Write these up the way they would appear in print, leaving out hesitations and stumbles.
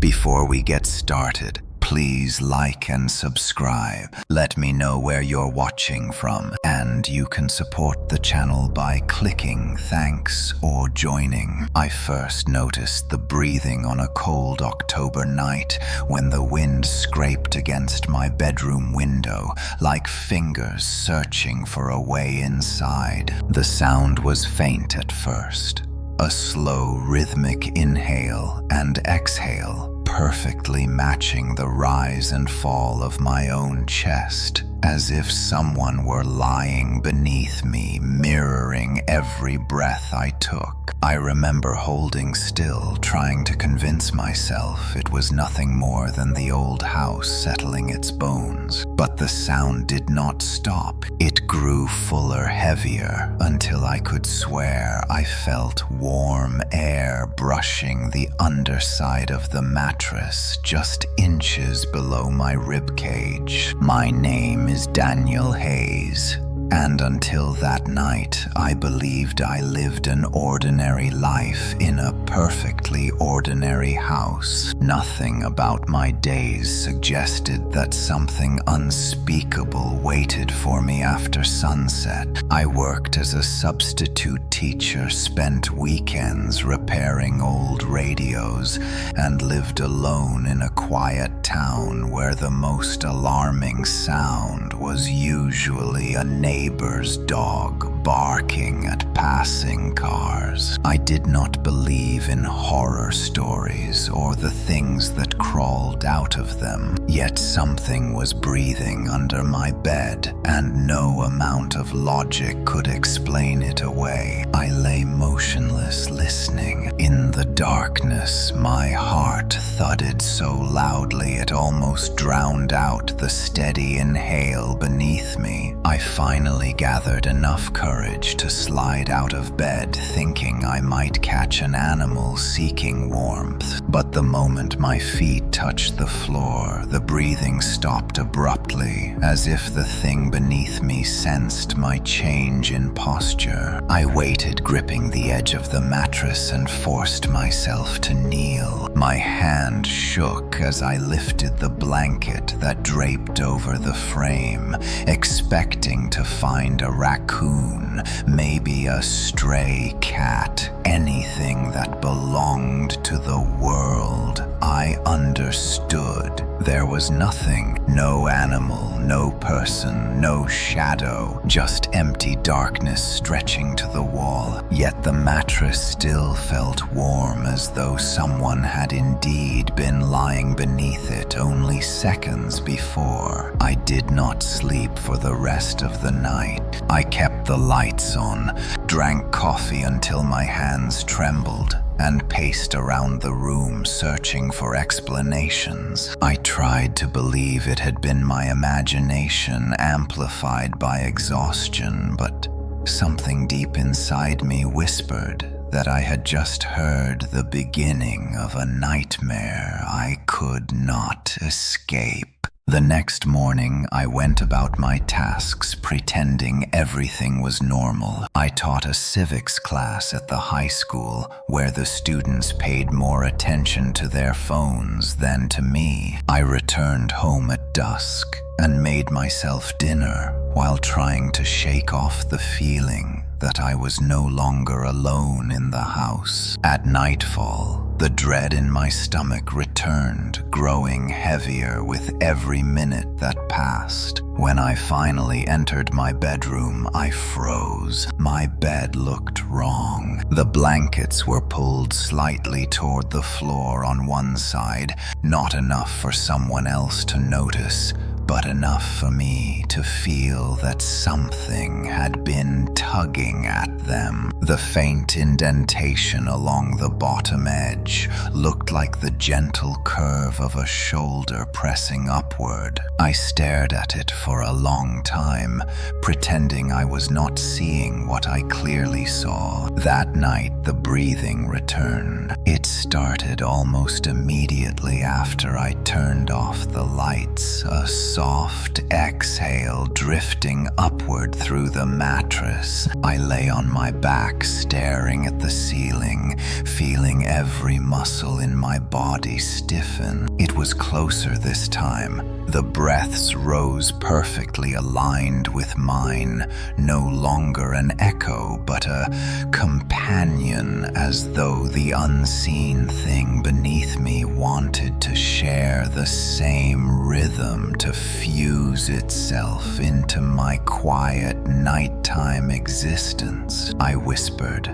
Before we get started, please like and subscribe. Let me know where you're watching from, and you can support the channel by clicking thanks or joining. I first noticed the breathing on a cold October night when the wind scraped against my bedroom window like fingers searching for a way inside. The sound was faint at first, a slow rhythmic inhale and exhale, perfectly matching the rise and fall of my own chest, as if someone were lying beneath me, mirroring every breath I took. I remember holding still, trying to convince myself it was nothing more than the old house settling its bones. But the sound did not stop. It grew fuller, heavier, until I could swear I felt warm air brushing the underside of the mattress just inches below my ribcage. My name is Daniel Hayes, and until that night, I believed I lived an ordinary life in a perfectly ordinary house. Nothing about my days suggested that something unspeakable waited for me after sunset. I worked as a substitute teacher, spent weekends repairing old radios, and lived alone in a quiet town where the most alarming sound was usually a neighbor's dog barking at passing cars. I did not believe in horror stories or the things that crawled out of them, yet something was breathing under my bed, and no amount of logic could explain it away. I lay motionless, listening. In the darkness, my heart thudded so loudly it almost drowned out the steady inhale beneath me. I finally gathered enough courage to slide out of bed, thinking I might catch an animal seeking warmth. But the moment my feet touched the floor, the breathing stopped abruptly, as if the thing beneath me sensed my change in posture. I waited, gripping the edge of the mattress, and forced myself to kneel. My hand shook as I lifted the blanket that draped over the frame, expecting to find a raccoon, maybe a stray cat, anything that belonged to the world. I understood. There was nothing, no animal, no person, no shadow, just empty darkness stretching to the wall. Yet the mattress still felt warm, as though someone had indeed been lying beneath it only seconds before. I did not sleep for the rest of the night. I kept the lights on, drank coffee until my hands trembled, and paced around the room searching for explanations. I tried to believe it had been my imagination amplified by exhaustion, but something deep inside me whispered that I had just heard the beginning of a nightmare I could not escape. The next morning, I went about my tasks, pretending everything was normal. I taught a civics class at the high school, where the students paid more attention to their phones than to me. I returned home at dusk and made myself dinner while trying to shake off the feeling that I was no longer alone in the house. At nightfall, the dread in my stomach returned, growing heavier with every minute that passed. When I finally entered my bedroom, I froze. My bed looked wrong. The blankets were pulled slightly toward the floor on one side, not enough for someone else to notice, but enough for me to feel that something had been tugging at them. The faint indentation along the bottom edge looked like the gentle curve of a shoulder pressing upward. I stared at it for a long time, pretending I was not seeing what I clearly saw. That night, the breathing returned. It started almost immediately after I turned off the lights, a soft exhale drifting upward through the mattress. I lay on my back, staring at the ceiling, feeling every muscle in my body stiffen. It was closer this time. The breaths rose perfectly aligned with mine, no longer an echo, but a companion, as though the unseen thing beneath me wanted to share the same rhythm, to fuse itself into my quiet nighttime existence. I whispered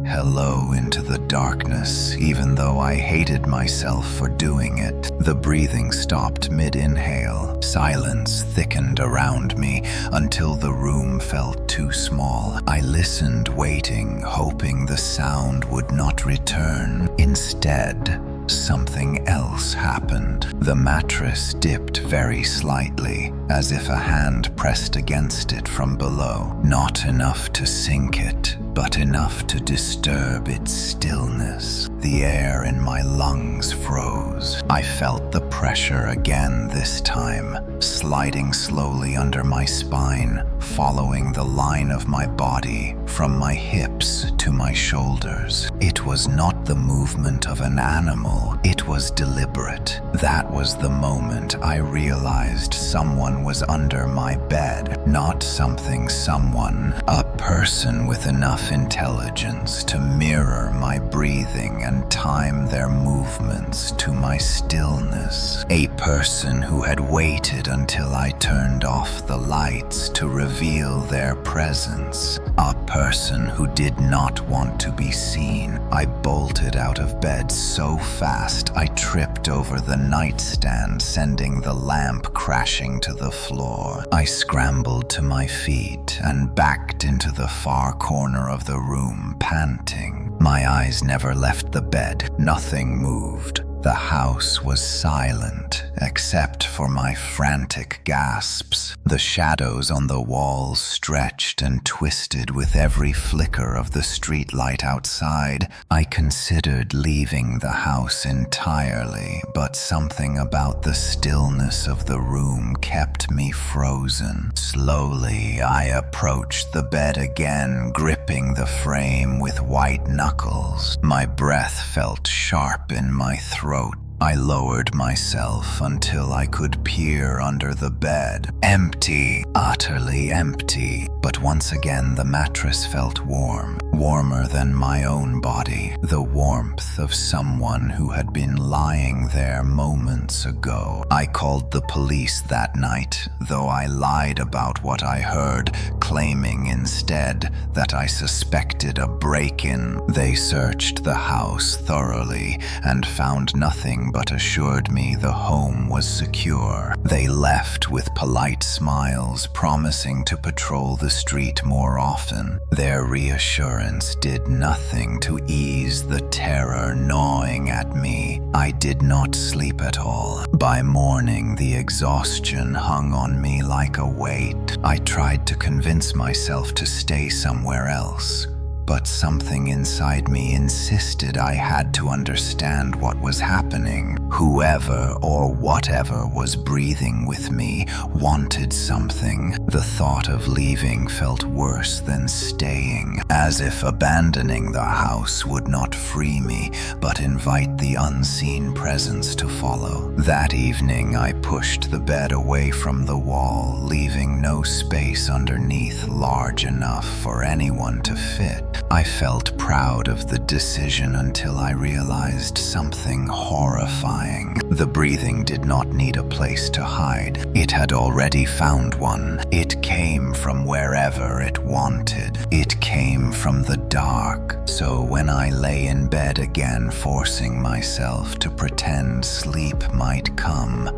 hello into the darkness, even though I hated myself for doing it. The breathing stopped mid-inhale. Silence thickened around me until the room felt too small. I listened, waiting, hoping the sound would not return. Instead, something else happened. The mattress dipped very slightly, as if a hand pressed against it from below. Not enough to sink it, but enough to disturb its stillness. The air in my lungs froze. I felt the pressure again this time, sliding slowly under my spine, following the line of my body from my hips to my shoulders. It was not the movement of an animal. It was deliberate. That was the moment I realized someone was under my bed. Not something, someone. A person with enough intelligence to mirror my breathing and time their movements to my stillness. A person who had waited until I turned off the lights to reveal their presence. A person who did not want to be seen. I bolted out of bed so fast I tripped over the nightstand, sending the lamp crashing to the floor. I scrambled to my feet and backed into the far corner of the room, panting. My eyes never left the bed. Nothing moved. The house was silent, except for my frantic gasps. The shadows on the walls stretched and twisted with every flicker of the streetlight outside. I considered leaving the house entirely, but something about the stillness of the room kept me frozen. Slowly, I approached the bed again, gripping the frame with white knuckles. My breath felt sharp in my throat. I lowered myself until I could peer under the bed. Empty, utterly empty. But once again the mattress felt warm, warmer than my own body, the warmth of someone who had been lying there moments ago. I called the police that night, though I lied about what I heard, claiming instead that I suspected a break-in. They searched the house thoroughly and found nothing but assured me the home was secure. They left with polite smiles, promising to patrol the street more often. Their reassurance did nothing to ease the terror gnawing at me. I did not sleep at all. By morning, the exhaustion hung on me like a weight. I tried to convince myself to stay somewhere else, but something inside me insisted I had to understand what was happening. Whoever or whatever was breathing with me wanted something. The thought of leaving felt worse than staying, as if abandoning the house would not free me, but invite the unseen presence to follow. That evening, I pushed the bed away from the wall, leaving no space underneath large enough for anyone to fit. I felt proud of the decision until I realized something horrifying. The breathing did not need a place to hide. It had already found one. It came from wherever it wanted. It came from the dark. So when I lay in bed again, forcing myself to pretend sleep might come,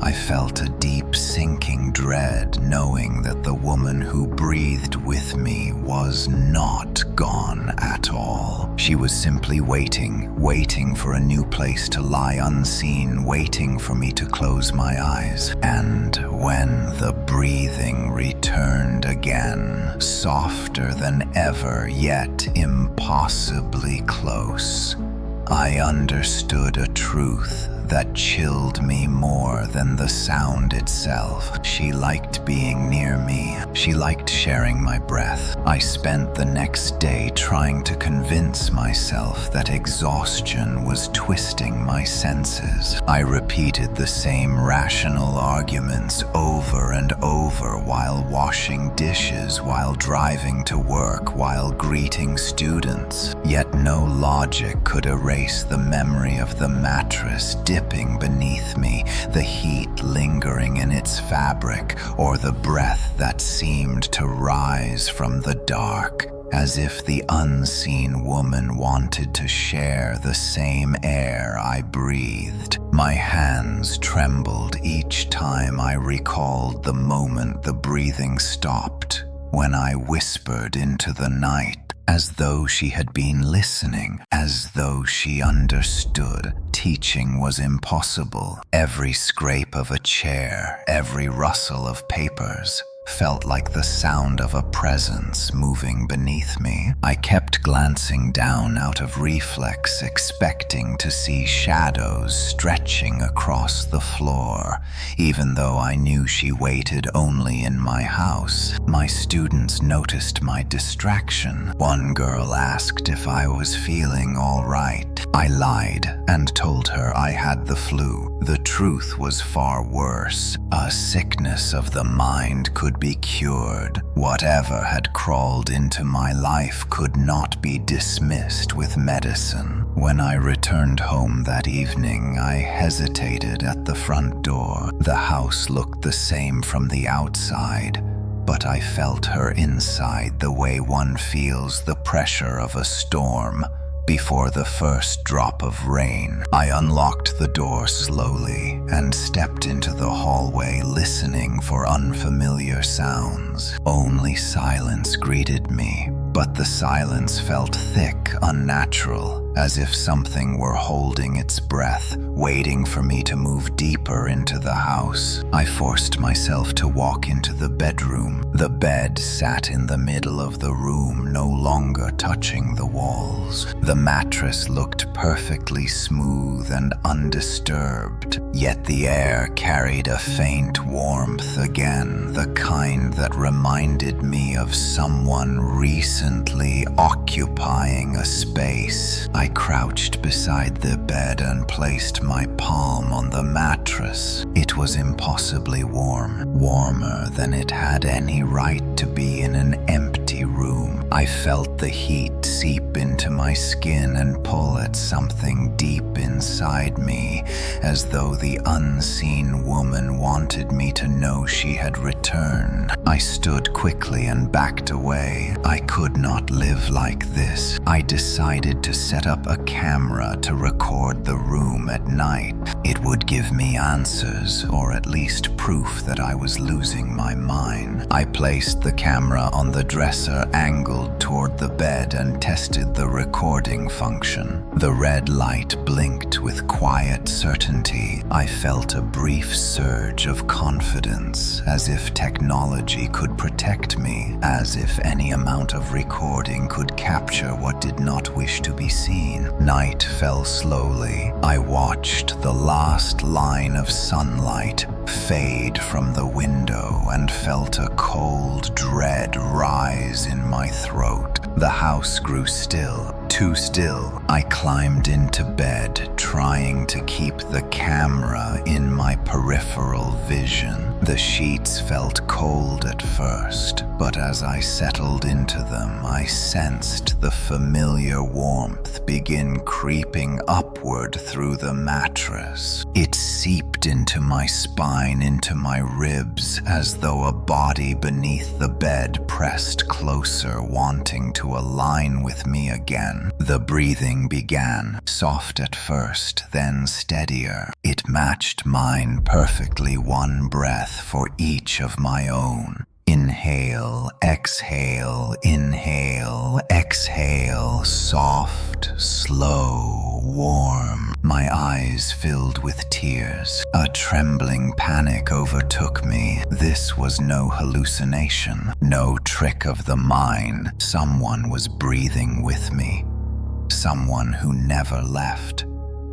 I felt a deep sinking dread, knowing that the woman who breathed with me was not gone at all. She was simply waiting for a new place to lie unseen, waiting for me to close my eyes. And when the breathing returned again, softer than ever, yet impossibly close, I understood a truth that chilled me more than the sound itself. She liked being near me. She liked sharing my breath. I spent the next day trying to convince myself that exhaustion was twisting my senses. I repeated the same rational arguments over and over while washing dishes, while driving to work, while greeting students. Yet no logic could erase the memory of the mattress dipping beneath me, the heat lingering in its fabric, or the breath that seemed to rise from the dark, as if the unseen woman wanted to share the same air I breathed. My hands trembled each time I recalled the moment the breathing stopped, when I whispered into the night, as though she had been listening, as though she understood. Teaching was impossible. Every scrape of a chair, every rustle of papers, felt like the sound of a presence moving beneath me. I kept glancing down out of reflex, expecting to see shadows stretching across the floor, even though I knew she waited only in my house. My students noticed my distraction. One girl asked if I was feeling all right. I lied and told her I had the flu. The truth was far worse. A sickness of the mind could be cured. Whatever had crawled into my life could not be dismissed with medicine. When I returned home that evening, I hesitated at the front door. The house looked the same from the outside, but I felt her inside the way one feels the pressure of a storm before the first drop of rain. I unlocked the door slowly and stepped into the hallway, listening for unfamiliar sounds. Only silence greeted me, but the silence felt thick, unnatural, as if something were holding its breath, waiting for me to move deeper into the house. I forced myself to walk into the bedroom. The bed sat in the middle of the room, no longer touching the walls. The mattress looked perfectly smooth and undisturbed, yet the air carried a faint warmth again, the kind that reminded me of someone recently occupying a space. I crouched beside the bed and placed my palm on the mattress. It was impossibly warm, warmer than it had any right to be in an empty room. I felt the heat seep into my skin and pull at something deep inside me, as though the unseen woman wanted me to know she had returned. I stood quickly and backed away. I could not live like this. I decided to set up a camera to record the room at night. It would give me answers, or at least proof that I was losing my mind. I placed the camera on the dresser, angled toward the bed, and tested the recording function. The red light blinked with quiet certainty. I felt a brief surge of confidence, as if technology could protect me, as if any amount of recording could capture what did not wish to be seen. Night fell slowly. I watched the last line of sunlight fade from the window and felt a cold dread rise in my throat. The house grew still, too still. I climbed into bed, trying to keep the camera in my peripheral vision. The sheets felt cold at first, but as I settled into them, I sensed the familiar warmth begin creeping upward through the mattress. It seeped into my spine, into my ribs, as though a body beneath the bed pressed closer, wanting to align with me again. The breathing began, soft at first, then steadier. It matched mine perfectly, one breath for each of my own. Inhale, exhale, inhale, exhale, soft, slow, warm. My eyes filled with tears. A trembling panic overtook me. This was no hallucination, no trick of the mind. Someone was breathing with me. Someone who never left.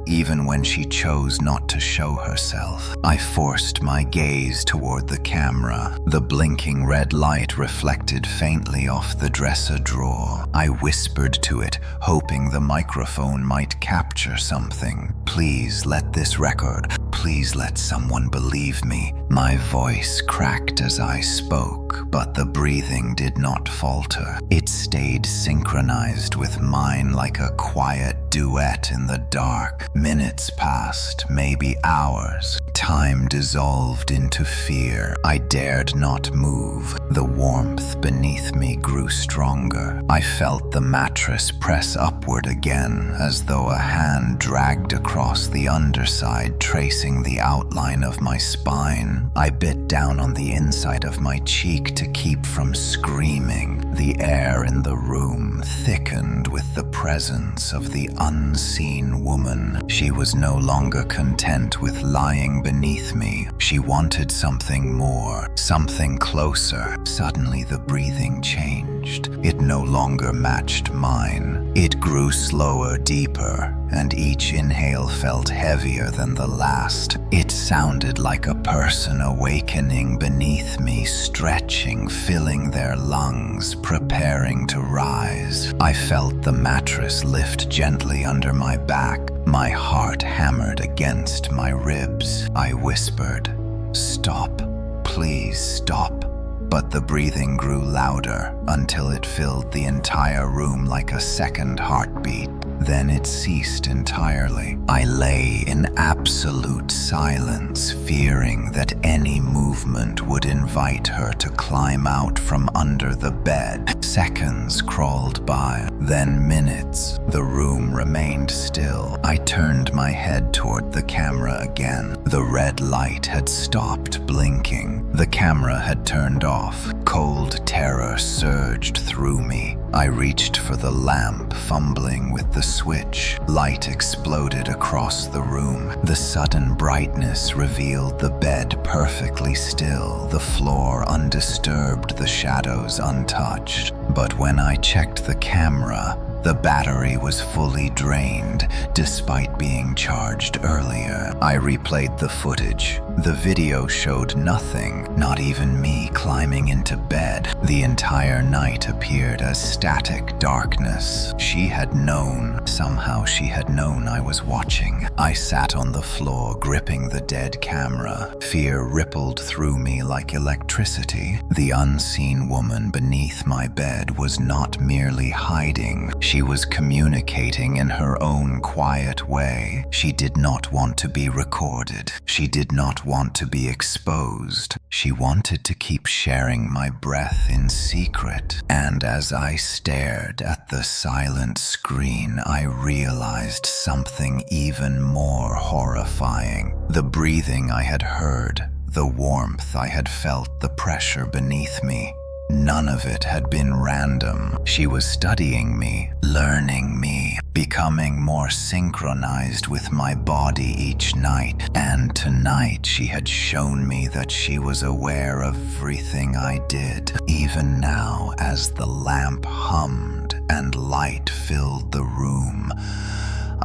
even when she chose not to show herself. I forced my gaze toward the camera. The blinking red light reflected faintly off the dresser drawer. I whispered to it, hoping the microphone might capture something. "Please let this record. Please let someone believe me." My voice cracked as I spoke, but the breathing did not falter. It stayed synchronized with mine like a quiet duet in the dark. Minutes passed, maybe hours. Time dissolved into fear. I dared not move. The warmth beneath me grew stronger. I felt the mattress press upward again, as though a hand dragged across the underside, tracing the outline of my spine. I bit down on the inside of my cheek to keep from screaming. The air in the room thickened with the presence of the unseen woman. She was no longer content with lying beneath me. She wanted something more, something closer. Suddenly the breathing changed. It no longer matched mine. It grew slower, deeper, and each inhale felt heavier than the last. It sounded like a person awakening beneath me, stretching, filling their lungs, preparing to rise. I felt the mattress lift gently under my back. My heart hammered against my ribs. I whispered, "Stop, please stop." But the breathing grew louder until it filled the entire room like a second heartbeat. Then it ceased entirely. I lay in absolute silence, fearing that any movement would invite her to climb out from under the bed. Seconds crawled by, then minutes. The room remained still. I turned my head toward the camera again. The red light had stopped blinking. The camera had turned off. Cold terror surged through me. I reached for the lamp, fumbling with the switch. Light exploded across the room. The sudden brightness revealed the bed perfectly still, the floor undisturbed, the shadows untouched. But when I checked the camera, the battery was fully drained, despite being charged earlier. I replayed the footage. The video showed nothing, not even me climbing into bed. The entire night appeared as static darkness. She had known. Somehow she had known I was watching. I sat on the floor, gripping the dead camera. Fear rippled through me like electricity. The unseen woman beneath my bed was not merely hiding. She was communicating in her own quiet way. She did not want to be recorded. She did not want to be exposed. She wanted to keep sharing my breath in secret. And as I stared at the silent screen, I realized something even more horrifying. The breathing I had heard, the warmth I had felt, the pressure beneath me. None of it had been random. She was studying me, learning me, becoming more synchronized with my body each night. And tonight she had shown me that she was aware of everything I did. Even now, as the lamp hummed and light filled the room,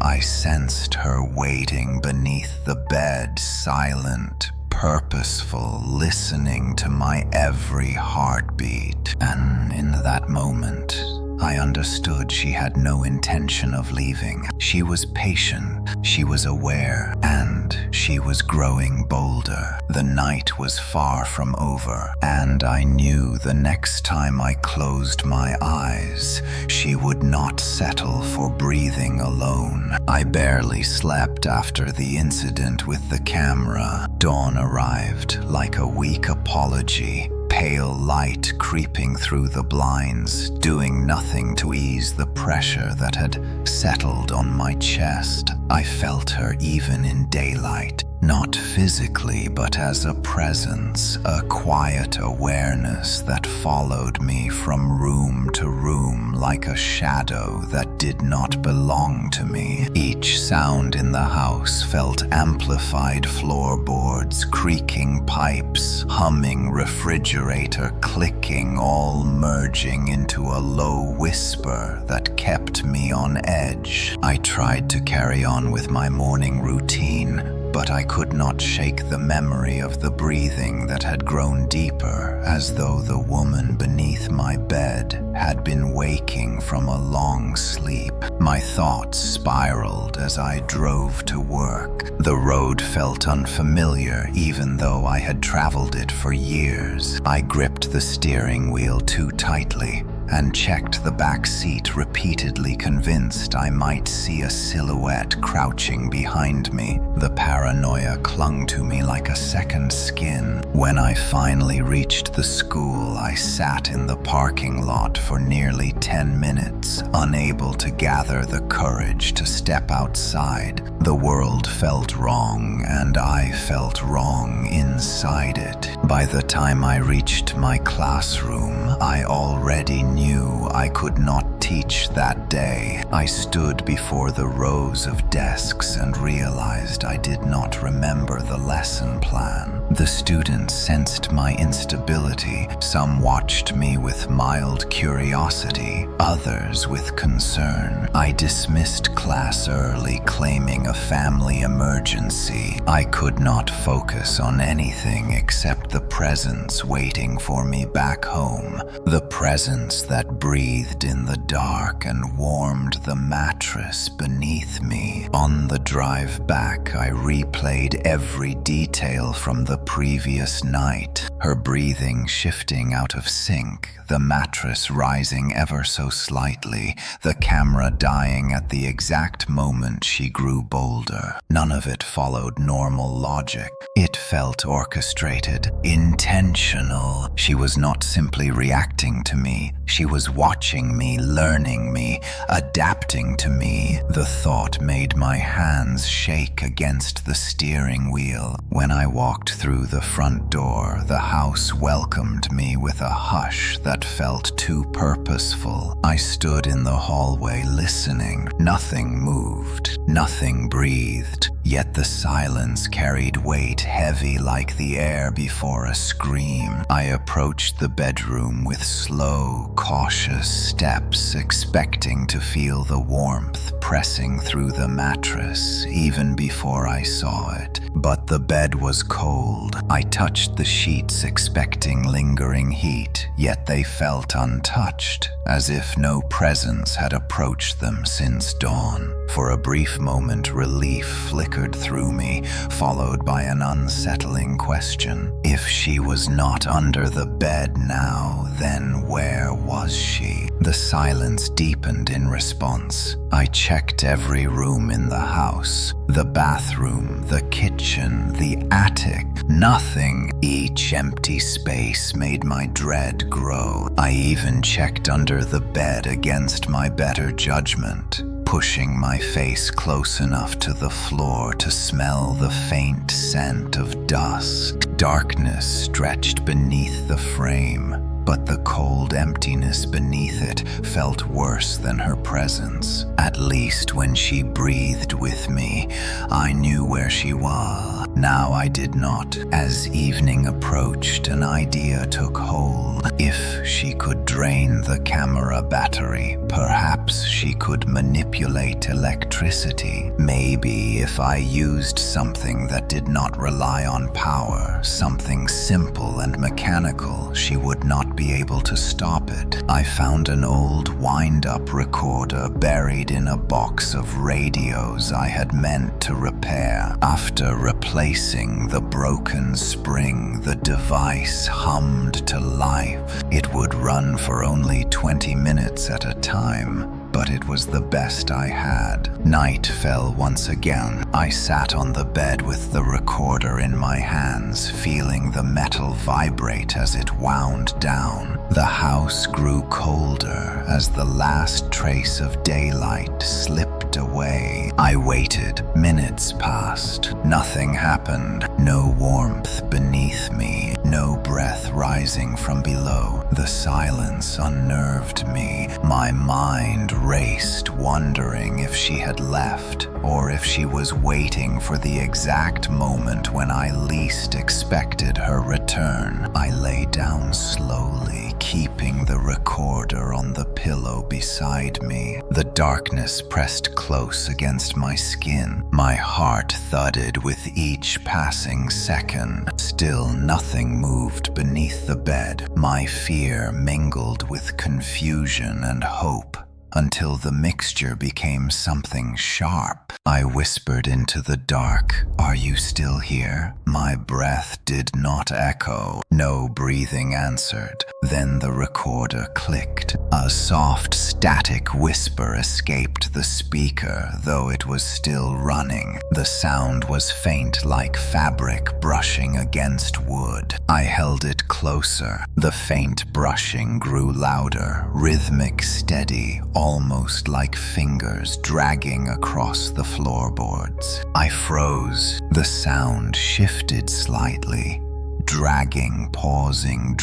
I sensed her waiting beneath the bed, silent, purposeful, listening to my every heartbeat. And in that moment, I understood she had no intention of leaving. She was patient, she was aware, and she was growing bolder. The night was far from over, and I knew the next time I closed my eyes, she would not settle for breathing alone. I barely slept after the incident with the camera. Dawn arrived like a weak apology. Pale light creeping through the blinds, doing nothing to ease the pressure that had settled on my chest. I felt her even in daylight, not physically, but as a presence, a quiet awareness that followed me from room to room like a shadow that did not belong to me. Each sound in the house felt amplified: floorboards, creaking pipes, humming refrigerator, clicking, all merging into a low whisper that kept me on edge. I tried to carry on on with my morning routine, but I could not shake the memory of the breathing that had grown deeper, as though the woman beneath my bed had been waking from a long sleep. My thoughts spiraled as I drove to work. The road felt unfamiliar, even though I had traveled it for years. I gripped the steering wheel too tightly and checked the back seat repeatedly, convinced I might see a silhouette crouching behind me. The paranoia clung to me like a second skin. When I finally reached the school, I sat in the parking lot for nearly 10 minutes, unable to gather the courage to step outside. The world felt wrong, and I felt wrong inside it. By the time I reached my classroom, I already knew I could not teach that day. I stood before the rows of desks and realized I did not remember the lesson plan. The students sensed my instability. Some watched me with mild curiosity, others with concern. I dismissed class early, claiming a family emergency. I could not focus on anything except the presence waiting for me back home. The presence that breathed in the dark and warmed the mattress beneath me. On the drive back, I replayed every detail from the previous night. Her breathing shifting out of sync, the mattress rising ever so slightly, the camera dying at the exact moment she grew bolder. None of it followed normal logic. It felt orchestrated, intentional. She was not simply reacting to me. She was watching me, learning me, adapting to me. The thought made my hands shake against the steering wheel. When I walked through the front door, the house welcomed me with a hush that felt too purposeful. I stood in the hallway listening. Nothing moved, nothing breathed, yet the silence carried weight, heavy like the air before a scream. I approached the bedroom with slow, cautious steps, expecting to feel the warmth pressing through the mattress even before I saw it. But the bed was cold. I touched the sheets expecting lingering heat, yet they felt untouched, as if no presence had approached them since dawn. For a brief moment, relief flickered through me, followed by an unsettling question. If she was not under the bed now, then where was she? The silence deepened in response. I checked every room in the house. The bathroom, the kitchen, the attic. Nothing. Each empty space made my dread grow. I even checked under the bed against my better judgment, pushing my face close enough to the floor to smell the faint scent of dust. Darkness stretched beneath the frame, but the cold emptiness beneath it felt worse than her presence. At least when she breathed with me, I knew where she was. Now I did not. As evening approached, an idea took hold. If she could drain the camera battery, perhaps she could manipulate electricity. Maybe if I used something that did not rely on power, something simple and mechanical, she would not be able to stop it. I found an old wind-up recorder buried in a box of radios I had meant to repair. After replacing the broken spring, the device hummed to life. It would run for only 20 minutes at a time, but it was the best I had. Night fell once again. I sat on the bed with the recorder in my hands, feeling the metal vibrate as it wound down. The house grew colder as the last trace of daylight slipped away. I waited. Minutes passed. Nothing happened. No warmth beneath me. no breath rising from below. The silence unnerved me. My mind raced, wondering if she had left, or if she was waiting for the exact moment when I least expected her return. I lay down slowly, keeping the recorder on the pillow beside me. The darkness pressed close against my skin. My heart thudded with each passing second. Still nothing moved beneath the bed. My fear mingled with confusion and hope, until the mixture became something sharp. I whispered into the dark, "Are you still here?" My breath did not echo. No breathing answered. Then the recorder clicked. A soft, static whisper escaped the speaker, though it was still running. The sound was faint, like fabric brushing against wood. I held it closer. The faint brushing grew louder, rhythmic, steady, almost like fingers dragging across the floorboards. I froze. The sound shifted slightly. Dragging, pausing,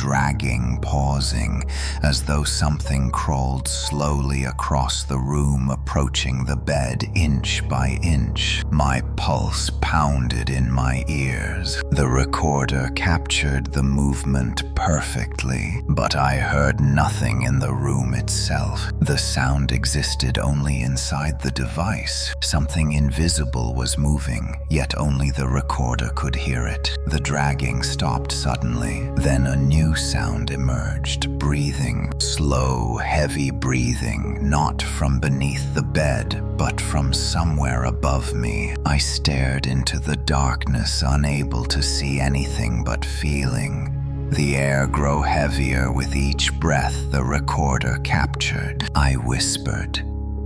as though something crawled slowly across the room, approaching the bed inch by inch. My pulse pounded in my ears. The recorder captured the movement perfectly, but I heard nothing in the room itself. The sound existed only inside the device. Something invisible was moving, yet only the recorder could hear it. The dragging stopped suddenly. Then a new sound emerged, breathing, slow, heavy breathing, not from beneath the bed, but from somewhere above me. I stared into the darkness, unable to see anything but feeling the air grow heavier with each breath the recorder captured. I whispered,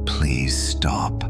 "Please stop."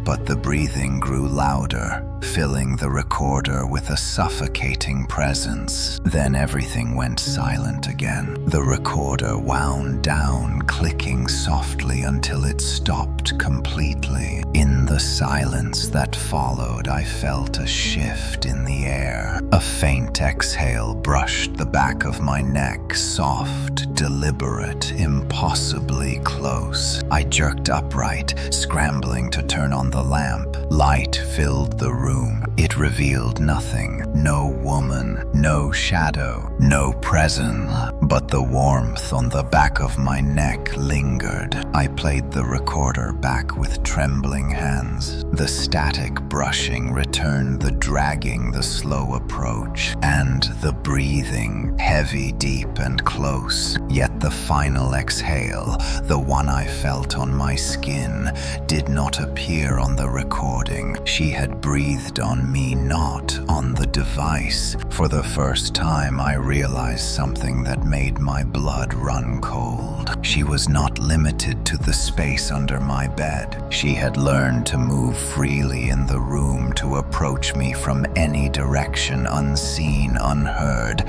But the breathing grew louder, filling the recorder with a suffocating presence. Then everything went silent again. The recorder wound down, clicking softly until it stopped completely. In the silence that followed, I felt a shift in the air. A faint exhale brushed the back of my neck, soft, deliberate, impossibly close. I jerked upright, scrambling to turn on the lamp. Light filled the room. It revealed nothing. No woman, no shadow, no presence. But the warmth on the back of my neck lingered. I played the recorder back with trembling hands. The static brushing returned, the dragging, the slow approach, and the breathing, heavy, deep, and close. Yet the final exhale, the one I felt on my skin, did not appear on the recording. She had breathed on me, not on the device. For the first time, I realized something that made my blood run cold. She was not limited to the space under my bed. She had learned to move freely in the room, to approach me from any direction, unseen, unheard,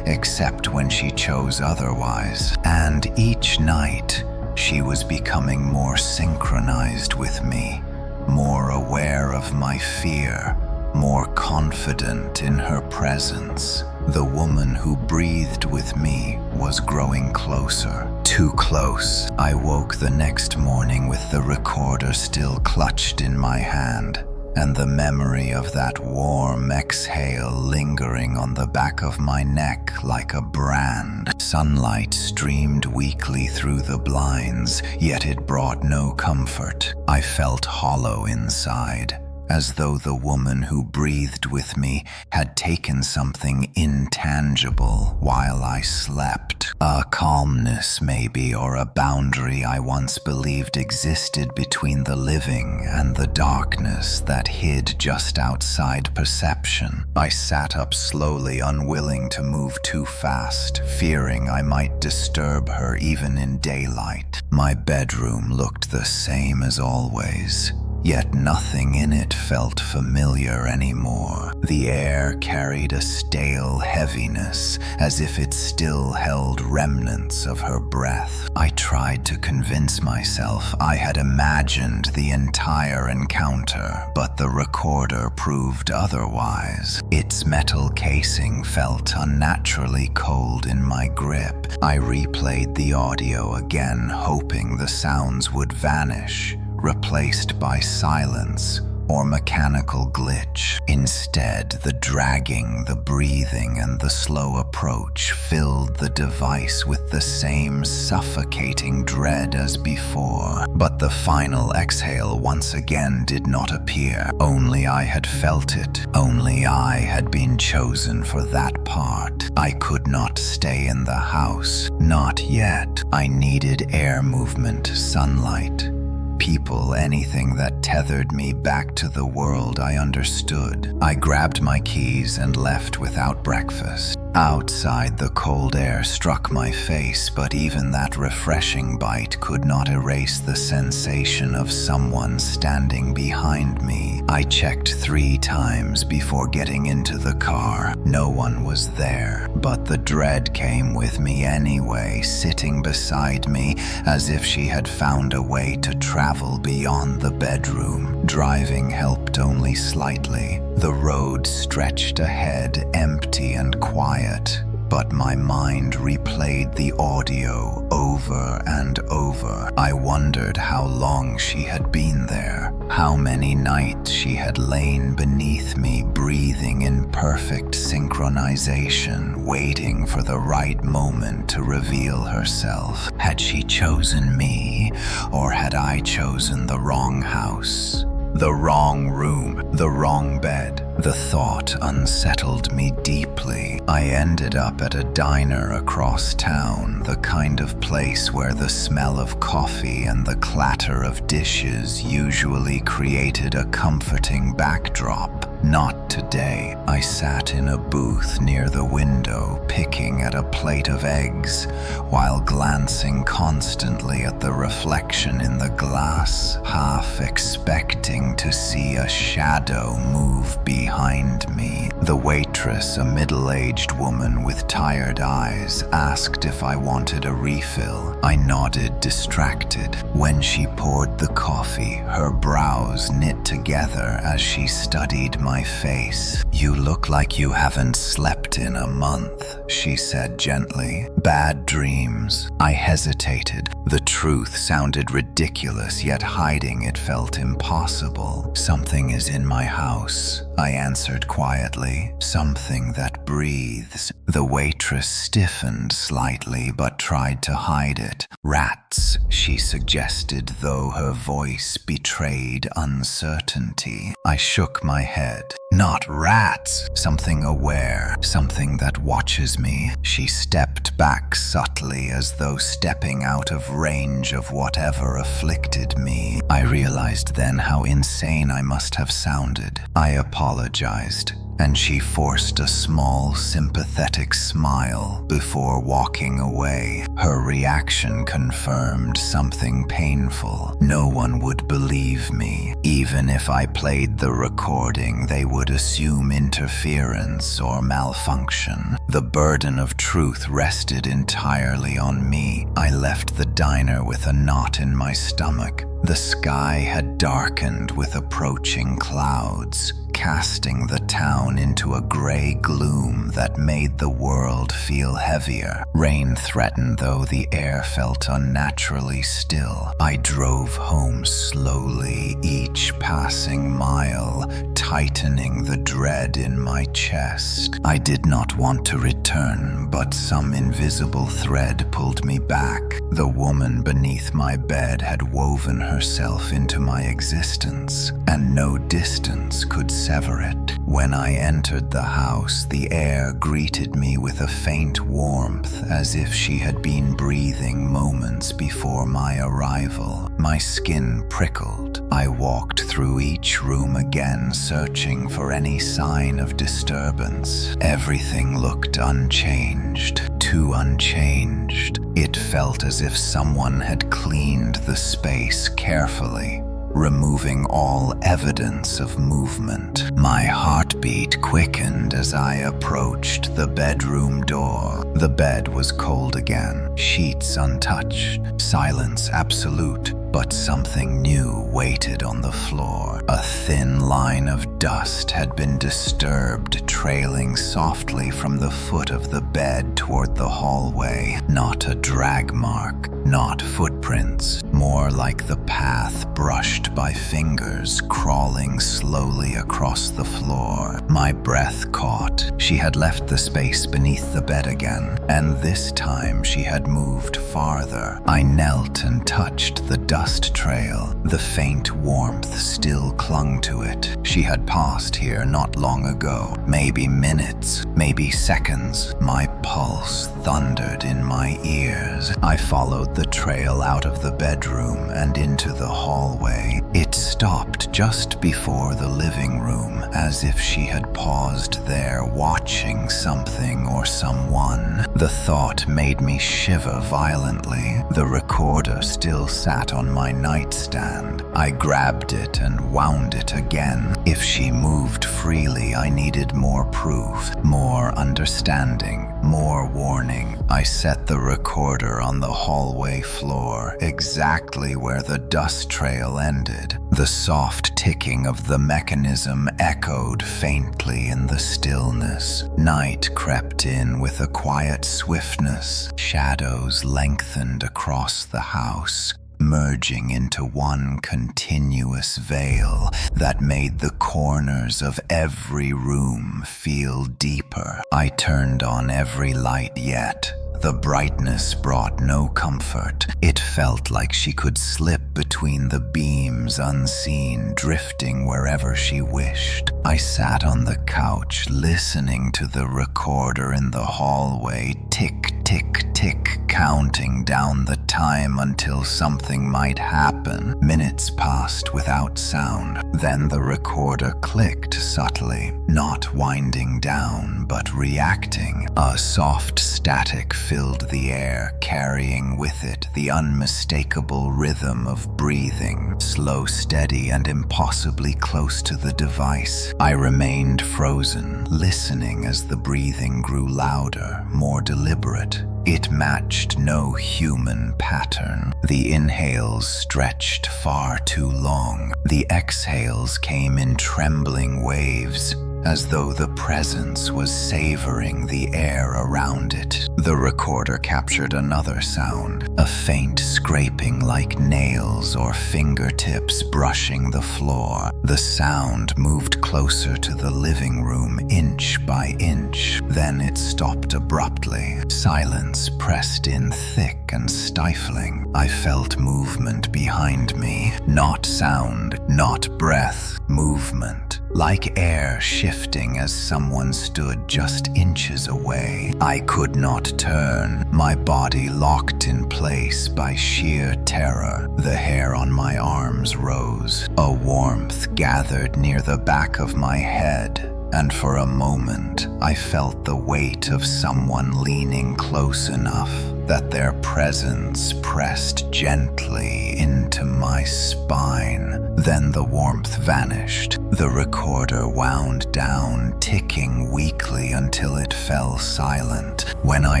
except when she chose otherwise. And each night, she was becoming more synchronized with me, more aware of my fear, more confident in her presence. The woman who breathed with me was growing closer. Too close. I woke the next morning with the recorder still clutched in my hand, and the memory of that warm exhale lingering on the back of my neck like a brand. Sunlight streamed weakly through the blinds, yet it brought no comfort. I felt hollow inside, as though the woman who breathed with me had taken something intangible while I slept. A calmness, maybe, or a boundary I once believed existed between the living and the darkness that hid just outside perception. I sat up slowly, unwilling to move too fast, fearing I might disturb her even in daylight. My bedroom looked the same as always. yet nothing in it felt familiar anymore. The air carried a stale heaviness, as if it still held remnants of her breath. I tried to convince myself I had imagined the entire encounter, but the recorder proved otherwise. Its metal casing felt unnaturally cold in my grip. I replayed the audio again, hoping the sounds would vanish, replaced by silence or mechanical glitch. Instead, the dragging, the breathing, and the slow approach filled the device with the same suffocating dread as before. But the final exhale once again did not appear. Only I had felt it. Only I had been chosen for that part. I could not stay in the house. Not yet. I needed air movement, sunlight, people, anything that tethered me back to the world I understood. I grabbed my keys and left without breakfast. Outside, the cold air struck my face, but even that refreshing bite could not erase the sensation of someone standing behind me. I checked 3 times before getting into the car. No one was there, but the dread came with me anyway, sitting beside me as if she had found a way to travel beyond the bedroom. Driving helped only slightly. The road stretched ahead, empty and quiet, but my mind replayed the audio over and over. I wondered how long she had been there, how many nights she had lain beneath me, breathing in perfect synchronization, waiting for the right moment to reveal herself. Had she chosen me, or had I chosen the wrong house? The wrong room, the wrong bed. The thought unsettled me deeply. I ended up at a diner across town, the kind of place where the smell of coffee and the clatter of dishes usually created a comforting backdrop. Not today. I sat in a booth near the window, picking at a plate of eggs, while glancing constantly at the reflection in the glass, half expecting to see a shadow move behind me. The waitress, a middle-aged woman with tired eyes, asked if I wanted a refill. I nodded, distracted. When she poured the coffee, her brows knit together as she studied my face. "You look like you haven't slept in a month," she said gently. "Bad dreams." I hesitated. The truth sounded ridiculous, yet hiding it felt impossible. "Something is in my house," I answered quietly. "Something that breathes." The waitress stiffened slightly but tried to hide it. "Rats," she suggested, though her voice betrayed uncertainty. I shook my head. "Not rats. Something aware, something that watches me." She stepped back subtly, as though stepping out of range of whatever afflicted me. I realized then how insane I must have sounded. I apologized, and she forced a small, sympathetic smile before walking away. Her reaction confirmed something painful. No one would believe me. Even if I played the recording, they would assume interference or malfunction. The burden of truth rested entirely on me. I left the diner with a knot in my stomach. The sky had darkened with approaching clouds, casting the town into a gray gloom that made the world feel heavier. Rain threatened, though the air felt unnaturally still. I drove home slowly, each passing mile tightening the dread in my chest. I did not want to return, but some invisible thread pulled me back. The woman beneath my bed had woven herself into my existence, and no distance could sever it. When I entered the house, the air greeted me with a faint warmth, as if she had been breathing moments before my arrival. My skin prickled. I walked through each room again, searching for any sign of disturbance. Everything looked unchanged, too unchanged. It felt as if someone had cleaned the space carefully, removing all evidence of movement. My heartbeat quickened as I approached the bedroom door. The bed was cold again, sheets untouched, silence absolute. But something new waited on the floor. A thin line of dust had been disturbed, trailing softly from the foot of the bed toward the hallway. Not a drag mark, not footprints, more like the path brushed by fingers crawling slowly across the floor. My breath caught. She had left the space beneath the bed again, and this time she had moved farther. I knelt and touched the dust trail. The faint warmth still clung to it. She had passed here not long ago. Maybe minutes, maybe seconds. My pulse thundered in my ears. I followed the trail out of the bedroom and into the hallway. It stopped just before the living room, as if she had paused there watching something or someone. The thought made me shiver violently. The recorder still sat on my nightstand. I grabbed it and wound it again. If she moved freely, I needed more proof, more understanding, more warning. I set the recorder on the hallway floor, exactly where the dust trail ended. The soft ticking of the mechanism echoed faintly in the stillness. Night crept in with a quiet swiftness. Shadows lengthened across the house, merging into one continuous veil that made the corners of every room feel deeper. I turned on every light yet. The brightness brought no comfort. It felt like she could slip between the beams unseen, drifting wherever she wished. I sat on the couch, listening to the recorder in the hallway, tick, tick, tick, counting down the time until something might happen. Minutes passed without sound. Then the recorder clicked subtly, not winding down, but reacting. A soft static filled the air, carrying with it the unmistakable rhythm of breathing, slow, steady, and impossibly close to the device. I remained frozen, listening as the breathing grew louder, more deliberate. It matched no human pattern. The inhales stretched far too long. The exhales came in trembling waves, as though the presence was savoring the air around it. The recorder captured another sound, a faint scraping like nails or fingertips brushing the floor. The sound moved closer to the living room, inch by inch. Then it stopped abruptly. Silence pressed in thick and stifling. I felt movement behind me. Not sound, not breath, movement. Like air shifting as someone stood just inches away. I could not turn, my body locked in place by sheer terror. The hair on my arms rose. A warmth gathered near the back of my head, and for a moment I felt the weight of someone leaning close enough that their presence pressed gently into my spine. Then the warmth vanished. The recorder wound down, ticking weakly until it fell silent. When I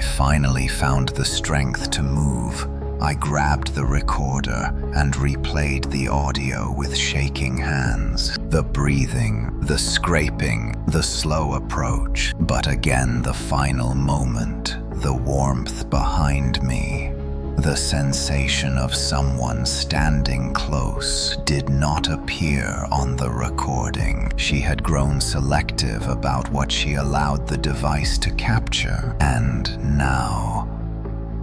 finally found the strength to move, I grabbed the recorder and replayed the audio with shaking hands. The breathing, the scraping, the slow approach. But again the final moment, the warmth behind me. The sensation of someone standing close did not appear on the recording. She had grown selective about what she allowed the device to capture, and now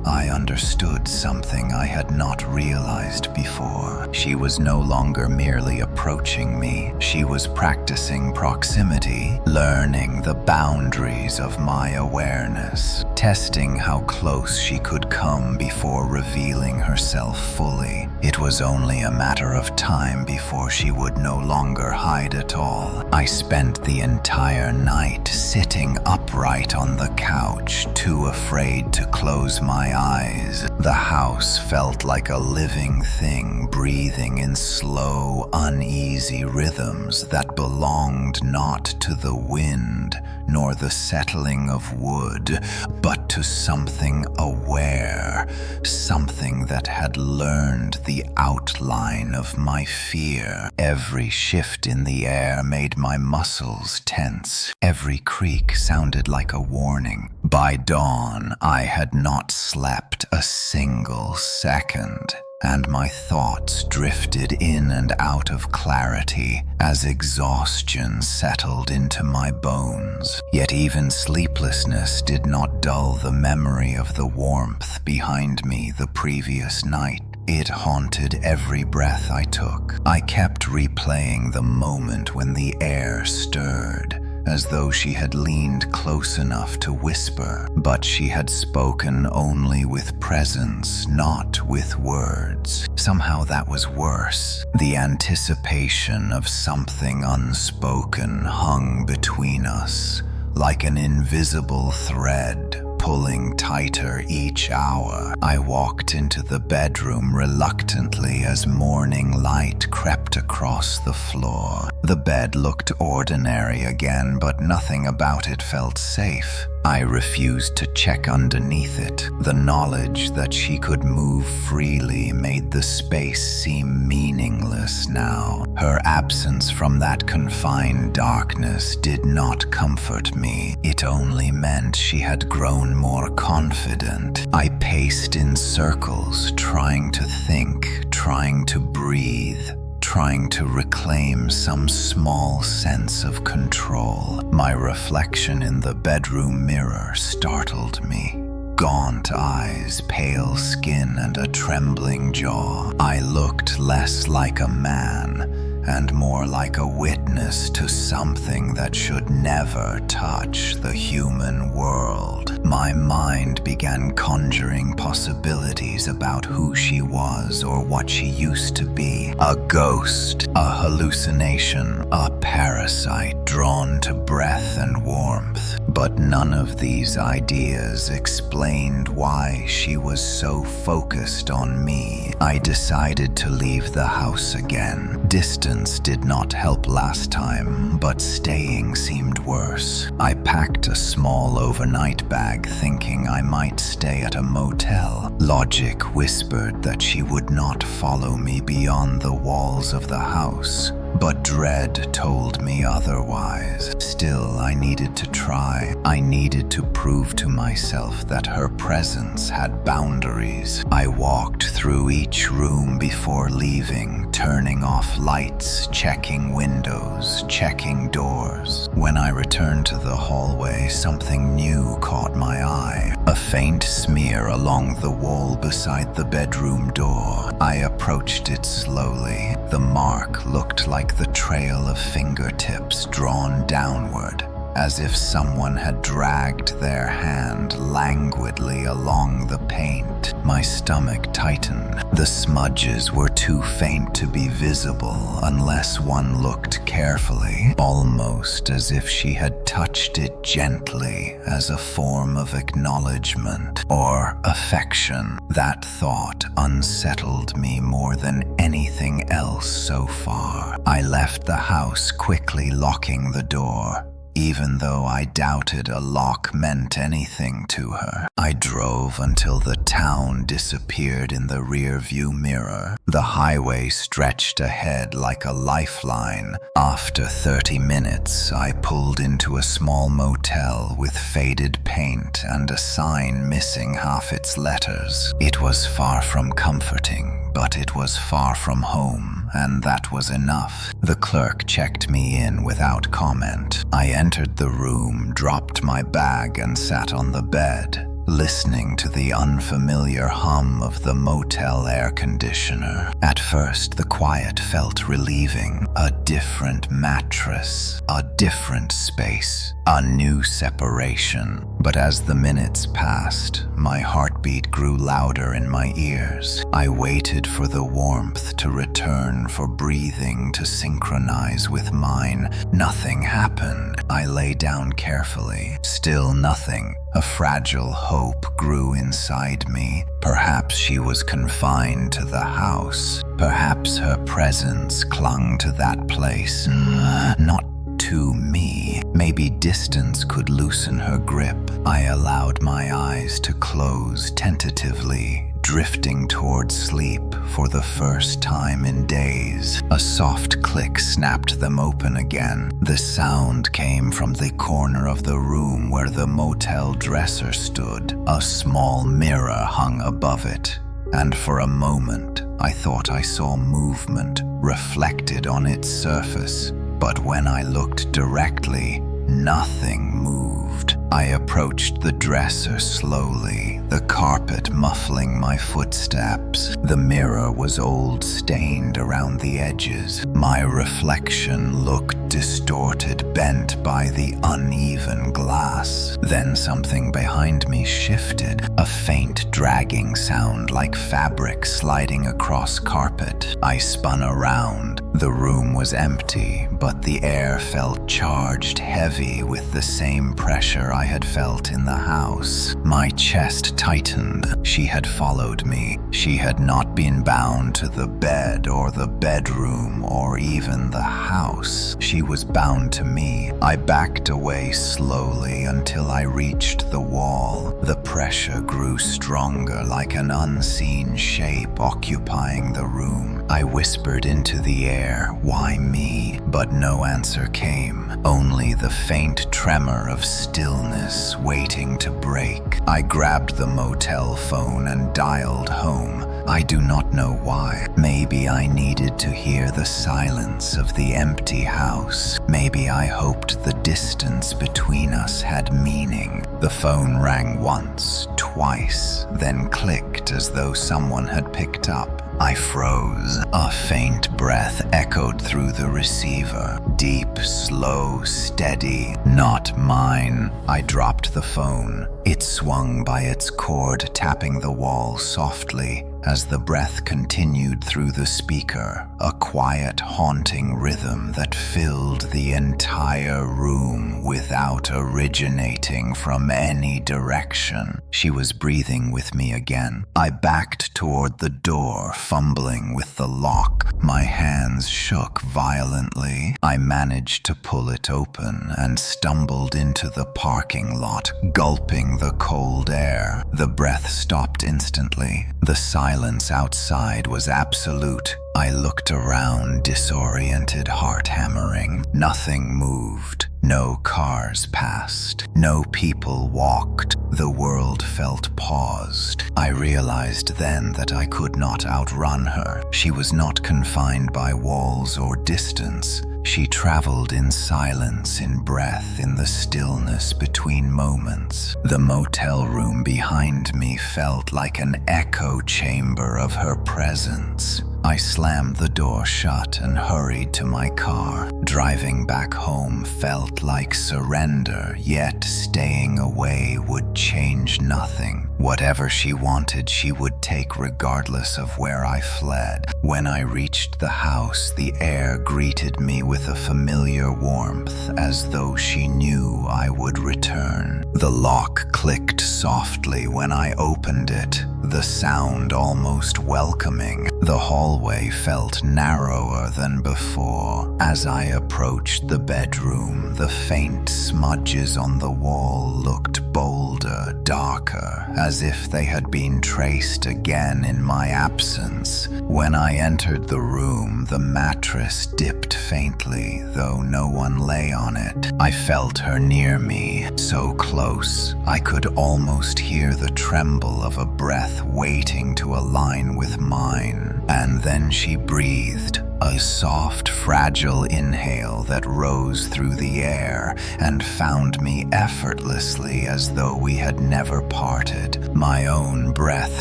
I understood something I had not realized before. She was no longer merely approaching me. She was practicing proximity, learning the boundaries of my awareness, testing how close she could come before revealing herself fully. It was only a matter of time before she would no longer hide at all. I spent the entire night sitting upright on the couch, too afraid to close my eyes. The house felt like a living thing, breathing in slow, uneasy rhythms that belonged not to the wind nor the settling of wood, but to something aware, something that had learned the outline of my fear. Every shift in the air made my muscles tense. Every creak sounded like a warning. By dawn, I had not slept a single second, and my thoughts drifted in and out of clarity as exhaustion settled into my bones. Yet even sleeplessness did not dull the memory of the warmth behind me the previous night. It haunted every breath I took. I kept replaying the moment when the air stirred, as though she had leaned close enough to whisper, but she had spoken only with presence, not with words. Somehow that was worse. The anticipation of something unspoken hung between us, like an invisible thread, pulling tighter each hour. I walked into the bedroom reluctantly as morning light crept across the floor. The bed looked ordinary again, but nothing about it felt safe. I refused to check underneath it. The knowledge that she could move freely made the space seem meaningless now. Her absence from that confined darkness did not comfort me. It only meant she had grown more confident. I paced in circles, trying to think, trying to breathe, trying to reclaim some small sense of control. My reflection in the bedroom mirror startled me. Gaunt eyes, pale skin, and a trembling jaw. I looked less like a man and more like a witness to something that should never touch the human world. My mind began conjuring possibilities about who she was or what she used to be. A ghost, a hallucination, a parasite drawn to breath and warmth. But none of these ideas explained why she was so focused on me. I decided to leave the house again. Distance did not help last time, but staying seemed worse. I packed a small overnight bag thinking I might stay at a motel. Logic whispered that she would not follow me beyond the walls of the house, but dread told me otherwise. Still, I needed to try. I needed to prove to myself that her presence had boundaries. I walked through each room before leaving, turning off lights, checking windows, checking doors. When I returned to the hallway, something new caught my eye. A faint smear along the wall beside the bedroom door. I approached it slowly. The mark looked like the trail of fingertips drawn downward, as if someone had dragged their hand languidly along the paint. My stomach tightened. The smudges were too faint to be visible unless one looked carefully, almost as if she had touched it gently as a form of acknowledgement or affection. That thought unsettled me more than anything else so far. I left the house, quickly locking the door. Even though I doubted a lock meant anything to her. I drove until the town disappeared in the rearview mirror. The highway stretched ahead like a lifeline. After 30 minutes, I pulled into a small motel with faded paint and a sign missing half its letters. It was far from comforting, but it was far from home, and that was enough. The clerk checked me in without comment. I entered the room, dropped my bag, and sat on the bed, listening to the unfamiliar hum of the motel air conditioner. At first, the quiet felt relieving. A different mattress, a different space, a new separation. But as the minutes passed, my heartbeat grew louder in my ears. I waited for the warmth to return, for breathing to synchronize with mine. Nothing happened. I lay down carefully. Still nothing. A fragile hope grew inside me. Perhaps she was confined to the house. Perhaps her presence clung to that place. Not to me. Maybe distance could loosen her grip. I allowed my eyes to close tentatively, drifting towards sleep for the first time in days. A soft click snapped them open again. The sound came from the corner of the room where the motel dresser stood. A small mirror hung above it, and for a moment I thought I saw movement reflected on its surface. But when I looked directly, nothing moved. I approached the dresser slowly, the carpet muffling my footsteps. The mirror was old, stained around the edges. My reflection looked distorted, bent by the uneven glass. Then something behind me shifted, a faint dragging sound like fabric sliding across carpet. I spun around. The room was empty, but the air felt charged, heavy with the same pressure I had felt in the house. My chest tightened. She had followed me. She had not been bound to the bed or the bedroom or even the house. She was bound to me. I backed away slowly until I reached the wall. The pressure grew stronger, like an unseen shape occupying the room. I whispered into the air, "Why me?" But no answer came, only the faint tremor of stillness waiting to break. I grabbed the motel phone and dialed home. I do not know why. Maybe I needed to hear the silence of the empty house. Maybe I hoped the distance between us had meaning. The phone rang once, twice, then clicked as though someone had picked up. I froze. A faint breath echoed through the receiver. Deep, slow, steady. Not mine. I dropped the phone. It swung by its cord, tapping the wall softly as the breath continued through the speaker, a quiet, haunting rhythm that filled the entire room without originating from any direction. She was breathing with me again. I backed toward the door, fumbling with the lock. My hands shook violently. I managed to pull it open and stumbled into the parking lot, gulping the cold air. The breath stopped instantly. The silence outside was absolute. I looked around, disoriented, heart hammering. Nothing moved. No cars passed. No people walked. The world felt paused. I realized then that I could not outrun her. She was not confined by walls or distance. She traveled in silence, in breath, in the stillness between moments. The motel room behind me felt like an echo chamber of her presence. I slammed the door shut and hurried to my car. Driving back home felt like surrender, yet staying away would change nothing. Whatever she wanted, she would take regardless of where I fled. When I reached the house, the air greeted me with a familiar warmth, as though she knew I would return. The lock clicked softly when I opened it, the sound almost welcoming. The hallway felt narrower than before. As I approached the bedroom, the faint smudges on the wall looked bolder, darker, as if they had been traced again in my absence. When I entered the room, the mattress dipped faintly, though no one lay on it. I felt her near me, so close, I could almost hear the tremble of a breath waiting to align with mine. And then she breathed, a soft, fragile inhale that rose through the air and found me effortlessly as though we had never parted. My own breath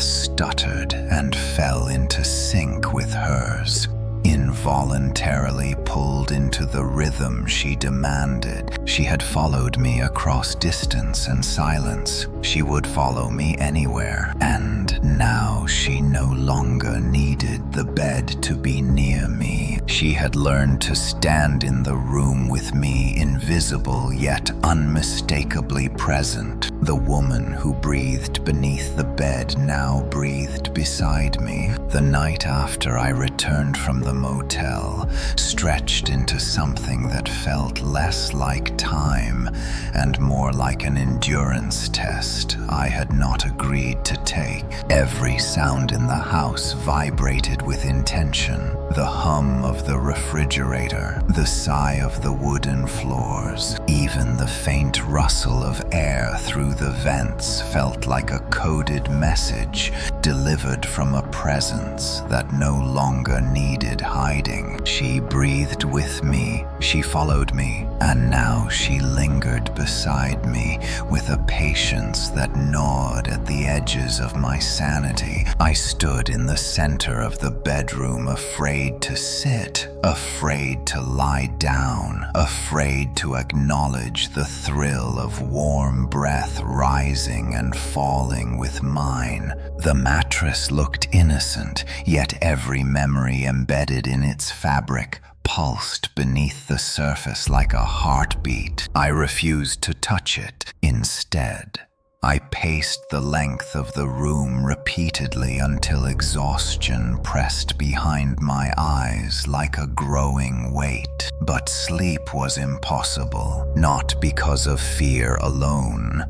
stuttered and fell into sync with hers. involuntarily pulled into the rhythm she demanded. She had followed me across distance and silence. She would follow me anywhere, and now she no longer needed the bed to be near me. She had learned to stand in the room with me, invisible yet unmistakably present. The woman who breathed beneath the bed now breathed beside me. The night after I returned from the motel, stretched into something that felt less like time and more like an endurance test I had not agreed to take. Every sound in the house vibrated with intention. The hum of the refrigerator, the sigh of the wooden floors, even the faint rustle of air through the vents felt like a coded message delivered from a presence that no longer needed hiding. She breathed with me, she followed me, and now she lingered beside me with a patience that gnawed at the edges of my sanity. I stood in the center of the bedroom, afraid to sit, afraid to lie down, afraid to acknowledge the thrill of warm breath rising and falling with mine. The mattress looked innocent, yet every memory embedded in its fabric pulsed beneath the surface like a heartbeat. I refused to touch it. Instead, I paced the length of the room repeatedly until exhaustion pressed behind my eyes like a growing weight. But sleep was impossible, not because of fear alone,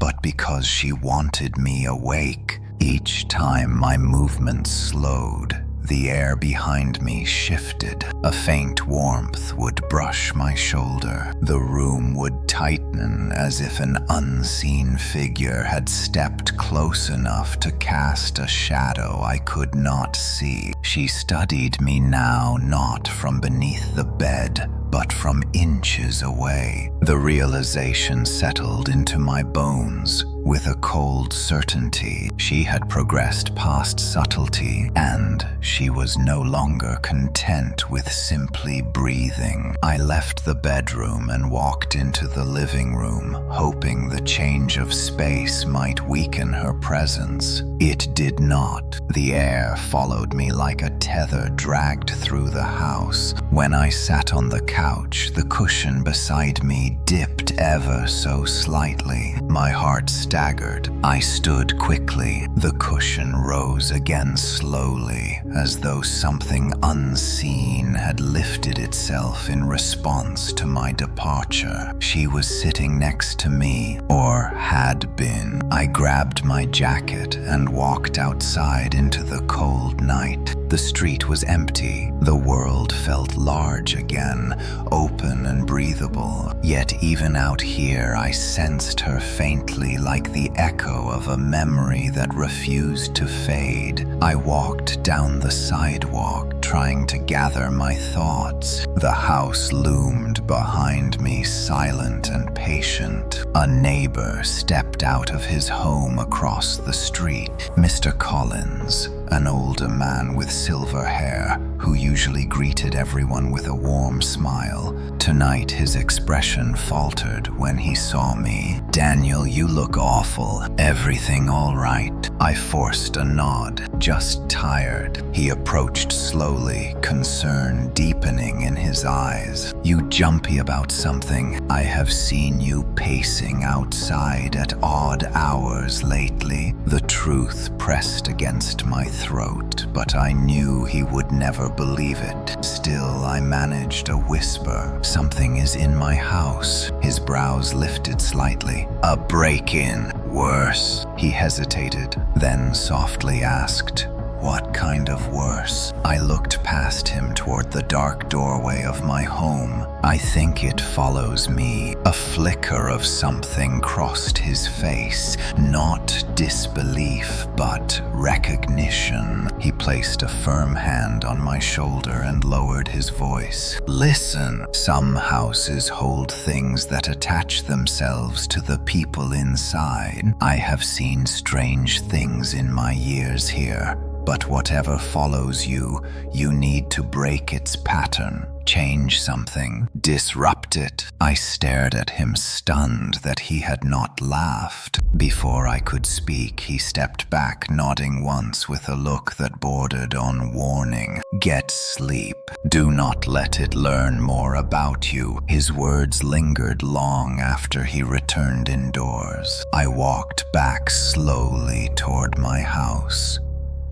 but because she wanted me awake. Each time my movements slowed, the air behind me shifted. A faint warmth would brush my shoulder. The room would tighten as if an unseen figure had stepped close enough to cast a shadow I could not see. She studied me now, not from beneath the bed, but from inches away. The realization settled into my bones with a cold certainty. She had progressed past subtlety, and she was no longer content with simply breathing. I left the bedroom and walked into the living room, hoping the change of space might weaken her presence. It did not. The air followed me like a tether dragged through the house. When I sat on the couch, the cushion beside me dipped ever so slightly. My heart staggered. I stood quickly. The cushion rose again slowly, as though something unseen had lifted itself in response to my departure. She was sitting next to me, or had been. I grabbed my jacket and walked outside into the cold night. The street was empty. The world felt large again, open and breathable. Yet even out here, I sensed her faintly, like the echo of a memory that refused to fade. I walked down the sidewalk, trying to gather my thoughts. The house loomed behind me, silent and patient. A neighbor stepped out of his home across the street. Mr. Collins, an older man with silver hair, who usually greeted everyone with a warm smile. Tonight, his expression faltered when he saw me. "Daniel, you look awful. Everything all right?" I forced a nod. "Just tired." He approached slowly, concern deepening in his eyes. "You jumpy about something. I have seen you pacing outside at odd hours lately." The truth pressed against my throat, but I knew he would never believe it. Still, I managed a whisper. "Something is in my house." His brows lifted slightly. "A break-in. Worse." He hesitated, then softly asked, "What kind of worse?" I looked past him toward the dark doorway of my home. "I think it follows me." A flicker of something crossed his face, not disbelief, but recognition. He placed a firm hand on my shoulder and lowered his voice. "Listen, some houses hold things that attach themselves to the people inside. I have seen strange things in my years here. But whatever follows you, you need to break its pattern. Change something, disrupt it. I stared at him, stunned that he had not laughed. Before I could speak, he stepped back, nodding once with a look that bordered on warning. Get sleep. Do not let it learn more about you. His words lingered long after he returned indoors. I walked back slowly toward my house,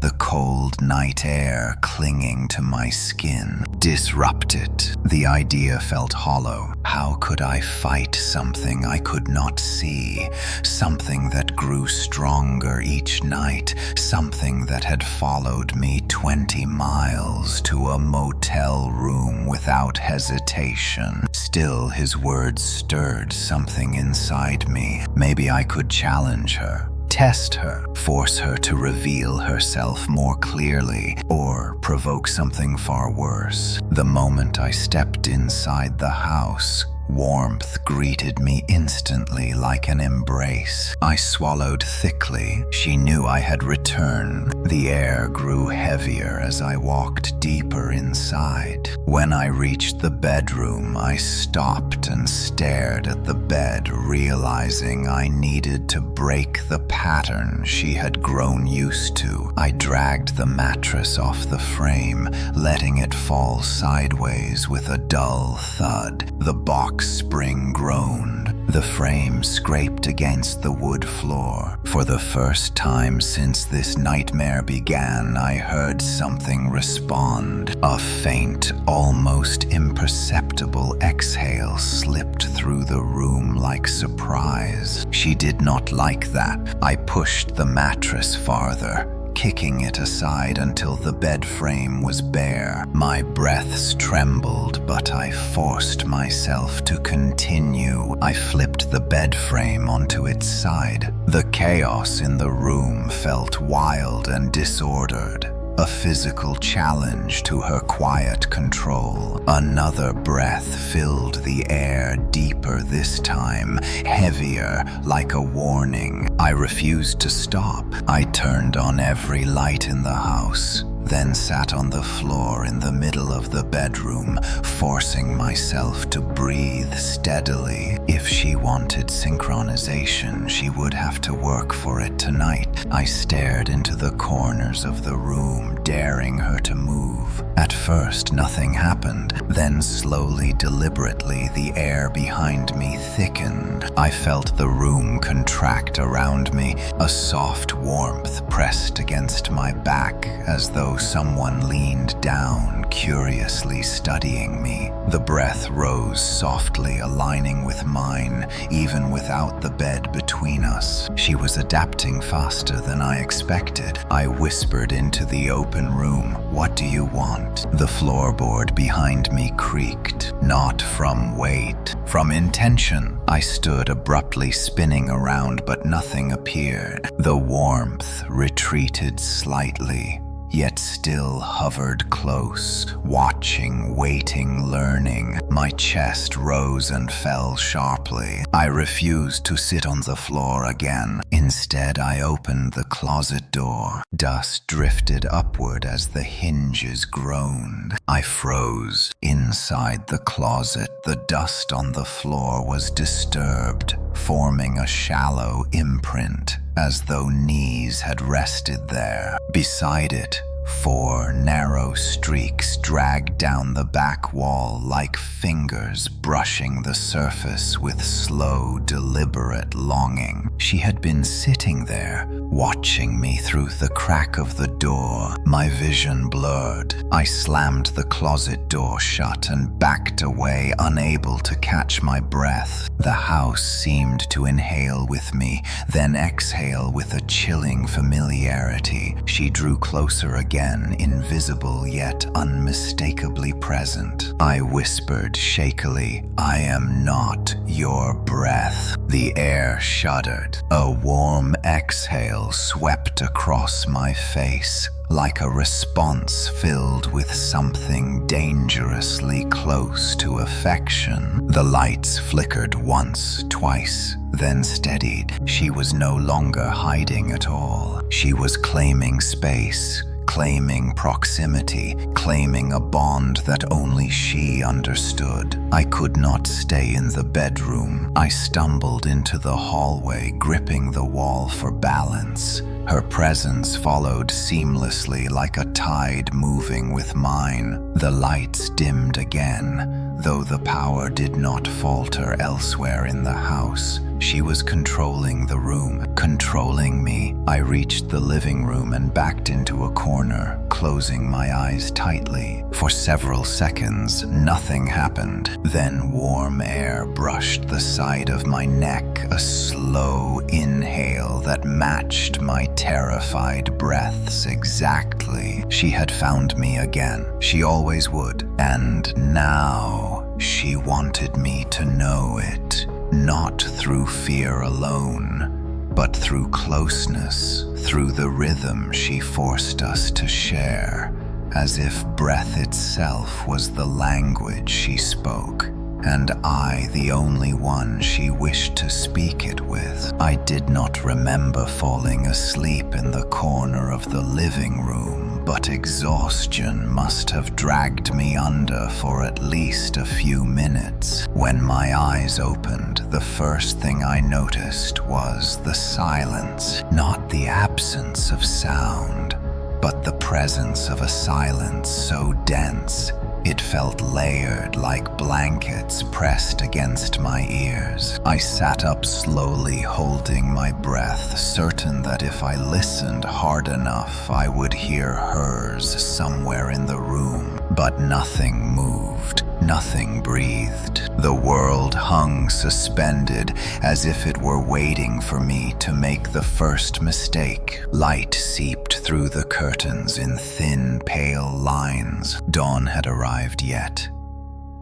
the cold night air clinging to my skin. Disrupt it. The idea felt hollow. How could I fight something I could not see? Something that grew stronger each night. Something that had followed me 20 miles to a motel room without hesitation. Still, his words stirred something inside me. Maybe I could challenge her. Test her, force her to reveal herself more clearly, or provoke something far worse. The moment I stepped inside the house, warmth greeted me instantly like an embrace. I swallowed thickly. She knew I had returned. The air grew heavier as I walked deeper inside. When I reached the bedroom, I stopped and stared at the bed, realizing I needed to break the pattern she had grown used to. I dragged the mattress off the frame, letting it fall sideways with a dull thud. The box spring groaned. The frame scraped against the wood floor. For the first time since this nightmare began, I heard something respond. A faint, almost imperceptible exhale slipped through the room like surprise. She did not like that. I pushed the mattress farther, kicking it aside until the bed frame was bare. My breaths trembled, but I forced myself to continue. I flipped the bed frame onto its side. The chaos in the room felt wild and disordered. A physical challenge to her quiet control. Another breath filled the air, deeper this time, heavier, like a warning. I refused to stop. I turned on every light in the house, then sat on the floor in the middle of the bedroom, forcing myself to breathe steadily. If she wanted synchronization, she would have to work for it tonight. I stared into the corners of the room, daring her to move. At first, nothing happened. Then slowly, deliberately, the air behind me thickened. I felt the room contract around me. A soft warmth pressed against my back, as though someone leaned down, curiously studying me. The breath rose softly, aligning with mine, even without the bed between us. She was adapting faster than I expected. I whispered into the open room, "What do you want?" The floorboard behind me creaked, not from weight, from intention. I stood abruptly, spinning around, but nothing appeared. The warmth retreated slightly, yet still hovered close, watching, waiting, learning. My chest rose and fell sharply. I refused to sit on the floor again. Instead, I opened the closet door. Dust drifted upward as the hinges groaned. I froze. Inside the closet, the dust on the floor was disturbed, forming a shallow imprint, as though knees had rested there. Beside it, 4 narrow streaks dragged down the back wall like fingers brushing the surface with slow, deliberate longing. She had been sitting there, watching me through the crack of the door. My vision blurred. I slammed the closet door shut and backed away, unable to catch my breath. The house seemed to inhale with me, then exhale with a chilling familiarity. She drew closer again, invisible yet unmistakably present. I whispered shakily, "I am not your breath." The air shuddered. A warm exhale swept across my face, like a response filled with something dangerously close to affection. The lights flickered once, twice, then steadied. She was no longer hiding at all. She was claiming space, claiming proximity, claiming a bond that only she understood. I could not stay in the bedroom. I stumbled into the hallway, gripping the wall for balance. Her presence followed seamlessly like a tide moving with mine. The lights dimmed again, though the power did not falter elsewhere in the house. She was controlling the room, controlling me. I reached the living room and backed into a corner, closing my eyes tightly. For several seconds, nothing happened. Then warm air brushed the side of my neck, a slow inhale that matched my terrified breaths exactly. She had found me again. She always would. And now she wanted me to know it. Not through fear alone, but through closeness, through the rhythm she forced us to share, as if breath itself was the language she spoke, and I the only one she wished to speak it with. I did not remember falling asleep in the corner of the living room, but exhaustion must have dragged me under for at least a few minutes. When my eyes opened, the first thing I noticed was the silence, not the absence of sound, but the presence of a silence so dense it felt layered like blankets pressed against my ears. I sat up slowly, holding my breath, certain that if I listened hard enough, I would hear hers somewhere in the room. But nothing moved, nothing breathed. The world hung suspended, as if it were waiting for me to make the first mistake. Light seeped through the curtains in thin, pale lines. Dawn had arrived yet.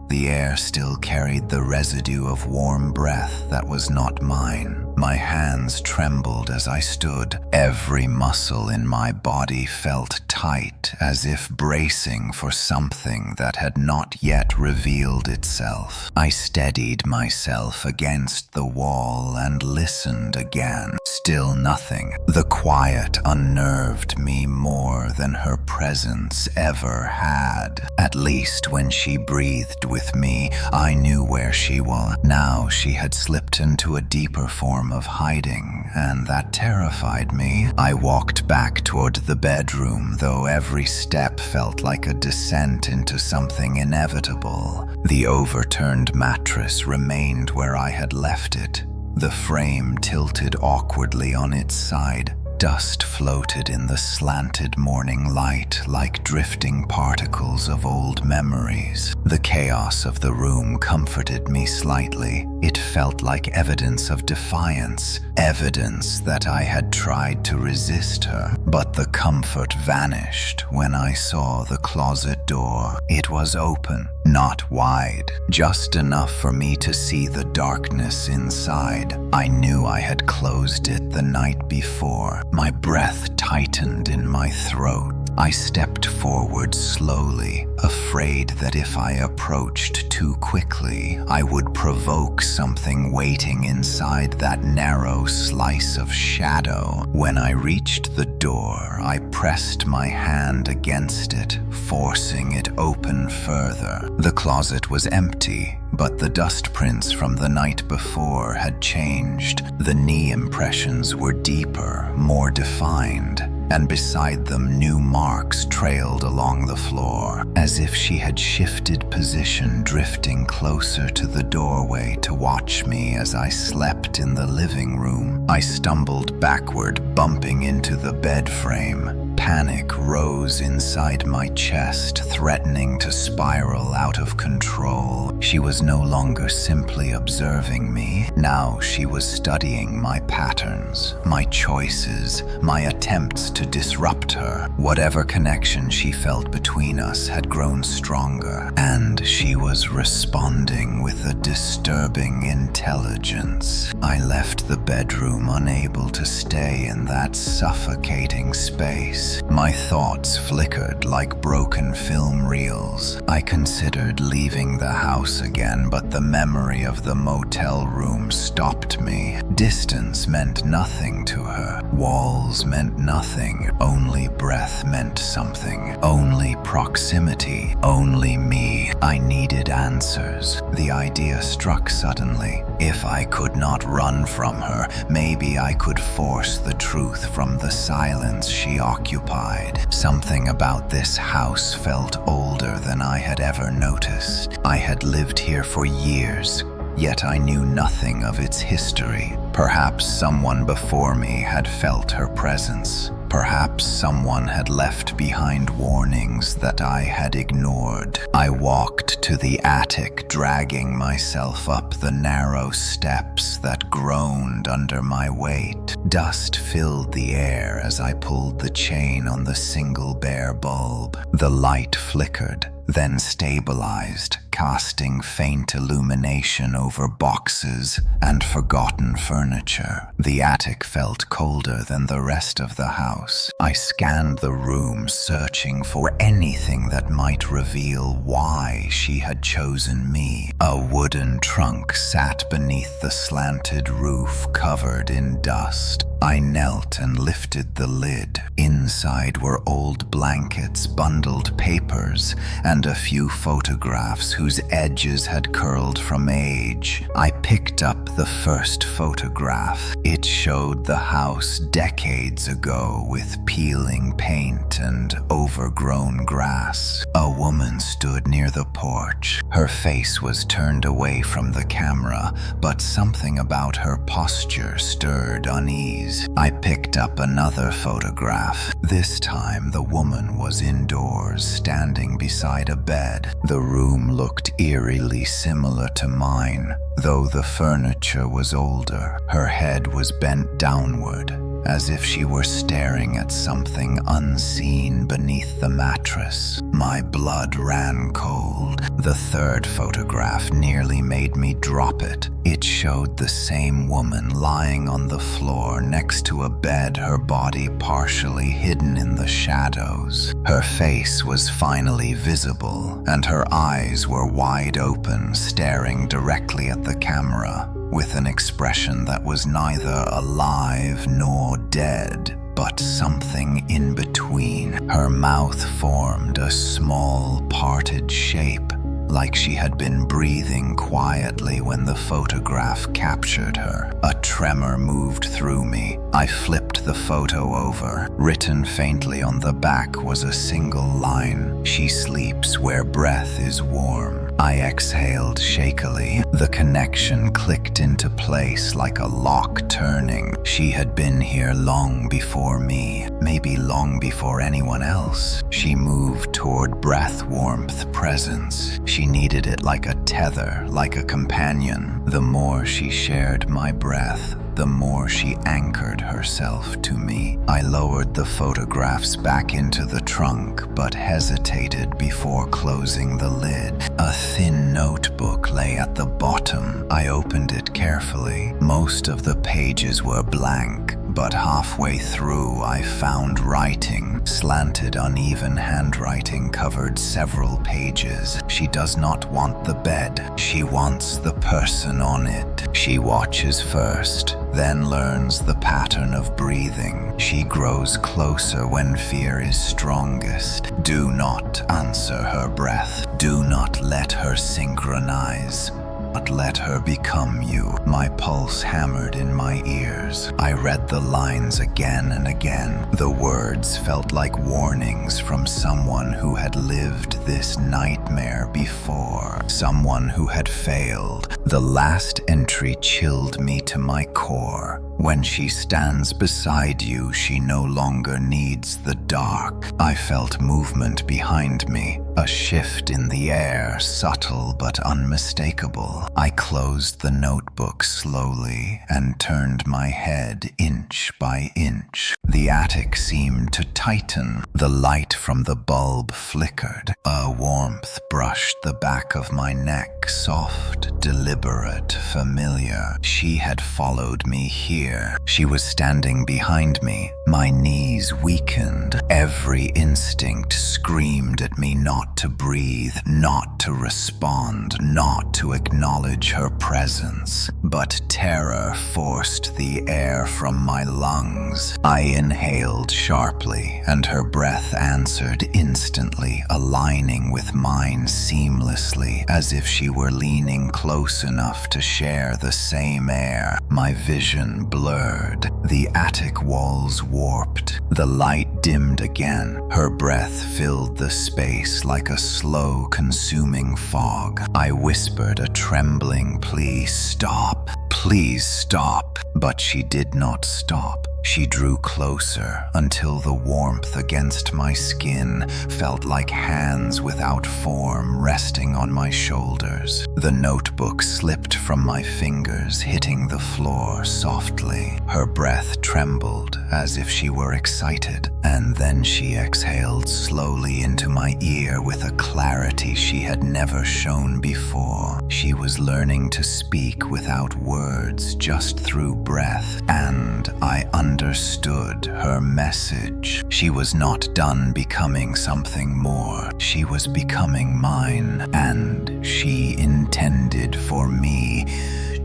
The air still carried the residue of warm breath that was not mine. My hands trembled as I stood. Every muscle in my body felt tight, as if bracing for something that had not yet revealed itself. I steadied myself against the wall and listened again. Still nothing. The quiet unnerved me more than her presence ever had. At least when she breathed with me, I knew where she was. Now she had slipped into a deeper form of hiding, and that terrified me. I walked back toward the bedroom, though every step felt like a descent into something inevitable. The overturned mattress remained where I had left it. The frame tilted awkwardly on its side. Dust floated in the slanted morning light like drifting particles of old memories. The chaos of the room comforted me slightly. It felt like evidence of defiance, evidence that I had tried to resist her. But the comfort vanished when I saw the closet door. It was open, not wide, just enough for me to see the darkness inside. I knew I had closed it the night before. My breath tightened in my throat. I stepped forward slowly, afraid that if I approached too quickly, I would provoke something waiting inside that narrow slice of shadow. When I reached the door, I pressed my hand against it, forcing it open further. The closet was empty, but the dust prints from the night before had changed. The knee impressions were deeper, more defined, and beside them new marks trailed along the floor, as if she had shifted position, drifting closer to the doorway to watch me as I slept in the living room. I stumbled backward, bumping into the bed frame. Panic rose inside my chest, threatening to spiral out of control. She was no longer simply observing me. Now she was studying my patterns, my choices, my attempts to disrupt her. Whatever connection she felt between us had grown stronger, and she was responding with a disturbing intelligence. I left the bedroom unable to stay in that suffocating space. space. My thoughts flickered like broken film reels. I considered leaving the house again, but the memory of the motel room stopped me. Distance meant nothing to her. Walls meant nothing. Only breath meant something. Only proximity. Only me. I needed answers. The idea struck suddenly. If I could not run from her, maybe I could force the truth from the silence she occupied. Something about this house felt older than I had ever noticed. I had lived here for years, yet I knew nothing of its history. Perhaps someone before me had felt her presence. Perhaps someone had left behind warnings that I had ignored. I walked to the attic, dragging myself up the narrow steps that groaned under my weight. Dust filled the air as I pulled the chain on the single bare bulb. The light flickered, then stabilized, casting faint illumination over boxes and forgotten furniture. The attic felt colder than the rest of the house. I scanned the room, searching for anything that might reveal why she had chosen me. A wooden trunk sat beneath the slanted roof, covered in dust. I knelt and lifted the lid. Inside were old blankets, bundled papers, and a few photographs whose edges had curled from age. I picked up the first photograph. It showed the house decades ago with peeling paint and overgrown grass. A woman stood near the porch. Her face was turned away from the camera, but something about her posture stirred unease. I picked up another photograph. This time the woman was indoors, standing beside a bed. The room looked eerily similar to mine, though the furniture was older. Her head was bent downward, as if she were staring at something unseen beneath the mattress. My blood ran cold. The third photograph nearly made me drop it. It showed the same woman lying on the floor next to a bed, her body partially hidden in the shadows. Her face was finally visible, and her eyes were wide open, staring directly at the camera, with an expression that was neither alive nor dead, but something in between. Her mouth formed a small, parted shape, like she had been breathing quietly when the photograph captured her. A tremor moved through me. I flipped the photo over. Written faintly on the back was a single line: "She sleeps where breath is warm." I exhaled shakily. The connection clicked into place like a lock turning. She had been here long before me, maybe long before anyone else. She moved toward breath, warmth, presence. She needed it like a tether, like a companion. The more she shared my breath, the more she anchored herself to me. I lowered the photographs back into the trunk, but hesitated before closing the lid. A thin notebook lay at the bottom. I opened it carefully. Most of the pages were blank, but halfway through I found writing. Slanted, uneven handwriting covered several pages. She does not want the bed. She wants the person on it. She watches first, then learns the pattern of breathing. She grows closer when fear is strongest. Do not answer her breath. Do not let her synchronize. But let her become you. My pulse hammered in my ears. I read the lines again and again. The words felt like warnings from someone who had lived this nightmare before. Someone who had failed. The last entry chilled me to my core. When she stands beside you, she no longer needs the dark. I felt movement behind me, a shift in the air, subtle but unmistakable. I closed the notebook slowly and turned my head inch by inch. The attic seemed to tighten. The light from the bulb flickered. A warmth brushed the back of my neck, soft, deliberate. deliberate, familiar. She had followed me here. She was standing behind me. My knees weakened. Every instinct screamed at me not to breathe, not to respond, not to acknowledge her presence. But terror forced the air from my lungs. I inhaled sharply, and her breath answered instantly, aligning with mine seamlessly, as if she were leaning close enough to share the same air. My vision blurred. The attic walls warped. The light dimmed again. Her breath filled the space like a slow, consuming fog. I whispered a trembling plea, "Stop, please stop." But she did not stop. She drew closer until the warmth against my skin felt like hands without form resting on my shoulders. The notebook slipped from my fingers, hitting the floor softly. Her breath trembled as if she were excited, and then she exhaled slowly into my ear with a clarity she had never shown before. She was learning to speak without words, just through breath, and I understood her message. She was not done becoming something more. She was becoming mine, and she intended for me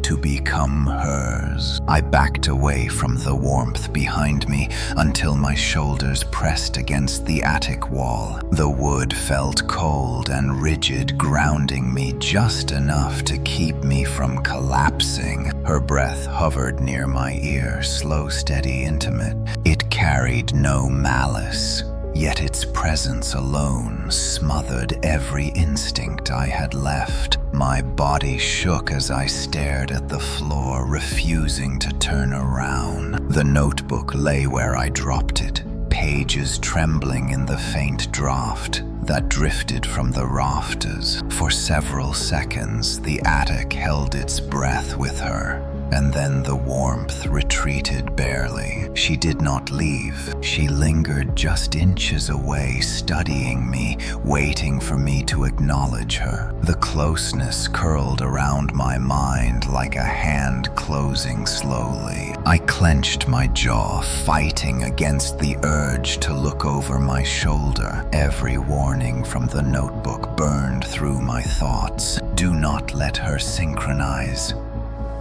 to become hers. I backed away from the warmth behind me until my shoulders pressed against the attic wall. The wood felt cold and rigid, grounding me just enough to keep me from collapsing. Her breath hovered near my ear, slow, steady, intimate. It carried no malice. Yet its presence alone smothered every instinct I had left. My body shook as I stared at the floor, refusing to turn around. The notebook lay where I dropped it, pages trembling in the faint draft that drifted from the rafters. For several seconds, the attic held its breath with her. And then the warmth retreated barely. She did not leave. She lingered just inches away, studying me, waiting for me to acknowledge her. The closeness curled around my mind like a hand closing slowly. I clenched my jaw, fighting against the urge to look over my shoulder. Every warning from the notebook burned through my thoughts. Do not let her synchronize.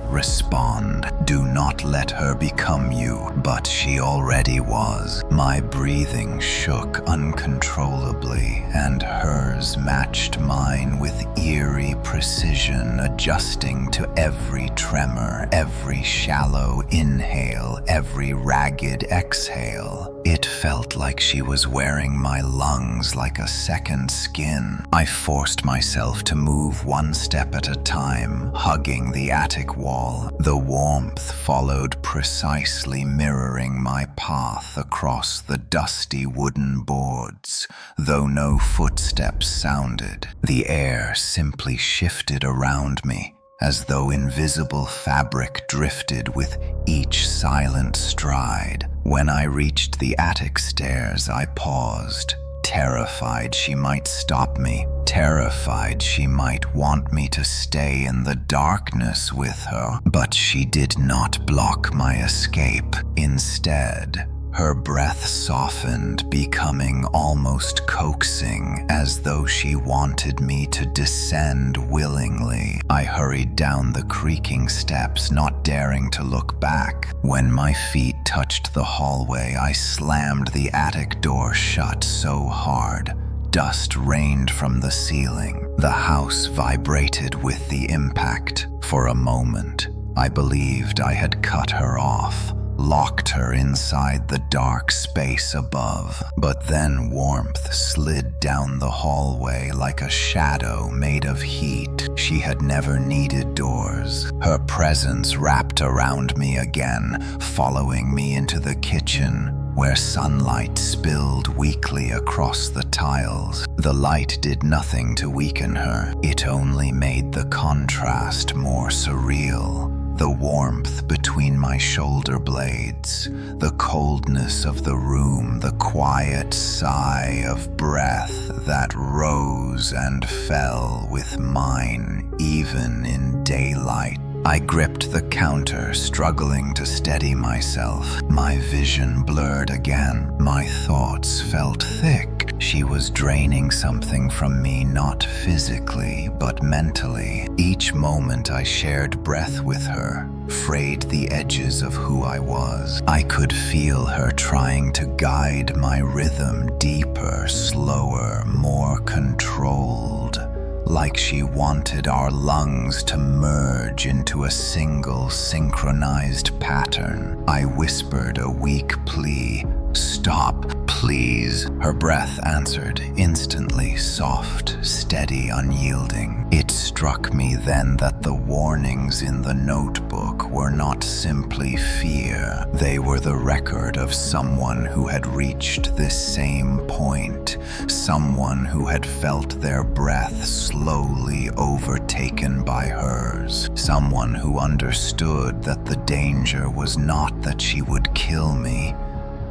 Respond. Do not let her become you. But she already was. My breathing shook uncontrollably, and hers matched mine with eerie precision, adjusting to every tremor, every shallow inhale, every ragged exhale. It felt like she was wearing my lungs like a second skin. I forced myself to move one step at a time, hugging the attic wall. The warmth followed precisely, mirroring my path across the dusty wooden boards. Though no footsteps sounded, the air simply shifted around me, as though invisible fabric drifted with each silent stride. When I reached the attic stairs, I paused, terrified she might stop me, terrified she might want me to stay in the darkness with her. But she did not block my escape. Instead, her breath softened, becoming almost coaxing, as though she wanted me to descend willingly. I hurried down the creaking steps, not daring to look back. When my feet touched the hallway, I slammed the attic door shut so hard. Dust rained from the ceiling. The house vibrated with the impact. For a moment, I believed I had cut her off, locked her inside the dark space above. But then warmth slid down the hallway like a shadow made of heat. She had never needed doors. Her presence wrapped around me again, following me into the kitchen, where sunlight spilled weakly across the tiles. The light did nothing to weaken her. It only made the contrast more surreal. The warmth between my shoulder blades, the coldness of the room, the quiet sigh of breath that rose and fell with mine even in daylight. I gripped the counter, struggling to steady myself. My vision blurred again. My thoughts felt thick. She was draining something from me, not physically, but mentally. Each moment I shared breath with her frayed the edges of who I was. I could feel her trying to guide my rhythm deeper, slower, more controlled. Like she wanted our lungs to merge into a single synchronized pattern. I whispered a weak plea. "Stop, please." Her breath answered, instantly soft, steady, unyielding. It struck me then that the warnings in the notebook were not simply fear. They were the record of someone who had reached this same point, someone who had felt their breath slowly overtaken by hers, someone who understood that the danger was not that she would kill me,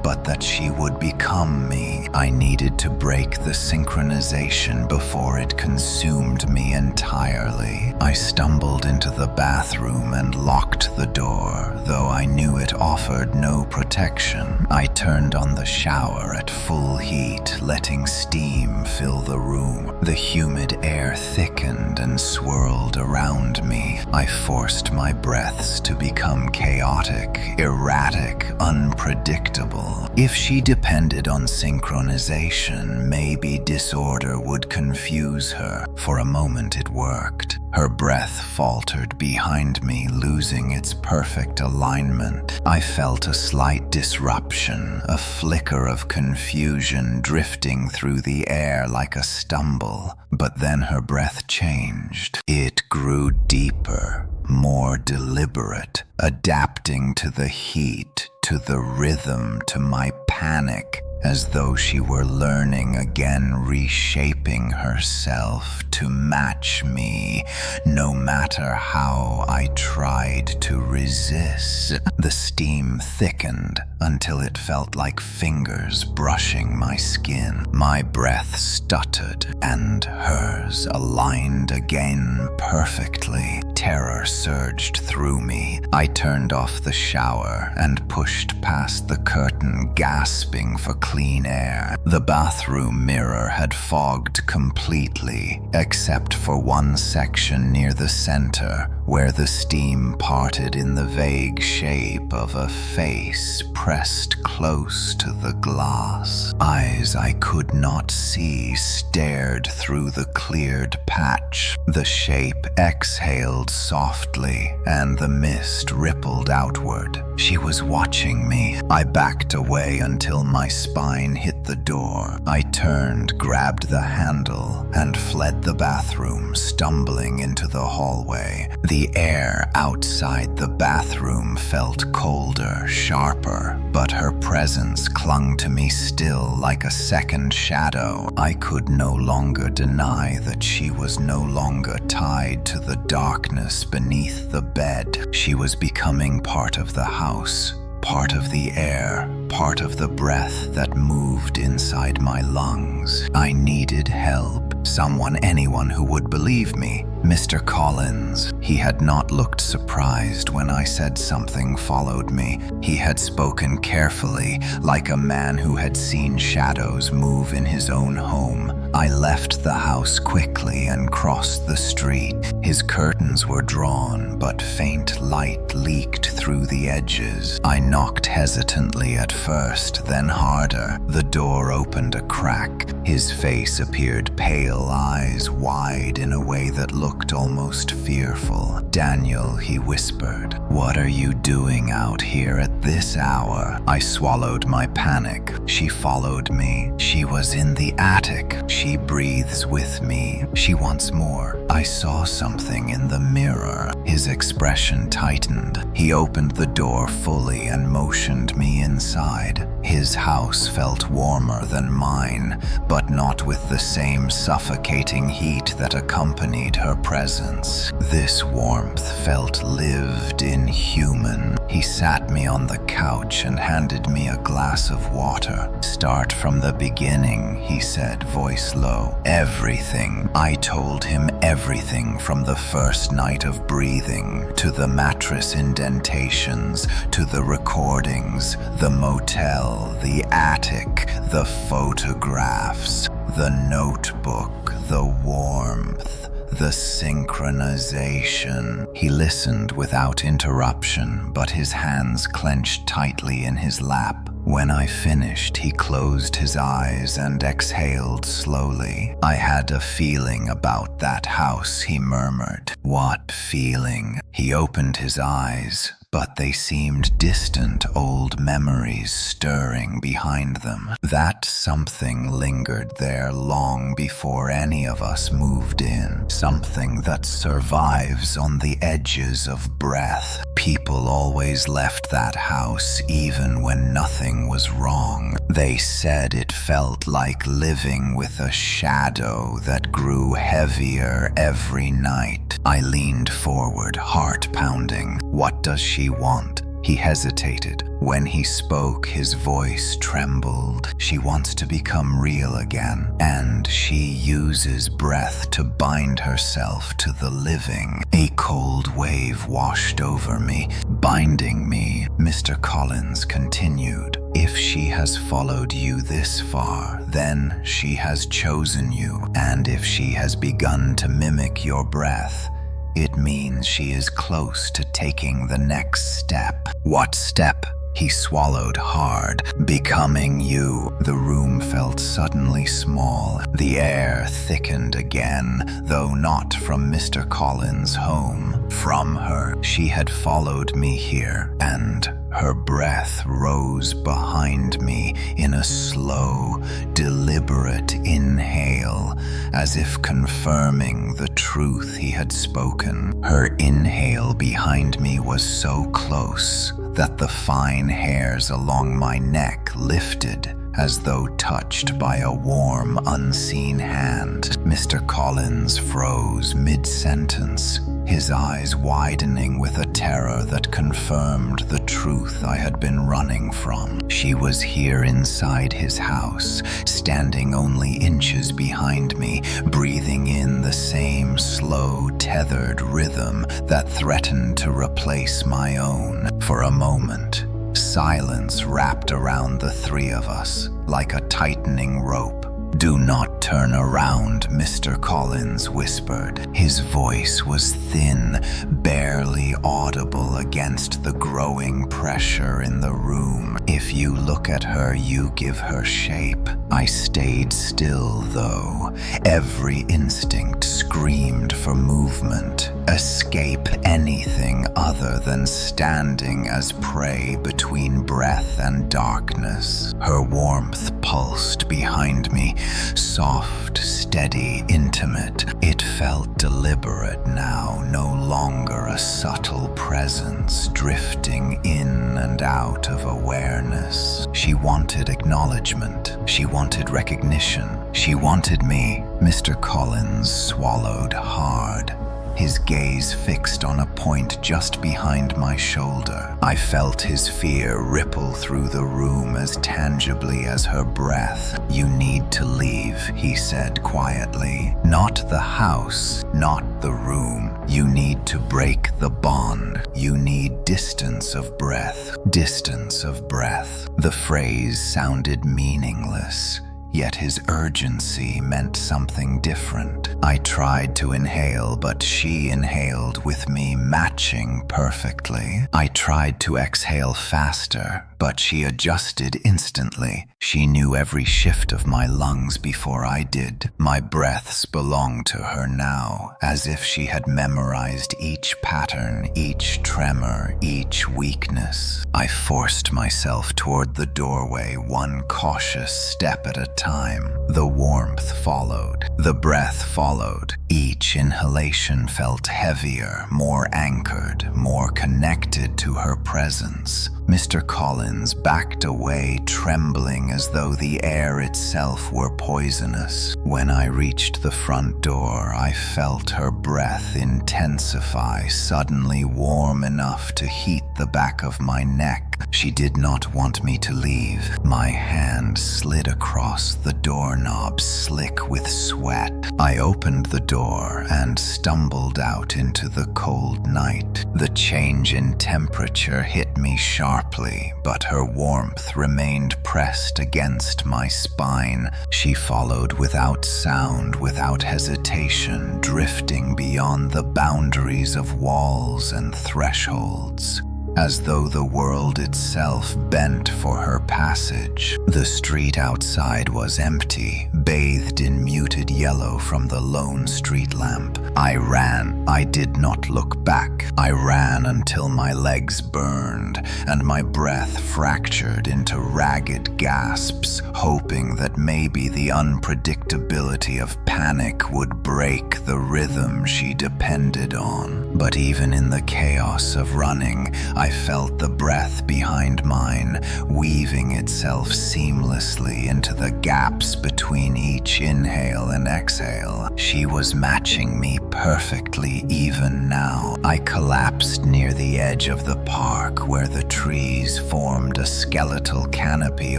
but that she would become me. I needed to break the synchronization before it consumed me entirely. I stumbled into the bathroom and locked the door, though I knew it offered no protection. I turned on the shower at full heat, letting steam fill the room. The humid air thickened and swirled around me. I forced my breaths to become chaotic, erratic, unpredictable. If she depended on synchronization, maybe disorder would confuse her. For a moment it worked. Her breath faltered behind me, losing its perfect alignment. I felt a slight disruption, a flicker of confusion drifting through the air like a stumble. But then her breath changed. It grew deeper, more deliberate, adapting to the heat, to the rhythm, to my panic, as though she were learning again, reshaping herself to match me, no matter how I tried to resist. The steam thickened until it felt like fingers brushing my skin. My breath stuttered, and hers aligned again perfectly. Terror surged through me. I turned off the shower and pushed past the curtain, gasping for clean air. The bathroom mirror had fogged completely, except for one section near the center, where the steam parted in the vague shape of a face pressed close to the glass. Eyes I could not see stared through the cleared patch. The shape exhaled softly, and the mist rippled outward. She was watching me. I backed away until my spine hit the door. I turned, grabbed the handle, and fled the bathroom, stumbling into the hallway. The air outside the bathroom felt colder, sharper, but her presence clung to me still like a second shadow. I could no longer deny that she was no longer tied to the darkness beneath the bed. She was becoming part of the house, part of the air, part of the breath that moved inside my lungs. I needed help. Someone, anyone who would believe me. Mr. Collins. He had not looked surprised when I said something followed me. He had spoken carefully, like a man who had seen shadows move in his own home. I left the house quickly and crossed the street. His curtains were drawn, but faint light leaked through the edges. I knocked hesitantly at first, then harder. The door opened a crack. His face appeared pale, eyes wide in a way that looked almost fearful. "Daniel," he whispered, "what are you doing out here at this hour?" I swallowed my panic. She followed me. She was in the attic. She breathes with me. She wants more. I saw something in the mirror. His expression tightened. He opened the door fully and motioned me inside. His house felt warmer than mine, but not with the same suffocating heat that accompanied her presence. This warmth felt lived in, human. He sat me on the couch and handed me a glass of water. "Start from the beginning," he said, voice low. "Everything." I told him everything, from the first night of breathing, to the mattress indentations, to the recordings, the motel, the attic, the photographs, the notebook, the warmth, the synchronization. He listened without interruption, but his hands clenched tightly in his lap. When I finished, he closed his eyes and exhaled slowly. "I had a feeling about that house," he murmured. "What feeling?" He opened his eyes, but they seemed distant, old memories stirring behind them. That something lingered there long before any of us moved in. Something that survives on the edges of breath. People always left that house even when nothing was wrong. They said it felt like living with a shadow that grew heavier every night. I leaned forward, heart pounding. "What does she want?" He hesitated. When he spoke, his voice trembled. "She wants to become real again, and she uses breath to bind herself to the living." A cold wave washed over me, binding me. Mr. Collins continued, "If she has followed you this far, then she has chosen you, and if she has begun to mimic your breath, it means she is close to taking the next step." "What step?" He swallowed hard. "Becoming you." The room felt suddenly small. The air thickened again, though not from Mr. Collins' home. From her. She had followed me here, and her breath rose behind me in a slow, deliberate inhale, as if confirming the truth he had spoken. Her inhale behind me was so close that the fine hairs along my neck lifted as though touched by a warm, unseen hand. Mr. Collins froze mid-sentence, his eyes widening with a terror that confirmed the truth I had been running from. She was here inside his house, standing only inches behind me, breathing in the same slow, tethered rhythm that threatened to replace my own. For a moment, silence wrapped around the three of us like a tightening rope. "Do not turn around," Mr. Collins whispered. His voice was thin, barely audible against the growing pressure in the room. "If you look at her, you give her shape." I stayed still, though. Every instinct screamed for movement. Escape anything other than standing as prey between breath and darkness. Her warmth pulsed behind me, soft, steady, intimate. It felt deliberate now, no longer a subtle presence drifting in and out of awareness. She wanted acknowledgement. She wanted recognition. She wanted me. Mr. Collins swallowed hard, his gaze fixed on a point just behind my shoulder. I felt his fear ripple through the room as tangibly as her breath. "You need to leave," he said quietly. "Not the house, not the room. You need to break the bond. You need distance of breath. Distance of breath." The phrase sounded meaningless, yet his urgency meant something different. I tried to inhale, but she inhaled with me, matching perfectly. I tried to exhale faster, but she adjusted instantly. She knew every shift of my lungs before I did. My breaths belonged to her now, as if she had memorized each pattern, each tremor, each weakness. I forced myself toward the doorway, one cautious step at a time. The warmth followed. The breath followed. Each inhalation felt heavier, more anchored, more connected to her presence. Mr. Collins backed away, trembling as though the air itself were poisonous. When I reached the front door, I felt her breath intensify, suddenly warm enough to heat the back of my neck. She did not want me to leave. My hand slid across the doorknob, slick with sweat. I opened the door and stumbled out into the cold night. The change in temperature hit me sharply, but her warmth remained pressed against my spine. She followed without sound, without hesitation, drifting beyond the boundaries of walls and thresholds, as though the world itself bent for her passage. The street outside was empty, bathed in muted yellow from the lone street lamp. I ran. I did not look back. I ran until my legs burned and my breath fractured into ragged gasps, hoping that maybe the unpredictability of panic would break the rhythm she depended on. But even in the chaos of running, I felt the breath behind mine, weaving itself seamlessly into the gaps between each inhale and exhale. She was matching me perfectly even now. I collapsed near the edge of the park where the trees formed a skeletal canopy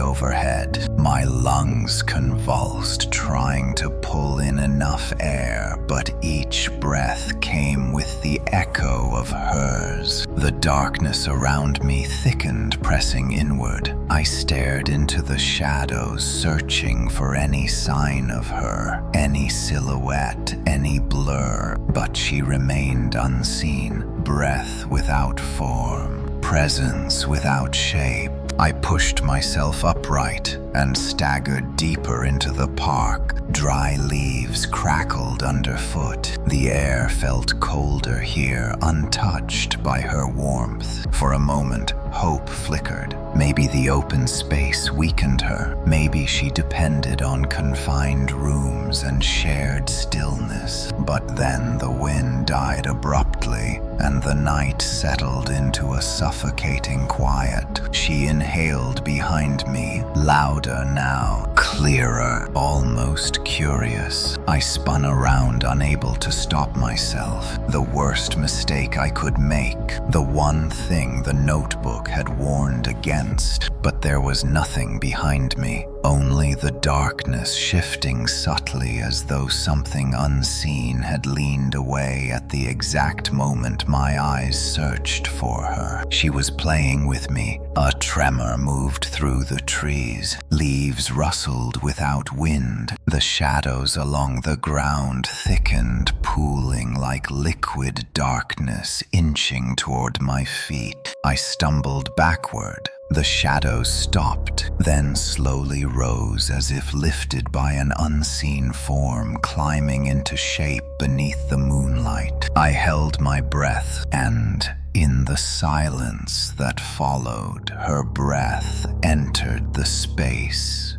overhead. My lungs convulsed, trying to pull in enough air, but each breath came with the echo of hers. The darkness around me thickened, pressing inward. I stared into the shadows, searching for any sign of her, any silhouette, any blur, but she remained unseen. Breath without form, presence without shape. I pushed myself upright and staggered deeper into the park. Dry leaves crackled underfoot. The air felt colder here, untouched by her warmth. For a moment, hope flickered. Maybe the open space weakened her. Maybe she depended on confined rooms and shared stillness. But then the wind died abruptly, and the night settled into a suffocating quiet. She inhaled behind me, louder now, clearer, almost curious. I spun around, unable to stop myself. The worst mistake I could make, the one thing the notebook had warned against. But there was nothing behind me, only the darkness shifting subtly as though something unseen had leaned away at the exact moment my eyes searched for her. She was playing with me. A tremor moved through the trees. Leaves rustled without wind. The shadows along the ground thickened, pooling like liquid darkness, inching toward my feet. I stumbled backward. The shadows stopped, then slowly rose as if lifted by an unseen form climbing into shape beneath the moonlight. I held my breath, and in the silence that followed, her breath entered the space.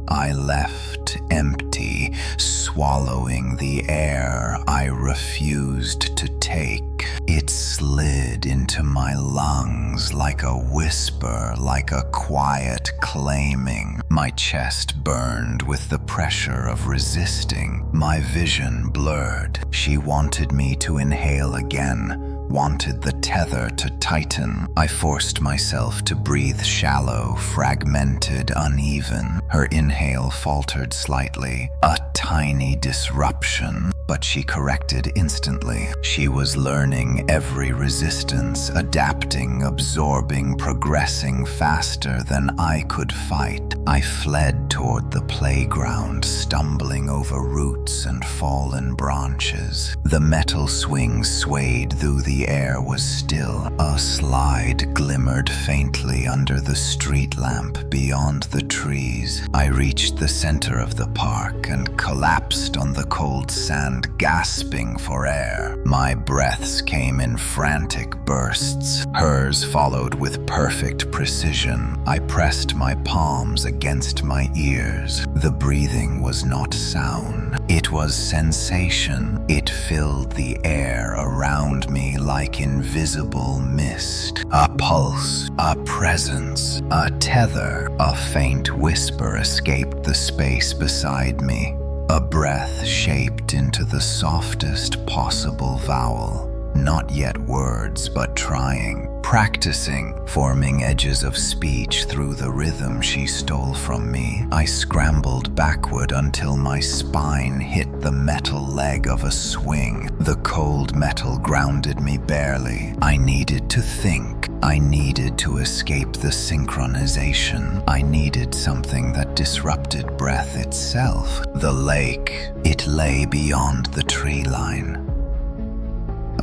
I left empty, swallowing the air I refused to take. It slid into my lungs like a whisper, like a quiet claiming. My chest burned with the pressure of resisting. My vision blurred. She wanted me to inhale again, wanted the tether to tighten. I forced myself to breathe shallow, fragmented, uneven. Her inhale faltered slightly, a tiny disruption, but she corrected instantly. She was learning every resistance, adapting, absorbing, progressing faster than I could fight. I fled toward the playground, stumbling over roots and fallen branches. The metal swing swayed, though the air was still. A slide glimmered faintly under the street lamp beyond the trees. I reached the center of the park and collapsed on the cold sand, gasping for air. My breaths came in frantic bursts. Hers followed with perfect precision. I pressed my palms against my ears. The breathing was not sound. pattern. It was sensation. It filled the air around me like invisible mist. A pulse, a presence, a tether. A faint whisper escaped the space beside me. A breath shaped into the softest possible vowel. Not yet words, but trying, practicing, forming edges of speech through the rhythm she stole from me. I scrambled backward until my spine hit the metal leg of a swing. The cold metal grounded me barely. I needed to think. I needed to escape the synchronization. I needed something that disrupted breath itself. The lake. It lay beyond the tree line.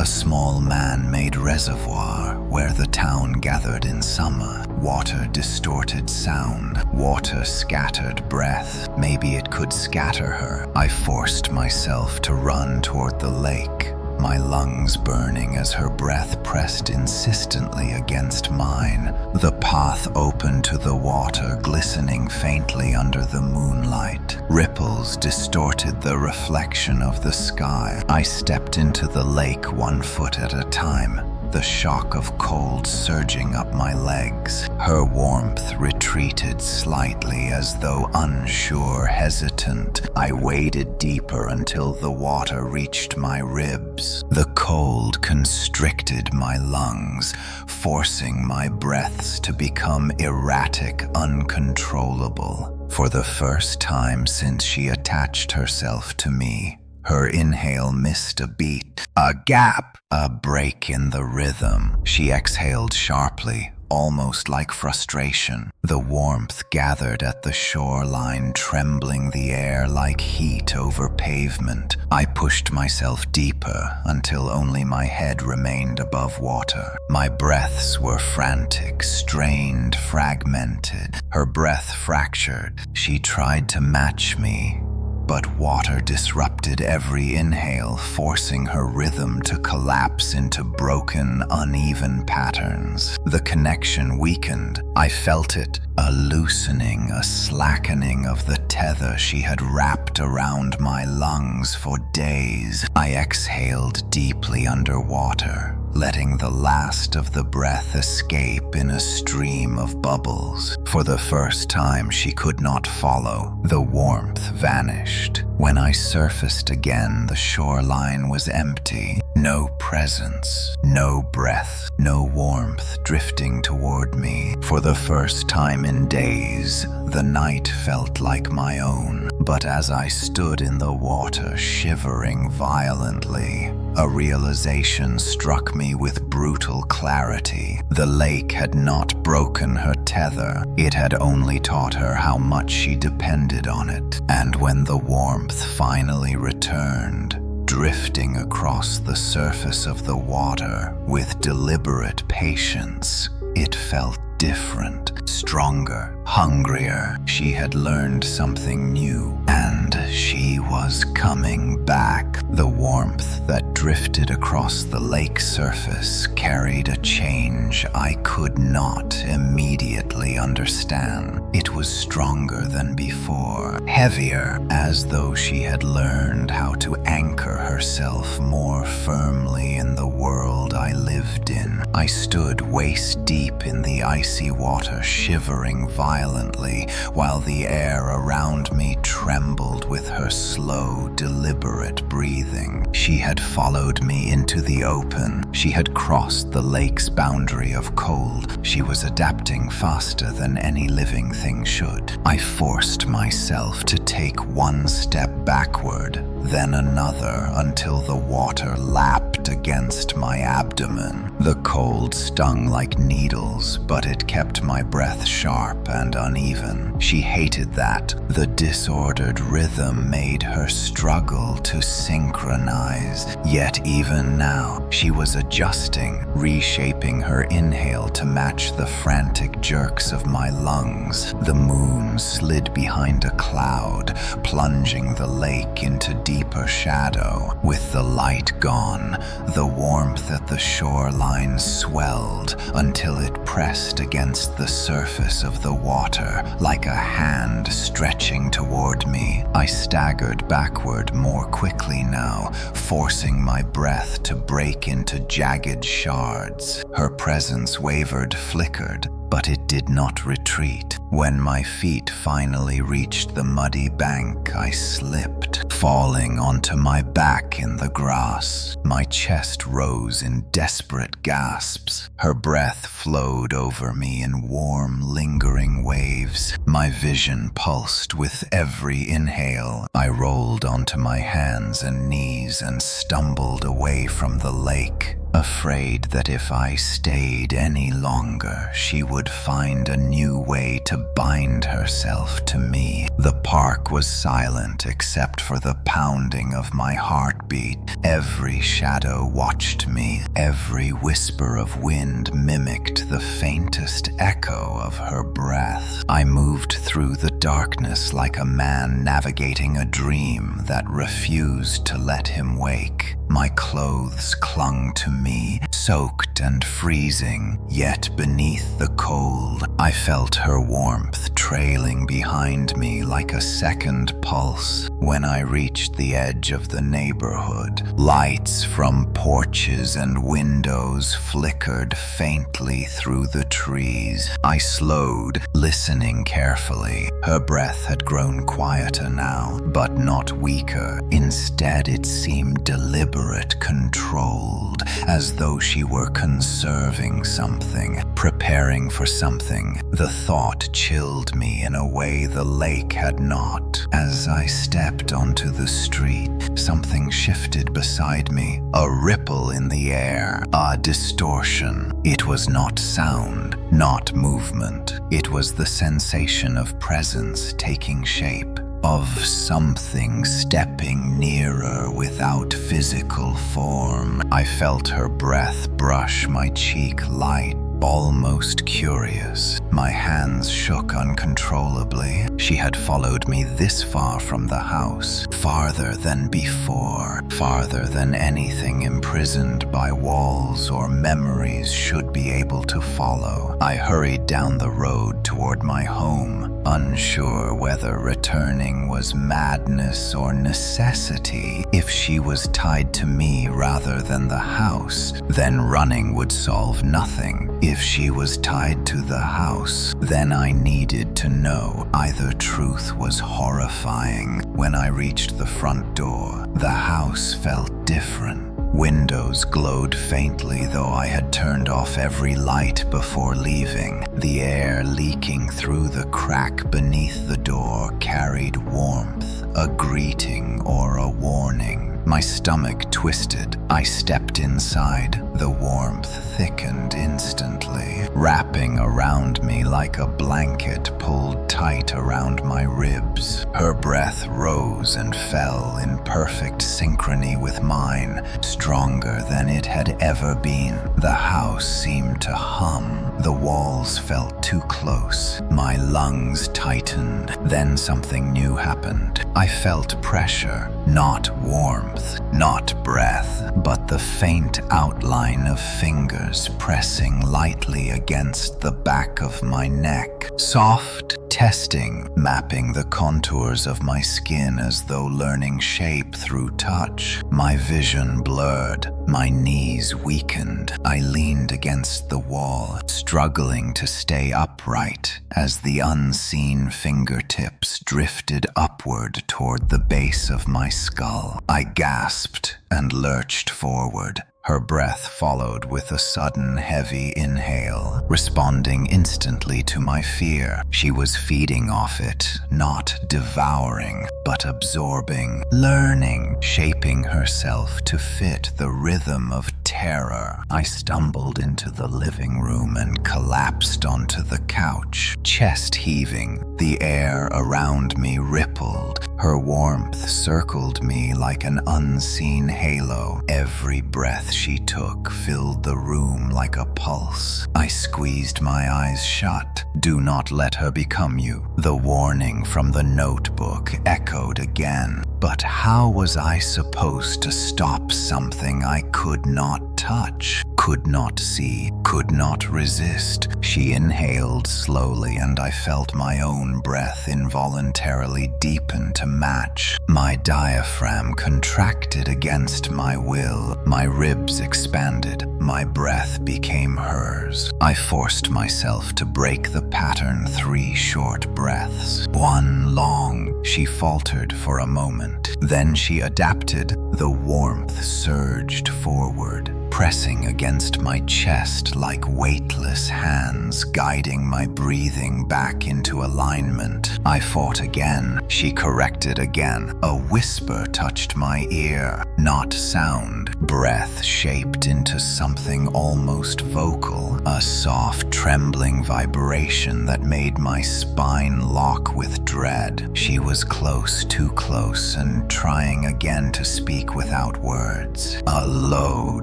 A small man-made reservoir where the town gathered in summer. Water distorted sound. Water scattered breath. Maybe it could scatter her. I forced myself to run toward the lake, my lungs burning as her breath pressed insistently against mine. The path opened to the water, glistening faintly under the moonlight. Ripples distorted the reflection of the sky. I stepped into the lake 1 foot at a time, the shock of cold surging up my legs. Her warmth retreated slightly as though unsure, hesitant. I waded deeper until the water reached my ribs. The cold constricted my lungs, forcing my breaths to become erratic, uncontrollable. For the first time since she attached herself to me, her inhale missed a beat, a gap, a break in the rhythm. She exhaled sharply, almost like frustration. The warmth gathered at the shoreline, trembling the air like heat over pavement. I pushed myself deeper until only my head remained above water. My breaths were frantic, strained, fragmented. Her breath fractured. She tried to match me, but water disrupted every inhale, forcing her rhythm to collapse into broken, uneven patterns. The connection weakened. I felt it, a loosening, a slackening of the tether she had wrapped around my lungs for days. I exhaled deeply underwater, letting the last of the breath escape in a stream of bubbles. For the first time, she could not follow. The warmth vanished. When I surfaced again, the shoreline was empty. No presence, no breath, no warmth drifting toward me. For the first time in days, the night felt like my own. But as I stood in the water, shivering violently, a realization struck me with brutal clarity. The lake had not broken her tether. It had only taught her how much she depended on it. And when the warmth finally returned, drifting across the surface of the water with deliberate patience, it felt different, stronger, hungrier. She had learned something new, and she was coming back. The warmth that drifted across the lake surface carried a change I could not immediately understand. It was stronger than before, heavier, as though she had learned how to anchor herself more firmly in the world I lived in. I stood waist deep in the icy water, shivering violently, while the air around me trembled with her slow, deliberate breathing. She had followed me into the open. She had crossed the lake's boundary of cold. She was adapting faster than any living thing should. I forced myself to take one step backward, then another, until the water lapped against my abdomen. The cold stung like needles, but it kept my breath sharp and uneven. She hated that. The disordered rhythm made her struggle to synchronize. Yet even now, she was adjusting, reshaping her inhale to match the frantic jerks of my lungs. The moon slid behind a cloud, plunging the lake into deeper shadow. With the light gone, the warmth at the shoreline swelled until it pressed against the surface of the water like a hand stretching toward me. I staggered backward more quickly now, forcing my breath to break into jagged shards. Her presence wavered, flickered, but it did not retreat. When my feet finally reached the muddy bank, I slipped, falling onto my back in the grass. My chest rose in desperate gasps. Her breath flowed over me in warm, lingering waves. My vision pulsed with every inhale. I rolled onto my hands and knees and stumbled away from the lake, afraid that if I stayed any longer, she would find a new way to bind herself to me. The park was silent except for the pounding of my heartbeat. Every shadow watched me. Every whisper of wind mimicked the faintest echo of her breath. I moved through the darkness like a man navigating a dream that refused to let him wake. My clothes clung to me, soaked and freezing, yet beneath the cold, I felt her warmth trailing behind me like a second pulse. When I reached the edge of the neighborhood, lights from porches and windows flickered faintly through the trees. I slowed, listening carefully. Her breath had grown quieter now, but not weaker. Instead, it seemed deliberate, controlled, as though she were conserving something, preparing for something. The thought chilled me in a way the lake had not. As I stepped onto the street, something shifted beside me, a ripple in the air, a distortion. It was not sound, not movement. It was the sensation of presence taking shape, of something stepping nearer without physical form. I felt her breath brush my cheek, light, almost curious. My hands shook uncontrollably. She had followed me this far from the house, farther than before, farther than anything imprisoned by walls or memories should be able to follow. I hurried down the road toward my home, unsure whether returning was madness or necessity. If she was tied to me rather than the house, then running would solve nothing. If she was tied to the house, then I needed to know. Either truth was horrifying. When I reached the front door, the house felt different. Windows glowed faintly, though I had turned off every light before leaving. The air leaking through the crack beneath the door carried warmth, a greeting or a warning. My stomach twisted. I stepped inside. The warmth thickened instantly, wrapping around me like a blanket pulled tight around my ribs. Her breath rose and fell in perfect synchrony with mine, stronger than it had ever been. The house seemed to hum. The walls felt too close. My lungs tightened. Then something new happened. I felt pressure, not warmth, not breath, but the faint outline of fingers pressing lightly against the back of my neck. Soft, testing, mapping the contours of my skin as though learning shape through touch. My vision blurred. My knees weakened. I leaned against the wall, struggling to stay upright as the unseen fingertips drifted upward toward the base of my skull. I gasped and lurched forward. Her breath followed with a sudden heavy inhale, responding instantly to my fear. She was feeding off it, not devouring, but absorbing, learning, shaping herself to fit the rhythm of terror. I stumbled into the living room and collapsed onto the couch, chest heaving. The air around me rippled, Her warmth circled me like an unseen halo. Every breath she took filled the room like a pulse. I squeezed my eyes shut. Do not let her become you. The warning from the notebook echoed again. But how was I supposed to stop something I could not touch, could not see, could not resist? She inhaled slowly, and I felt my own breath involuntarily deepen to match. My diaphragm contracted against my will. My ribs expanded. My breath became hers. I forced myself to break the pattern. 3 short breaths. 1 long. She faltered for a moment. Then she adapted. The warmth surged forward, pressing against my chest like weightless hands, guiding my breathing back into alignment. I fought again. She corrected again. A whisper touched my ear, not sound. Breath shaped into something almost vocal, a soft, trembling vibration that made my spine lock with dread. She was close, too close, and trying again to speak without words. A low,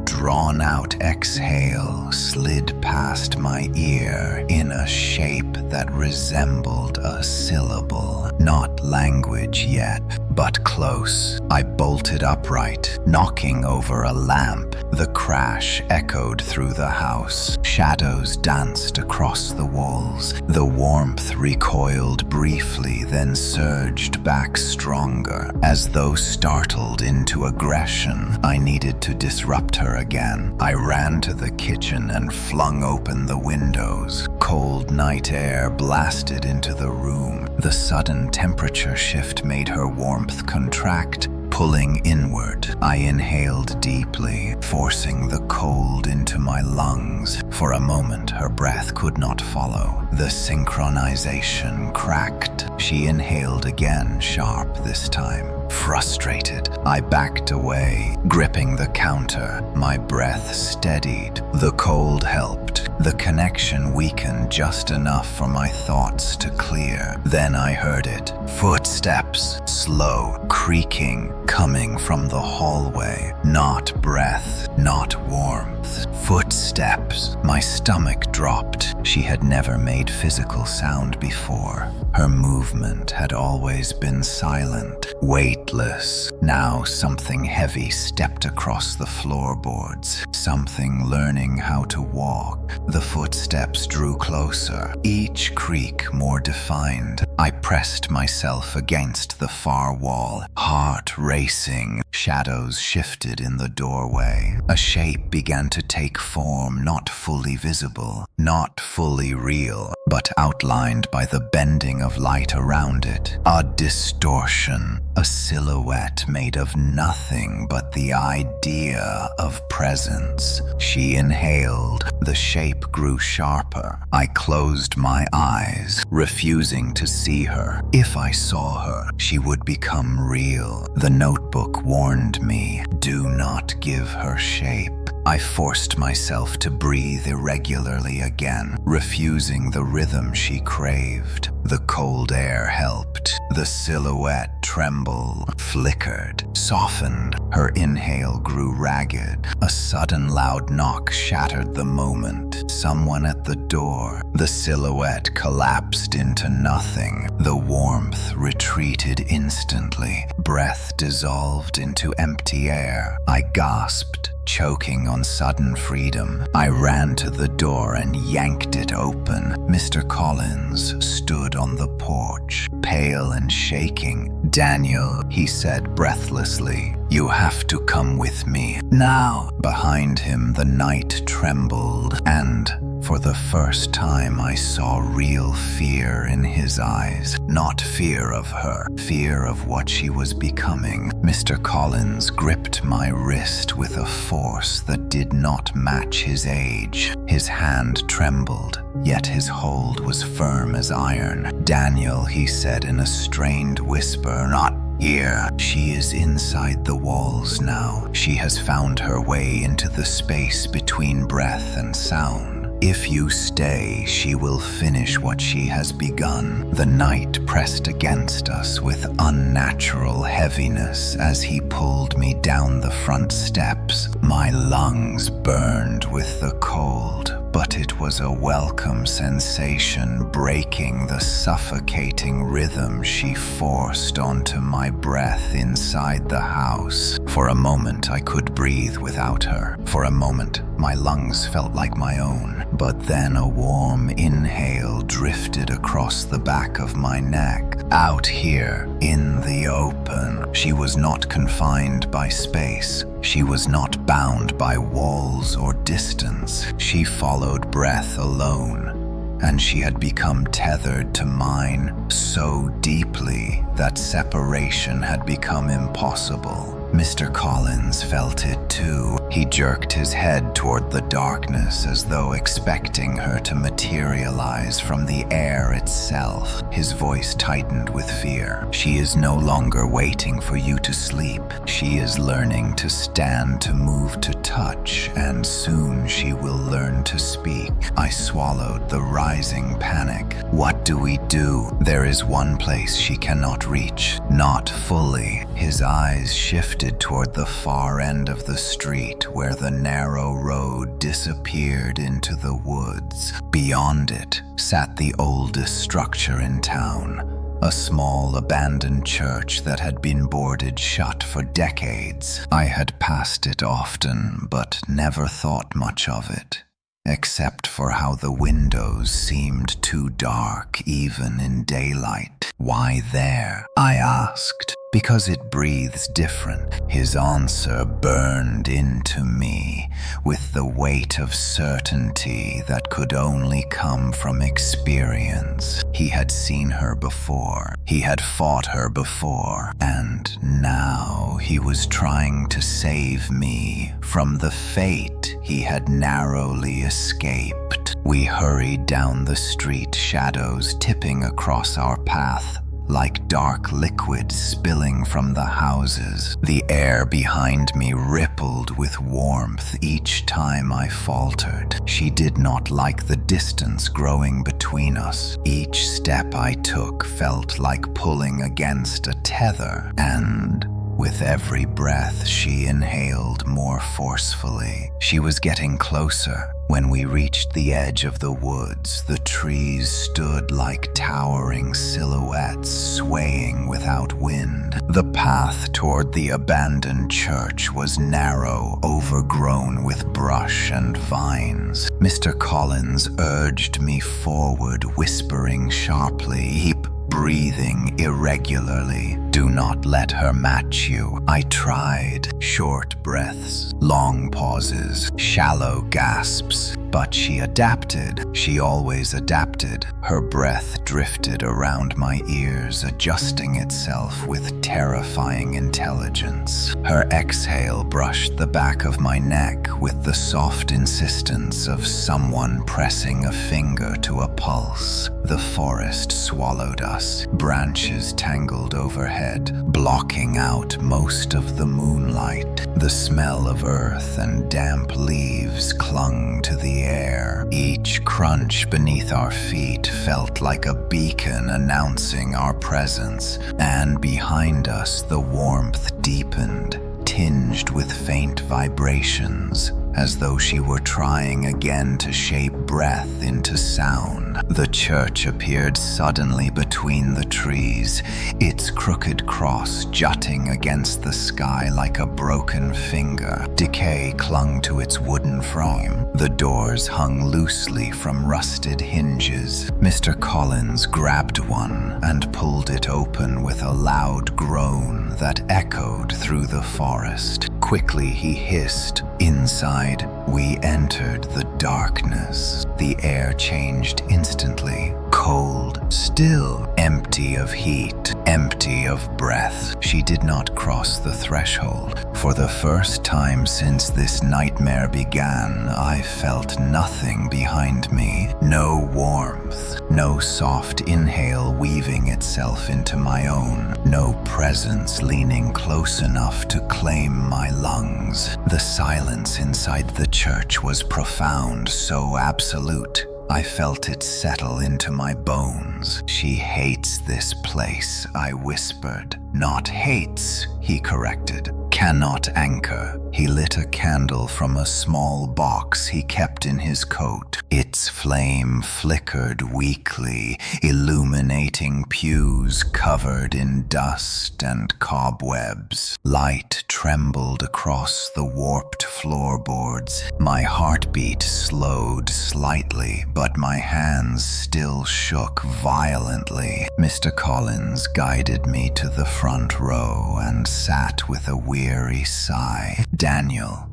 drawn-out exhale slid past my ear in a shape that resembled a syllable. Not language yet, but close. I bolted upright, knocking over a lamp. The crash echoed through the house. Shadows danced across the walls. The warmth recoiled briefly, then surged back stronger, as though startled into aggression. I needed to disrupt her again. I ran to the kitchen and flung open the windows. Cold night air blasted into the room. The sudden temperature shift made her warmth contract, pulling inward. I inhaled deeply, forcing the cold into my lungs. For a moment, her breath could not follow. The synchronization cracked. She inhaled again, sharp this time. Frustrated, I backed away, gripping the counter. My breath steadied. The cold helped. The connection weakened just enough for my thoughts to clear. Then I heard it. Footsteps, slow, creaking, coming from the hallway. Not breath, not warmth. Footsteps. My stomach dropped. She had never made physical sound before. Her movement had always been silent, weightless. Now something heavy stepped across the floorboards, something learning how to walk. The footsteps drew closer, each creak more defined. I pressed myself against the far wall, heart racing. Shadows shifted in the doorway. A shape began to take form, not fully visible, not fully real, but outlined by the bending of light around it. A distortion, a silhouette made of nothing but the idea of presence. She inhaled. The shape grew sharper. I closed my eyes, refusing to see her. If I saw her, she would become real. The notebook warned me, do not give her shape. I forced myself to breathe irregularly again, refusing the rhythm she craved. The cold air helped. The silhouette trembled, flickered, softened. Her inhale grew ragged. A sudden loud knock shattered the moment. Someone at the door. The silhouette collapsed into nothing. The warmth retreated instantly. Breath dissolved into empty air. I gasped, choking on sudden freedom. I ran to the door and yanked it open. Mr. Collins stood on the porch, pale and shaking. "Daniel," he said breathlessly, "you have to come with me now." Behind him, the night trembled, and for the first time I saw real fear in his eyes. Not fear of her, fear of what she was becoming. Mr. Collins gripped my wrist with a force that did not match his age. His hand trembled, yet his hold was firm as iron. "Daniel," he said in a strained whisper, "not here. She is inside the walls now. She has found her way into the space between breath and sound. If you stay, she will finish what she has begun. The night pressed against us with unnatural heaviness as he pulled me down the front steps. My lungs burned with the cold, but it was a welcome sensation, breaking the suffocating rhythm she forced onto my breath inside the house. For a moment, I could breathe without her. For a moment, my lungs felt like my own. But then a warm inhale drifted across the back of my neck. Out here, in the open, she was not confined by space. She was not bound by walls or distance. She followed breath alone, and she had become tethered to mine so deeply that separation had become impossible. Mr. Collins felt it too. He jerked his head toward the darkness as though expecting her to materialize from the air itself. His voice tightened with fear. She is no longer waiting for you to sleep. She is learning to stand, to move, to touch, and soon she will learn to speak. I swallowed the rising panic. What do we do? There is one place she cannot reach. Not fully. His eyes shifted toward the far end of the street where the narrow road disappeared into the woods. Beyond it sat the oldest structure in town, a small abandoned church that had been boarded shut for decades. I had passed it often, but never thought much of it, except for how the windows seemed too dark even in daylight. Why there? I asked. Because it breathes different. His answer burned into me with the weight of certainty that could only come from experience. He had seen her before. He had fought her before. And now he was trying to save me from the fate he had narrowly escaped. We hurried down the street, shadows tipping across our path like dark liquid spilling from the houses. The air behind me rippled with warmth each time I faltered. She did not like the distance growing between us. Each step I took felt like pulling against a tether, and with every breath she inhaled more forcefully. She was getting closer. When we reached the edge of the woods, the trees stood like towering silhouettes swaying without wind. The path toward the abandoned church was narrow, overgrown with brush and vines. Mr. Collins urged me forward, whispering sharply, breathing irregularly. Do not let her match you. I tried. Short breaths, long pauses, shallow gasps. But she adapted. She always adapted. Her breath drifted around my ears, adjusting itself with terrifying intelligence. Her exhale brushed the back of my neck with the soft insistence of someone pressing a finger to a pulse. The forest swallowed us. Branches tangled overhead, blocking out most of the moonlight. The smell of earth and damp leaves clung to the air. Each crunch beneath our feet felt like a beacon announcing our presence, and behind us the warmth deepened, tinged with faint vibrations, as though she were trying again to shape breath into sound. The church appeared suddenly between the trees, its crooked cross jutting against the sky like a broken finger. Decay clung to its wooden frame. The doors hung loosely from rusted hinges. Mr. Collins grabbed one and pulled it open with a loud groan that echoed through the forest. Quickly he hissed. Inside, we entered the darkness. The air changed instantly. Cold, still, empty of heat, empty of breath. She did not cross the threshold. For the first time since this nightmare began, I felt nothing behind me. No warmth, no soft inhale weaving itself into my own, no presence leaning close enough to claim my lungs. The silence inside the church was profound, so absolute. I felt it settle into my bones. "She hates this place," I whispered. "Not hates," he corrected. "Cannot anchor." He lit a candle from a small box he kept in his coat. Its flame flickered weakly, illuminating pews covered in dust and cobwebs. Light trembled across the warped floorboards. My heartbeat slowed slightly, but my hands still shook violently. Mr. Collins guided me to the front row and sat with a weary sigh. "Daniel,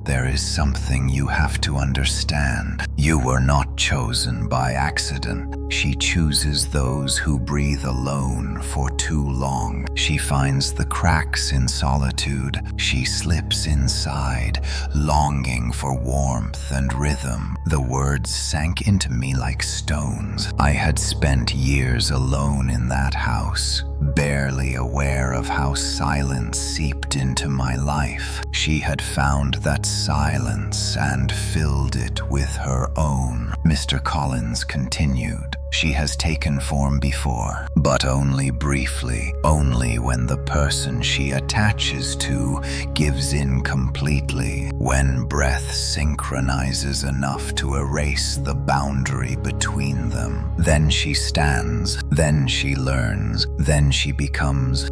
there is something you have to understand. You were not chosen by accident. She chooses those who breathe alone for too long. She finds the cracks in solitude. She slips inside, longing for warmth and rhythm." The words sank into me like stones. I had spent years alone in that house, barely aware of how silence seeped into my life. She had found that silence and filled it with her own. Mr. Collins continued. "She has taken form before, but only briefly, only when the person she attaches to gives in completely, when breath synchronizes enough to erase the boundary between them. Then she stands, then she learns, then she becomes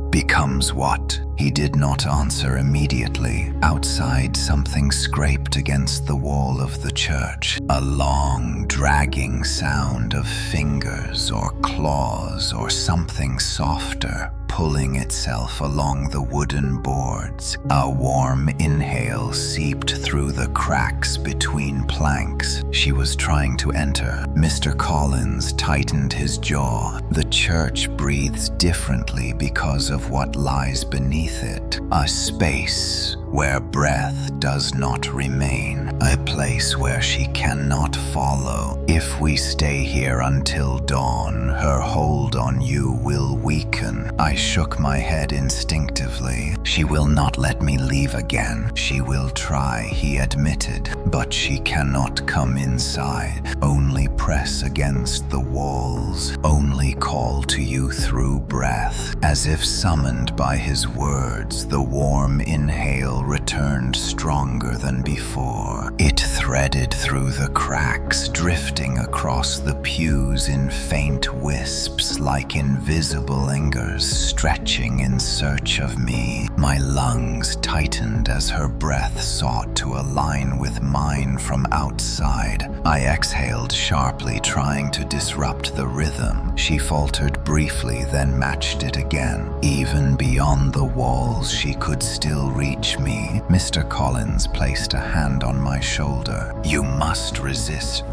what?" He did not answer immediately. Outside, something scraped against the wall of the church. A long, dragging sound of fingers or claws or something softer pulling itself along the wooden boards. A warm inhale seeped through the cracks between planks. She was trying to enter. Mr. Collins tightened his jaw. The church breathes differently because of what lies beneath it. A space where breath does not remain, a place where she cannot follow. If we stay here until dawn, her hold on you will weaken. I shook my head instinctively. "She will not let me leave again." "She will try," he admitted, "but she cannot come inside, only press against the walls, only call to you through breath." As if summoned by his words, the warm inhale returned stronger than before. It threaded through the cracks, drifting across the pews in faint wisps like invisible fingers stretching in search of me. My lungs tightened as her breath sought to align with mine from outside. I exhaled sharply, trying to disrupt the rhythm. She faltered briefly, then matched it again. Even beyond the walls, she could still reach me. Mr. Collins placed a hand on my shoulder. "You must resist.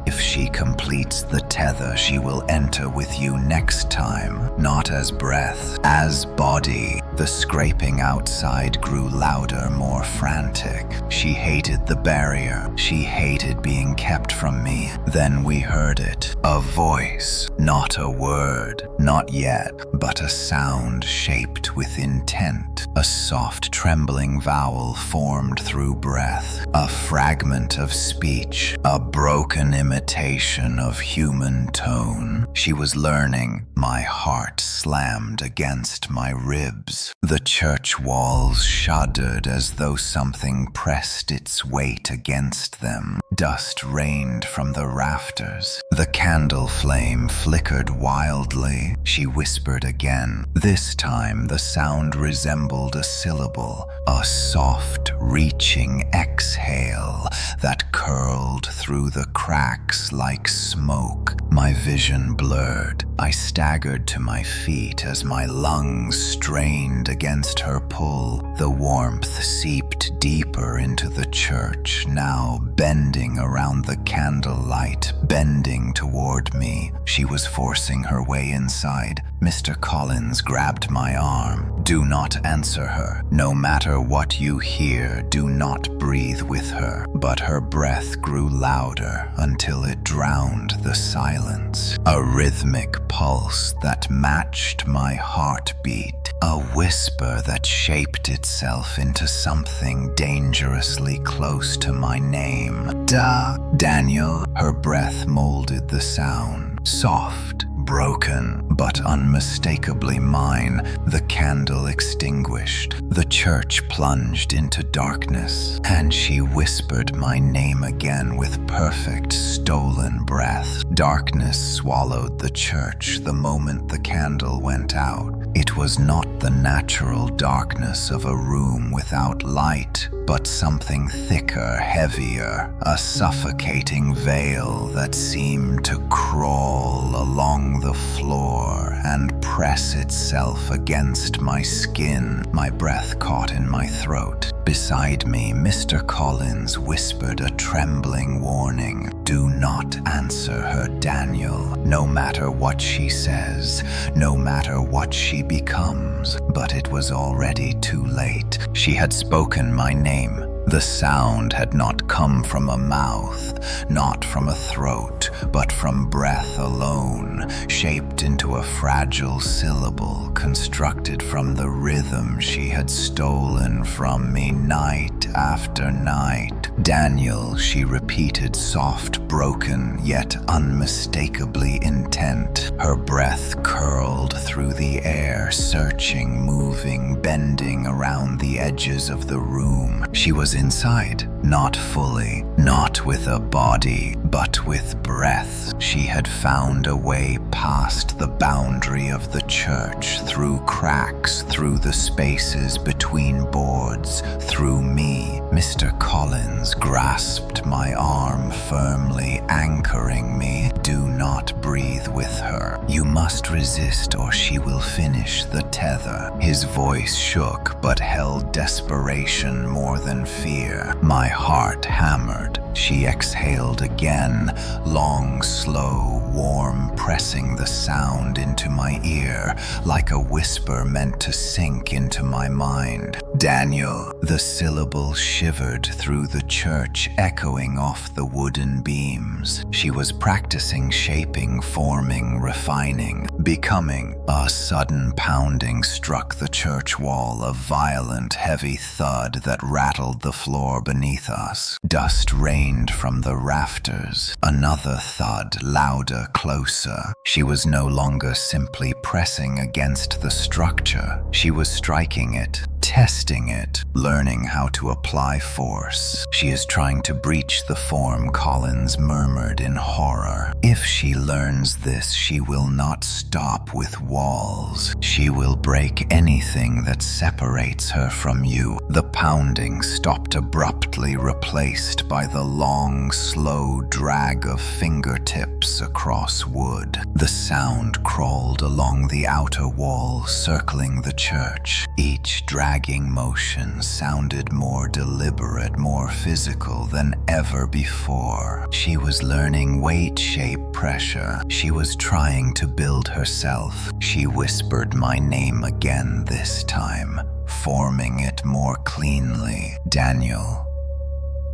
If she completes the tether, she will enter with you next time, not as breath, as body." The scraping outside grew louder, more frantic. She hated the barrier. She hated being kept from me. Then we heard it. A voice, not a word, not yet, but a sound shaped with intent. A soft, trembling vowel formed through breath. A fragment of speech, a broken imitation of human tone. She was learning. My heart slammed against my ribs. The church walls shuddered as though something pressed its weight against them. Dust rained from the rafters. The candle flame flickered wildly. She whispered again. This time the sound resembled a syllable, a soft, reaching exhale that curled through the cracks like smoke. My vision blurred. I staggered to my feet as my lungs strained against her pull. The warmth seeped creaked deeper into the church, now bending around the candlelight, bending toward me. She was forcing her way inside. Mr. Collins grabbed my arm. Do not answer her. No matter what you hear, do not breathe with her. But her breath grew louder until it drowned the silence. A rhythmic pulse that matched my heartbeat. A whisper that shaped itself into something dangerously close to my name. Daniel. Her breath molded the sound. Soft, broken, but unmistakably mine. The candle extinguished. The church plunged into darkness, and she whispered my name again with perfect, stolen breath. Darkness swallowed the church the moment the candle went out. It was not the natural darkness of a room without light, but something thicker, heavier, a suffocating veil that seemed to crawl along the floor and press itself against my skin. My breath caught in my throat. Beside me, Mr. Collins whispered a trembling warning. Do not answer her, Daniel. No matter what she says, no matter what she becomes. But it was already too late. She had spoken my name. The sound had not come from a mouth, not from a throat, but from breath alone, shaped into a fragile syllable constructed from the rhythm she had stolen from me night after night. Daniel, she repeated, soft, broken, yet unmistakably intent. Her breath curled through the air, searching, moving, bending around the edges of the room. She was inside, not fully, not with a body, but with breath. She had found a way past the boundary of the church, through cracks, through the spaces between boards, through me. Mr. Collins grasped my arm firmly, anchoring me. Do not breathe with her. You must resist or she will finish the tether. His voice shook but held desperation more than fear. My heart hammered. She exhaled again, long, slow, warm, pressing the sound into my ear, like a whisper meant to sink into my mind. Daniel. The syllable shivered through the church, echoing off the wooden beams. She was practicing shaping, forming, refining, becoming. A sudden pounding struck the church wall, a violent, heavy thud that rattled the floor beneath us. Dust rained from the rafters. Another thud, louder, closer. She was no longer simply pressing against the structure. She was striking it, testing it, learning how to apply force. She is trying to breach the form, Collins murmured in horror. If she learns this, she will not stop with walls. She will break anything that separates her from you. The pounding stopped abruptly, replaced by the long, slow drag of fingertips across wood. The sound crawled along the outer wall, circling the church. Each dragging motion sounded more deliberate, more physical than ever before. She was learning weight, shape, pressure. She was trying to build herself. She whispered my name again this time, forming it more cleanly. Daniel.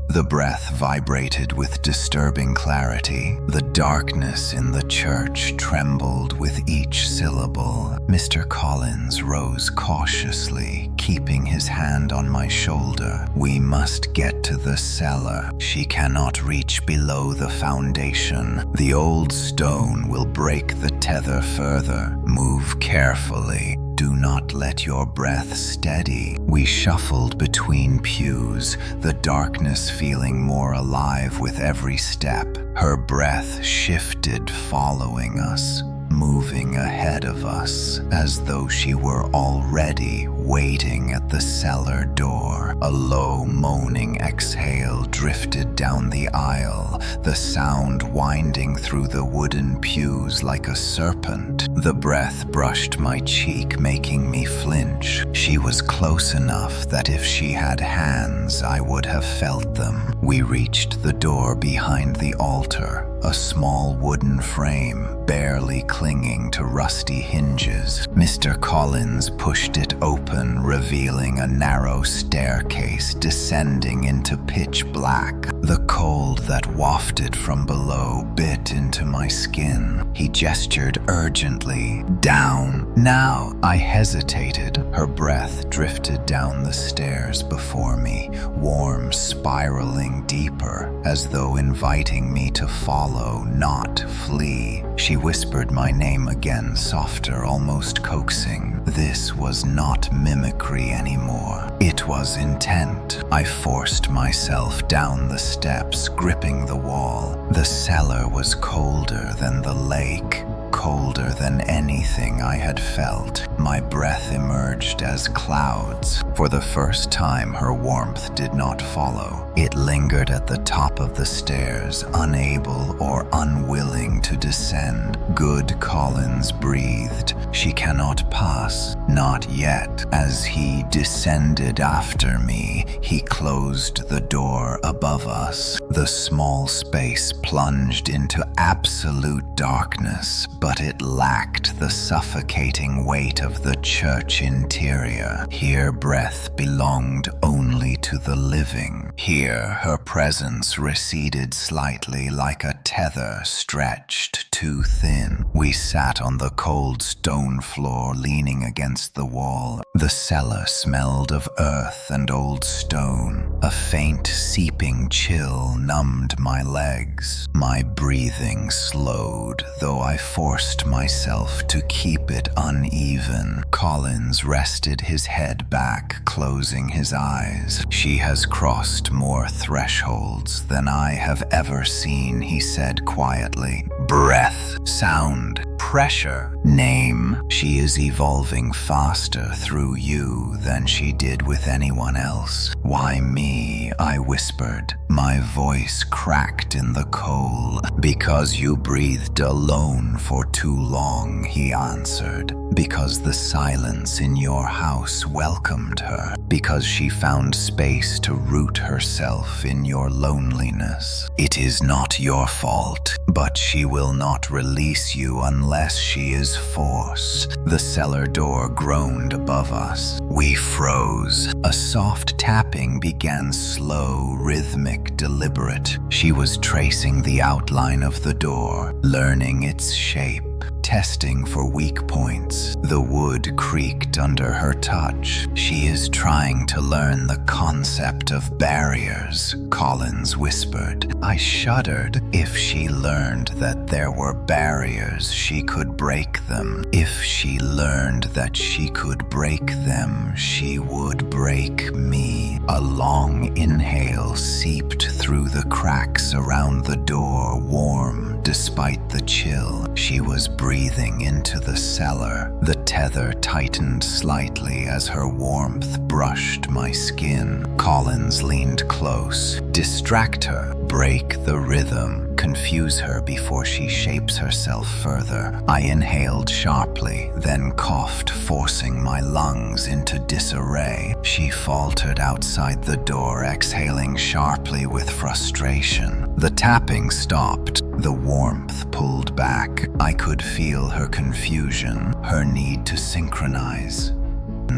The breath vibrated with disturbing clarity. The darkness in the church trembled with each syllable. Mr. Collins rose cautiously, keeping his hand on my shoulder. We must get to the cellar. She cannot reach below the foundation. The old stone will break the tether further. Move carefully. Do not let your breath steady. We shuffled between pews, the darkness feeling more alive with every step. Her breath shifted, following us, moving ahead of us, as though she were already waiting at the cellar door. A low, moaning exhale drifted down the aisle, the sound winding through the wooden pews like a serpent. The breath brushed my cheek, making me flinch. She was close enough that if she had hands, I would have felt them. We reached the door behind the altar, a small wooden frame, barely clinging to rusty hinges. Mr. Collins pushed it open, revealing a narrow staircase descending into pitch black. The cold that wafted from below bit into my skin. He gestured urgently. Down. Now. I hesitated. Her breath drifted down the stairs before me, warm, spiraling deeper, as though inviting me to follow, not flee. She whispered my name again, softer, almost coaxing. This was not mimicry anymore. It was intent. I forced myself down the steps, gripping the wall. The cellar was colder than the lake, colder than anything I had felt. My breath emerged as clouds. For the first time, her warmth did not follow. It lingered at the top of the stairs, unable or unwilling to descend. Good Collins breathed. She cannot pass. Not yet. As he descended after me, he closed the door above us. The small space plunged into absolute darkness, but it lacked the suffocating weight of the church interior. Here breath belonged only to the living. Here her presence receded slightly like a tether stretched too thin. We sat on the cold stone floor, leaning against the wall. The cellar smelled of earth and old stone. A faint seeping chill numbed my legs. My breathing slowed, though I forced myself to keep it uneven. Collins rested his head back, closing his eyes. She has crossed more thresholds than I have ever seen, he said quietly. Breath, sound, pressure, name. She is evolving faster through you than she did with anyone else. Why me? I whispered. My voice cracked in the coal. Because you breathed alone for too long, he answered. Because the silence in your house welcomed her. Because she found space to root herself in your loneliness. It is not your fault, but she will not release you unless she is forced. The cellar door groaned above us. We froze. A soft tapping began, slow, rhythmic, deliberate. She was tracing the outline of the door, learning its shape, testing for weak points. The wood creaked under her touch. She is trying to learn the concept of barriers, Collins whispered. I shuddered. If she learned that there were barriers, she could break them. If she learned that she could break them, she would break me. A long inhale seeped through the cracks around the door, warm despite the chill. She was breathing into the cellar. The tether tightened slightly as her warmth brushed my skin. Collins leaned close. Distract her. Break the rhythm. Confuse her before she shapes herself further. I inhaled sharply, then coughed, forcing my lungs into disarray. She faltered outside the door, exhaling sharply with frustration. The tapping stopped. The warmth pulled back. I could feel her confusion, her need to synchronize.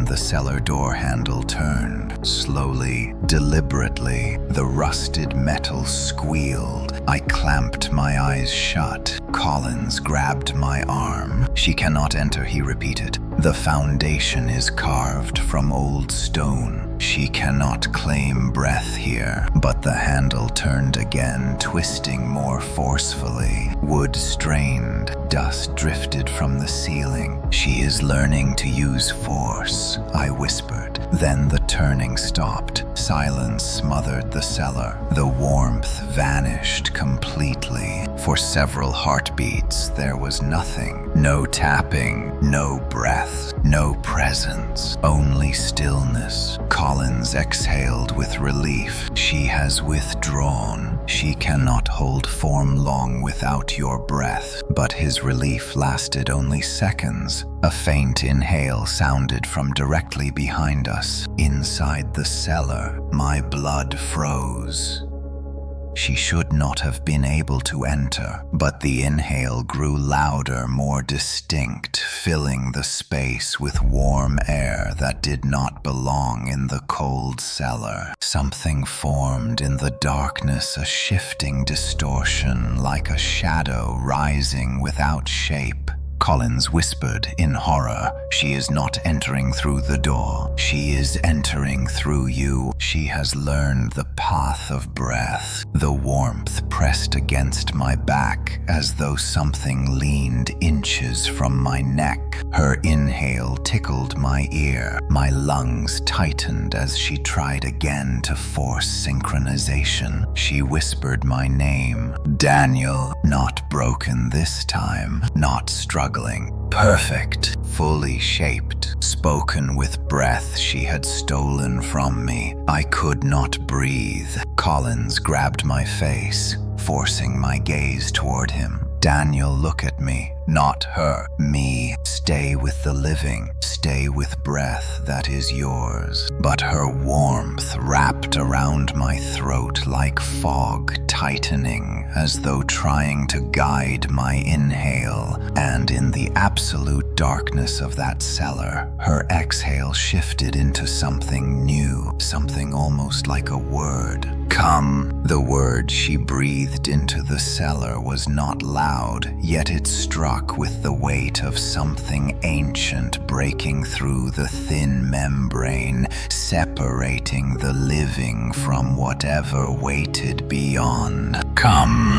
The cellar door handle turned. Slowly, deliberately, the rusted metal squealed. I clamped my eyes shut. Collins grabbed my arm. She cannot enter, he repeated. The foundation is carved from old stone. She cannot claim breath here, but the handle turned again, twisting more forcefully. Wood strained, dust drifted from the ceiling. She is learning to use force, I whispered. Then the turning stopped. Silence smothered the cellar. The warmth vanished completely. For several heartbeats, there was nothing. No tapping, no breath, no presence, only stillness. Collins exhaled with relief. She has withdrawn. She cannot hold form long without your breath. But his relief lasted only seconds. A faint inhale sounded from directly behind us. Inside the cellar, my blood froze. She should not have been able to enter, but the inhale grew louder, more distinct, filling the space with warm air that did not belong in the cold cellar. Something formed in the darkness, a shifting distortion, like a shadow rising without shape. Collins whispered in horror. She is not entering through the door. She is entering through you. She has learned the path of breath. The warmth pressed against my back as though something leaned inches from my neck. Her inhale tickled my ear. My lungs tightened as she tried again to force synchronization. She whispered my name. Daniel, not broken this time, not struggling. Perfect, fully shaped, spoken with breath she had stolen from me. I could not breathe. Collins grabbed my face, forcing my gaze toward him. Daniel, look at me. Not her, me. Stay with the living. Stay with breath that is yours. But her warmth wrapped around my throat like fog, tightening as though trying to guide my inhale. And in the absolute darkness of that cellar, her exhale shifted into something new, something almost like a word. Come. The word she breathed into the cellar was not loud, yet it struck with the weight of something ancient breaking through the thin membrane, separating the living from whatever waited beyond. Come.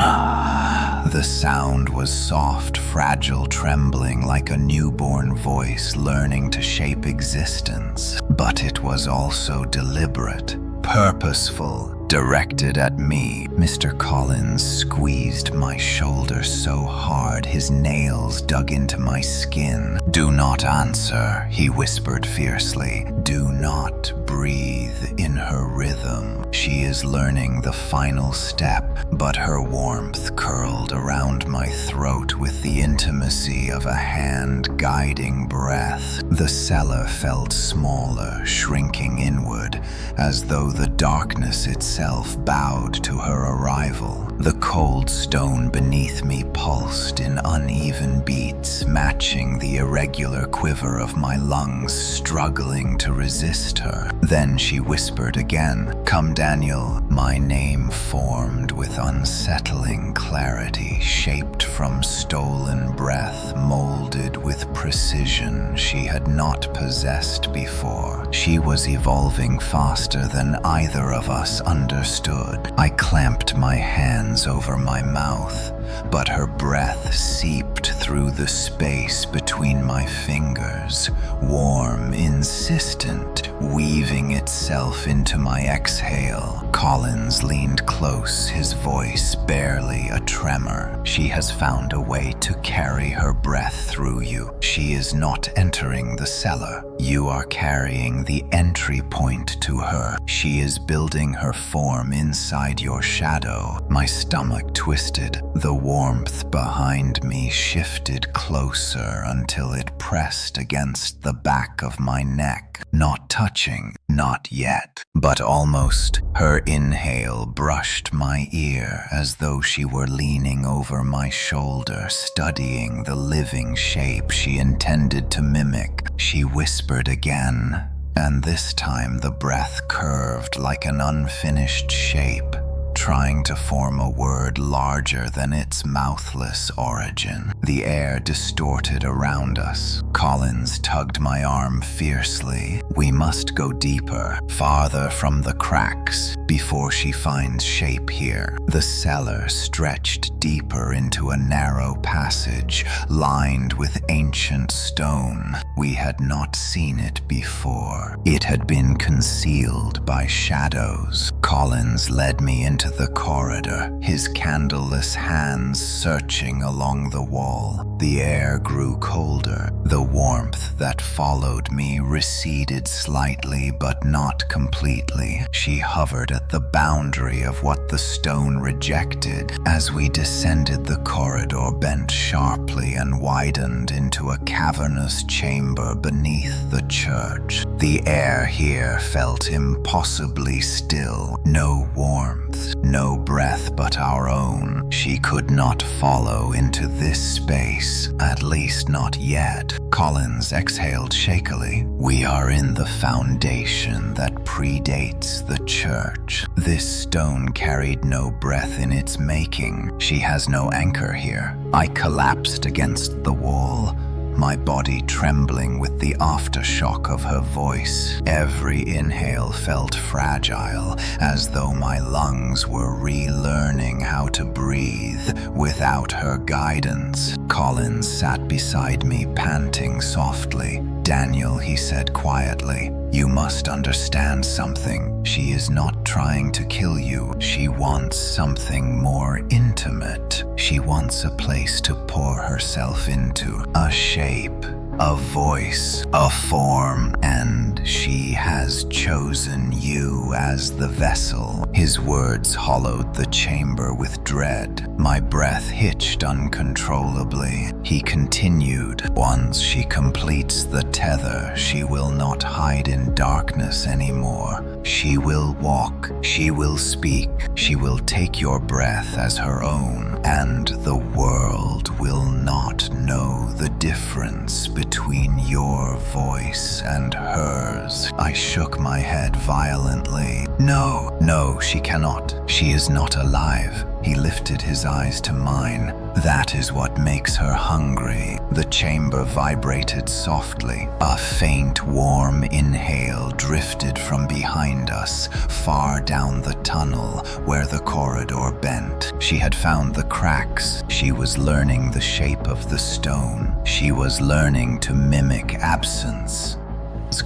The sound was soft, fragile, trembling like a newborn voice learning to shape existence. But it was also deliberate, purposeful, directed at me. Mr. Collins squeezed my shoulder so hard his nails dug into my skin. Do not answer, he whispered fiercely. Do not breathe in her rhythm. She is learning the final step, but her warmth curled around my throat with the intimacy of a hand guiding breath. The cellar felt smaller, shrinking inward, as though the darkness itself bowed to her arrival. The cold stone beneath me pulsed in uneven beats, matching the irregular quiver of my lungs, struggling to resist her. Then she whispered again, Come, Daniel. My name formed with unsettling clarity, shaped from stolen breath, molded with precision she had not possessed before. She was evolving faster than either of us understood. I clamped my hands over my mouth, but her breath seeped through the space between my fingers, warm, insistent, weaving itself into my exhale. Collins leaned close, his voice barely a tremor. She has found a way to carry her breath through you. She is not entering the cellar. You are carrying the entry point to her. She is building her form inside your shadow. My stomach twisted. The warmth behind me shifted closer until it pressed against the back of my neck. Not touching, not yet, but almost. Her inhale brushed my ear as though she were leaning over my shoulder, studying the living shape she intended to mimic. She whispered again, and this time the breath curved like an unfinished shape, trying to form a word larger than its mouthless origin. The air distorted around us. Collins tugged my arm fiercely. We must go deeper, farther from the cracks, before she finds shape here. The cellar stretched deeper into a narrow passage, lined with ancient stone. We had not seen it before. It had been concealed by shadows. Collins led me into the corridor, his candleless hands searching along the wall. The air grew colder. The warmth that followed me receded slightly, but not completely. She hovered at the boundary of what the stone rejected. As we descended, the corridor bent sharply and widened into a cavernous chamber beneath the church. The air here felt impossibly still. No warmth, no breath but our own. She could not follow into this space, at least not yet. Collins exhaled shakily. We are in the foundation that predates the church. This stone carried no breath in its making. She has no anchor here. I collapsed against the wall, my body trembling with the aftershock of her voice. Every inhale felt fragile, as though my lungs were relearning how to breathe without her guidance. Collins sat beside me, panting softly. "Daniel," he said quietly, "you must understand something. She is not trying to kill you. She wants something more intimate. She wants a place to pour herself into, a shape, a voice, a form, and she has chosen you as the vessel." His words hollowed the chamber with dread. My breath hitched uncontrollably. He continued, "Once she completes the tether, she will not hide in darkness anymore. She will walk, she will speak, she will take your breath as her own, and the world will not know the difference between your voice and hers." I shook my head violently. No, she cannot. She is not alive." He lifted his eyes to mine. "That is what makes her hungry." The chamber vibrated softly. A faint, warm inhale drifted from behind us, far down the tunnel where the corridor bent. She had found the cracks. She was learning the shape of the stone. She was learning to mimic absence.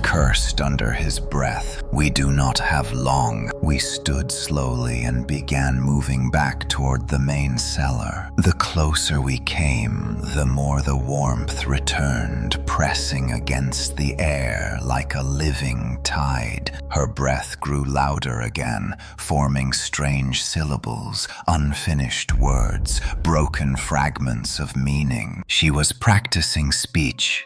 Cursed under his breath. "We do not have long." We stood slowly and began moving back toward the main cellar. The closer we came, the more the warmth returned, pressing against the air like a living tide. Her breath grew louder again, forming strange syllables, unfinished words, broken fragments of meaning. She was practicing speech.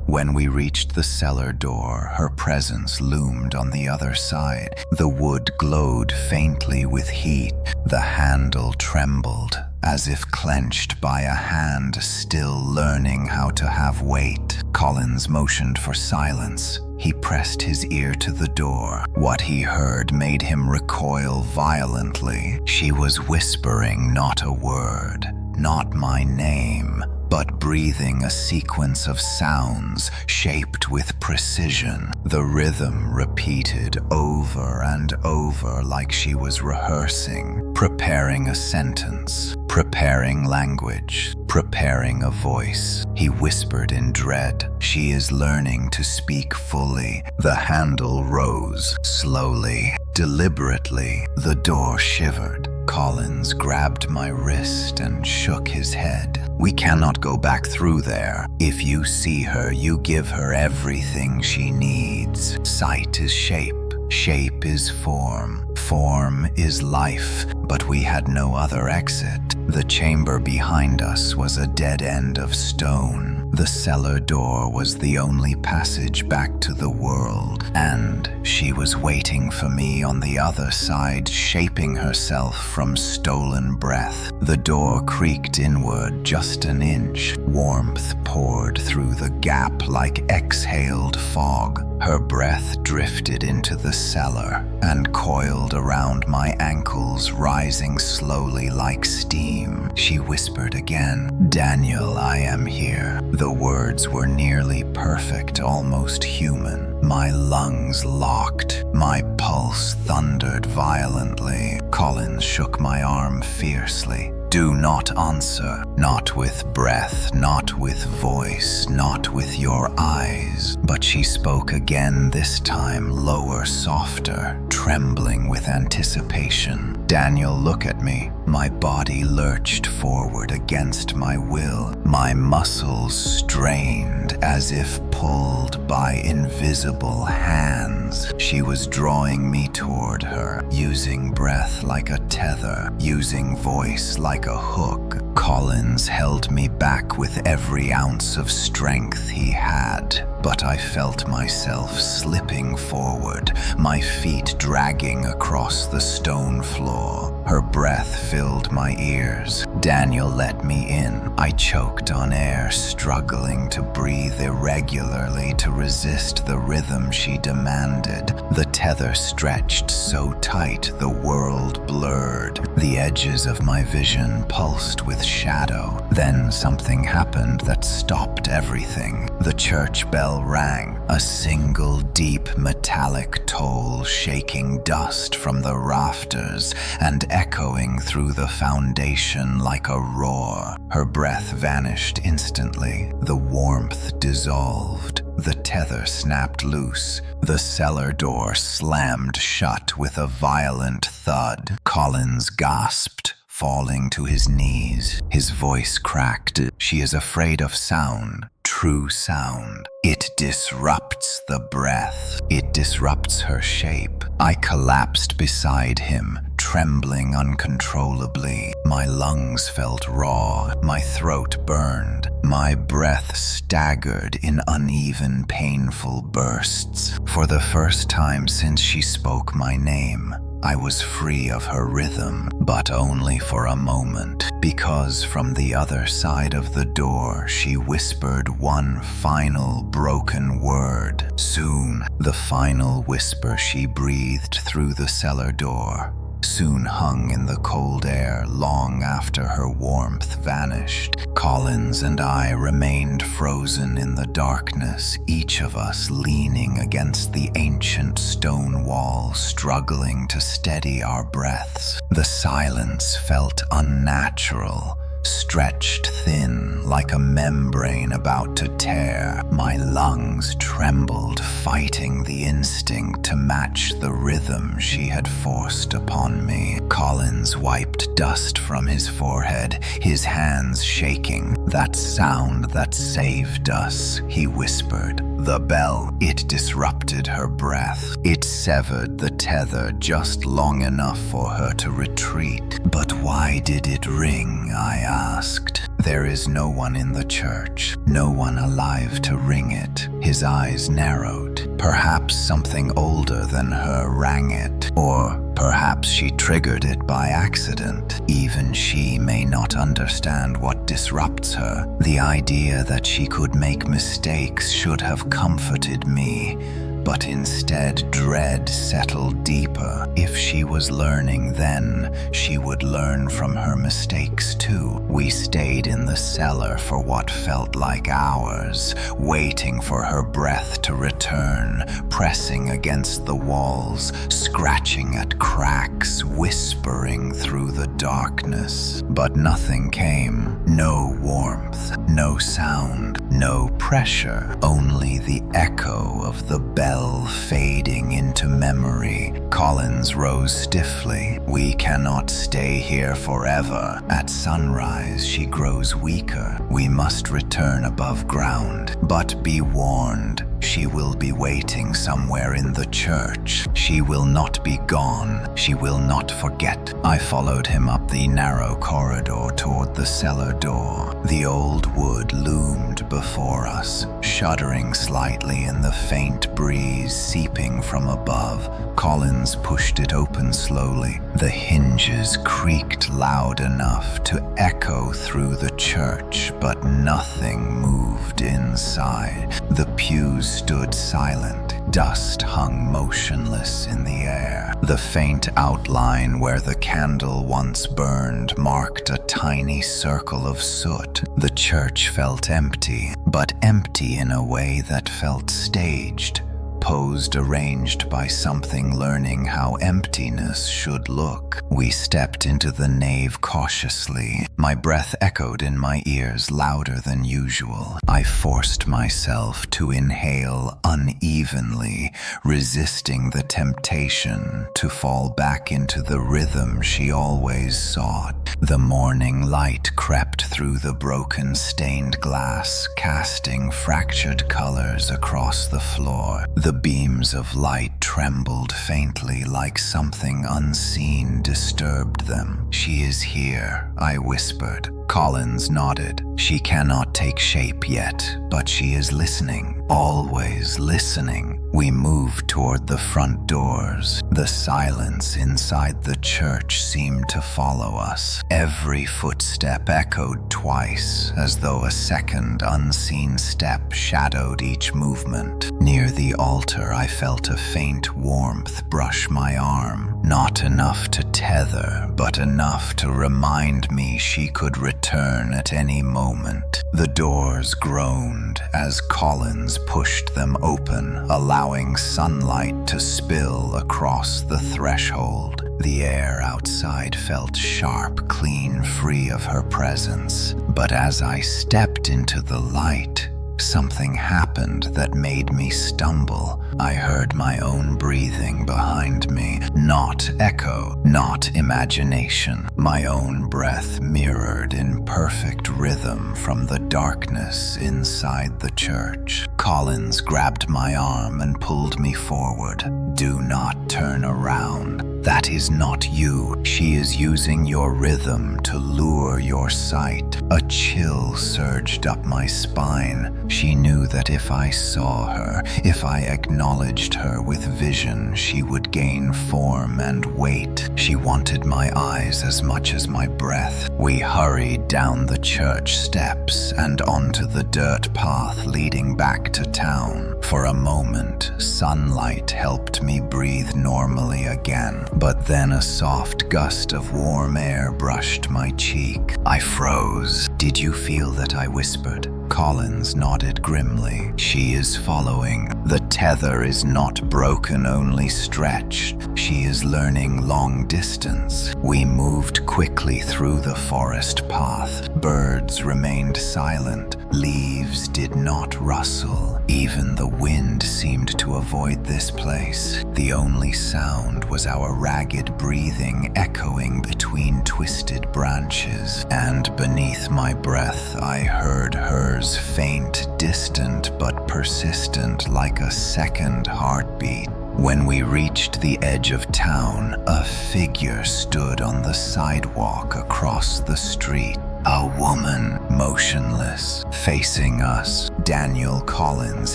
When we reached the cellar door, her presence loomed on the other side. The wood glowed faintly with heat. The handle trembled, as if clenched by a hand still learning how to have weight. Collins motioned for silence. He pressed his ear to the door. What he heard made him recoil violently. She was whispering not a word, not my name, but breathing a sequence of sounds shaped with precision. The rhythm repeated over and over like she was rehearsing, preparing a sentence, preparing language, preparing a voice. He whispered in dread, "She is learning to speak fully." The handle rose, slowly, deliberately. The door shivered. Collins grabbed my wrist and shook his head. "We cannot go back through there. If you see her, you give her everything she needs. Sight is shape. Shape is form. Form is life. but we had no other exit. The chamber behind us was a dead end of stone. The cellar door was the only passage back to the world, and she was waiting for me on the other side, shaping herself from stolen breath. The door creaked inward just an inch. Warmth poured through the gap like exhaled fog. Her breath drifted into the cellar and coiled around my ankles, rising slowly like steam. She whispered again, "Daniel, I am here." The words were nearly perfect, almost human. My lungs locked. My pulse thundered violently. Collins shook my arm fiercely. "Do not answer, not with breath, not with voice, not with your eyes." But she spoke again, this time lower, softer, trembling with anticipation. "Daniel, look at me." My body lurched forward against my will. My muscles strained as if pulled by invisible hands. She was drawing me toward her, using breath like a tether, using voice like a hook. Collins held me back with every ounce of strength he had, but I felt myself slipping forward, my feet dragging across the stone floor. Her breath filled my ears. "Daniel, let me in." I choked on air, struggling to breathe irregularly to resist the rhythm she demanded. The tether stretched so tight the world blurred. The edges of my vision pulsed with shadow. Then something happened that stopped everything. The church bell rang, a single deep metallic toll shaking dust from the rafters and echoing through the foundation like a roar. Her breath vanished instantly. The warmth dissolved. The tether snapped loose. The cellar door slammed shut with a violent thud. Collins gasped, falling to his knees. His voice cracked. "She is afraid of sound. True sound. It disrupts the breath. It disrupts her shape." I collapsed beside him, trembling uncontrollably. My lungs felt raw. My throat burned. My breath staggered in uneven, painful bursts. For the first time since she spoke my name, I was free of her rhythm, but only for a moment, because from the other side of the door she whispered one final broken word. Soon, the final whisper she breathed through the cellar door soon hung in the cold air long after her warmth vanished. Collins and I remained frozen in the darkness, each of us leaning against the ancient stone wall, struggling to steady our breaths. The silence felt unnatural, stretched thin like a membrane about to tear. My lungs trembled, fighting the instinct to match the rhythm she had forced upon me. Collins wiped dust from his forehead, his hands shaking. "That sound that saved us," he whispered. "The bell." It disrupted her breath. It severed the tether just long enough for her to retreat. "But why did it ring?" I asked. "There is no one in the church, no one alive to ring it." His eyes narrowed. "Perhaps something older than her rang it, or perhaps she triggered it by accident. Even she may not understand what disrupts her. The idea that she could make mistakes should have comforted me, but instead dread settled deeper. If she was learning then, she would learn from her mistakes too." We stayed in the cellar for what felt like hours, waiting for her breath to return, pressing against the walls, scratching at cracks, whispering through the darkness. But nothing came. No warmth, no sound, no pressure, only the echo of the bell fading into memory. Collins rose stiffly. "We cannot stay here forever. At sunrise, she grows weaker. We must return above ground. But be warned, she She will be waiting somewhere in the church. She will not be gone. She will not forget. I followed him up the narrow corridor toward the cellar door. The old wood loomed before us, shuddering slightly in the faint breeze seeping from above. Collins pushed it open slowly. The hinges creaked loud enough to echo through the church, but nothing moved inside. The pews stood silent. Dust hung motionless in the air. The faint outline where the candle once burned marked a tiny circle of soot. The church felt empty, but empty in a way that felt staged. Posed, arranged by something learning how emptiness should look. We stepped into the nave cautiously. My breath echoed in my ears louder than usual. I forced myself to inhale unevenly, resisting the temptation to fall back into the rhythm she always sought. The morning light crept through the broken stained glass, casting fractured colors across the floor. The beams of light trembled faintly like something unseen disturbed them. "She is here," I whispered. Collins nodded. "She cannot take shape yet, but she is listening, always listening." We moved toward the front doors. The silence inside the church seemed to follow us. Every footstep echoed twice, as though a second unseen step shadowed each movement. Near the altar, I felt a faint warmth brush my arm. Not enough to tether, but enough to remind me she could return at any moment. The doors groaned as Collins pushed them open, allowing sunlight to spill across the threshold. The air outside felt sharp, clean, free of her presence. But as I stepped into the light, something happened that made me stumble. I heard my own breathing behind me. Not echo, not imagination. My own breath mirrored in perfect rhythm from the darkness inside the church. Collins grabbed my arm and pulled me forward. "Do not turn around. That is not you. She is using your rhythm to lure your sight." A chill surged up my spine. She knew that if I saw her, if I acknowledged her with vision, she would gain form and weight. She wanted my eyes as much as my breath. We hurried down the church steps and onto the dirt path leading back to town. For a moment, sunlight helped me breathe normally again. But then a soft gust of warm air brushed my cheek. I froze. "Did you feel that?" I whispered. Collins nodded grimly. "She is following. The tether is not broken, only stretched. She is learning long distance." We moved quickly through the forest path. Birds remained silent. Leaves did not rustle. Even the wind seemed to avoid this place. The only sound was our ragged breathing echoing between twisted branches. And beneath my breath, I heard hers, faint, distant, but persistent, like a second heartbeat. When we reached the edge of town, a figure stood on the sidewalk across the street. A woman, motionless, facing us. Daniel Collins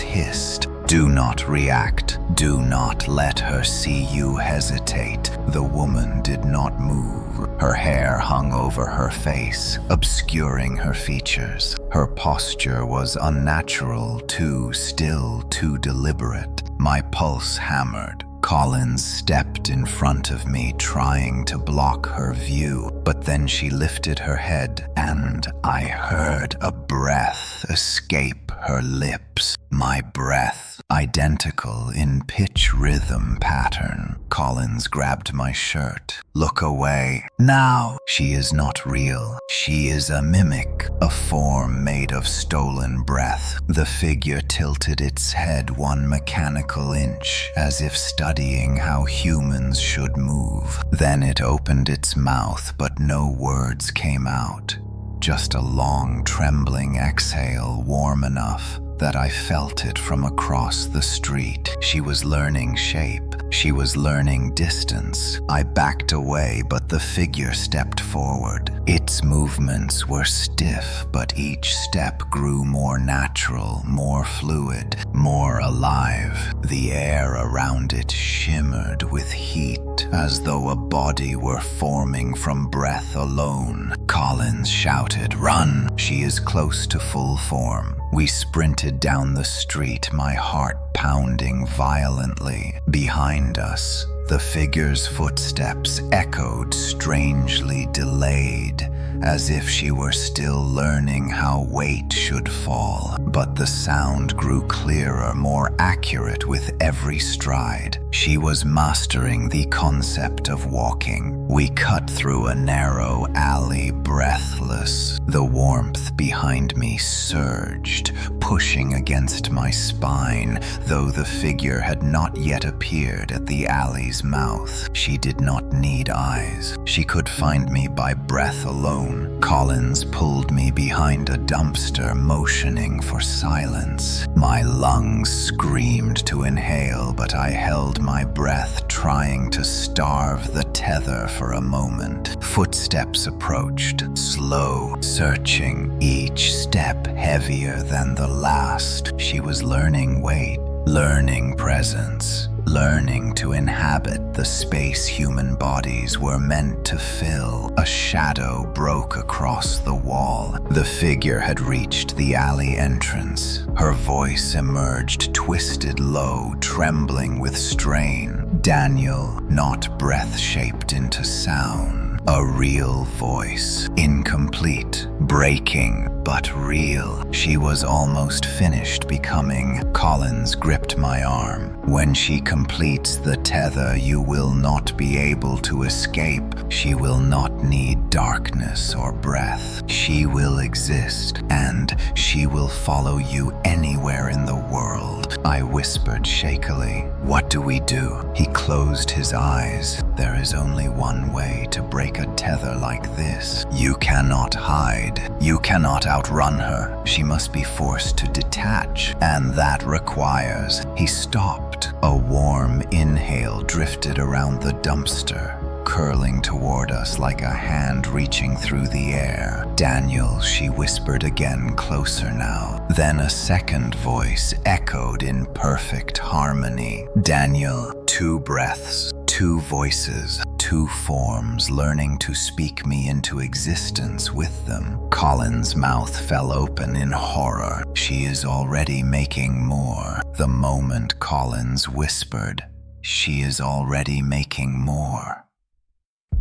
hissed, "Do not react. Do not let her see you hesitate." The woman did not move. Her hair hung over her face, obscuring her features. Her posture was unnatural, too still, too deliberate. My pulse hammered. Collins stepped in front of me, trying to block her view, but then she lifted her head, and I heard a breath escape her lips. My breath, identical in pitch rhythm pattern. Collins grabbed my shirt. "Look away. Now!" She is not real. She is a mimic, a form made of stolen breath. The figure tilted its head one mechanical inch, as if studying how humans should move. Then it opened its mouth, but no words came out. Just a long, trembling exhale, warm enough that I felt it from across the street. She was learning shape. She was learning distance. I backed away, but the figure stepped forward. Its movements were stiff, but each step grew more natural, more fluid, more alive. The air around it shimmered with heat, as though a body were forming from breath alone. Collins shouted, "Run! She is close to full form." We sprinted down the street, my heart pounding violently. Behind us, the figure's footsteps echoed strangely delayed, as if she were still learning how weight should fall. But the sound grew clearer, more accurate with every stride. She was mastering the concept of walking. We cut through a narrow alley, breathless. The warmth behind me surged, pushing against my spine, though the figure had not yet appeared at the alley's mouth. She did not need eyes. She could find me by breath alone. Collins pulled me behind a dumpster, motioning for silence. My lungs screamed to inhale, but I held my breath, trying to starve the tether for a moment. Footsteps approached, slow, searching, each step heavier than the last. She was learning weight, learning presence, learning to inhabit the space human bodies were meant to fill. A shadow broke across the wall. The figure had reached the alley entrance. Her voice emerged, twisted low, trembling with strain. Daniel, not breath shaped into sound. A real voice, incomplete, breaking, but real. She was almost finished becoming. Collins gripped my arm. When she completes the tether, you will not be able to escape. She will not need darkness or breath. She will exist, and she will follow you anywhere in the world. I whispered shakily. What do we do? He closed his eyes. There is only one way to break a tether like this. You cannot hide. You cannot outrun her. She must be forced to detach, and that requires... He stopped. A warm inhale drifted around the dumpster, curling toward us like a hand reaching through the air. Daniel, she whispered again, closer now. Then a second voice echoed in perfect harmony. Daniel, 2 breaths, 2 voices, 2 forms, learning to speak me into existence with them. Colin's mouth fell open in horror. She is already making more. The moment Collins whispered, she is already making more.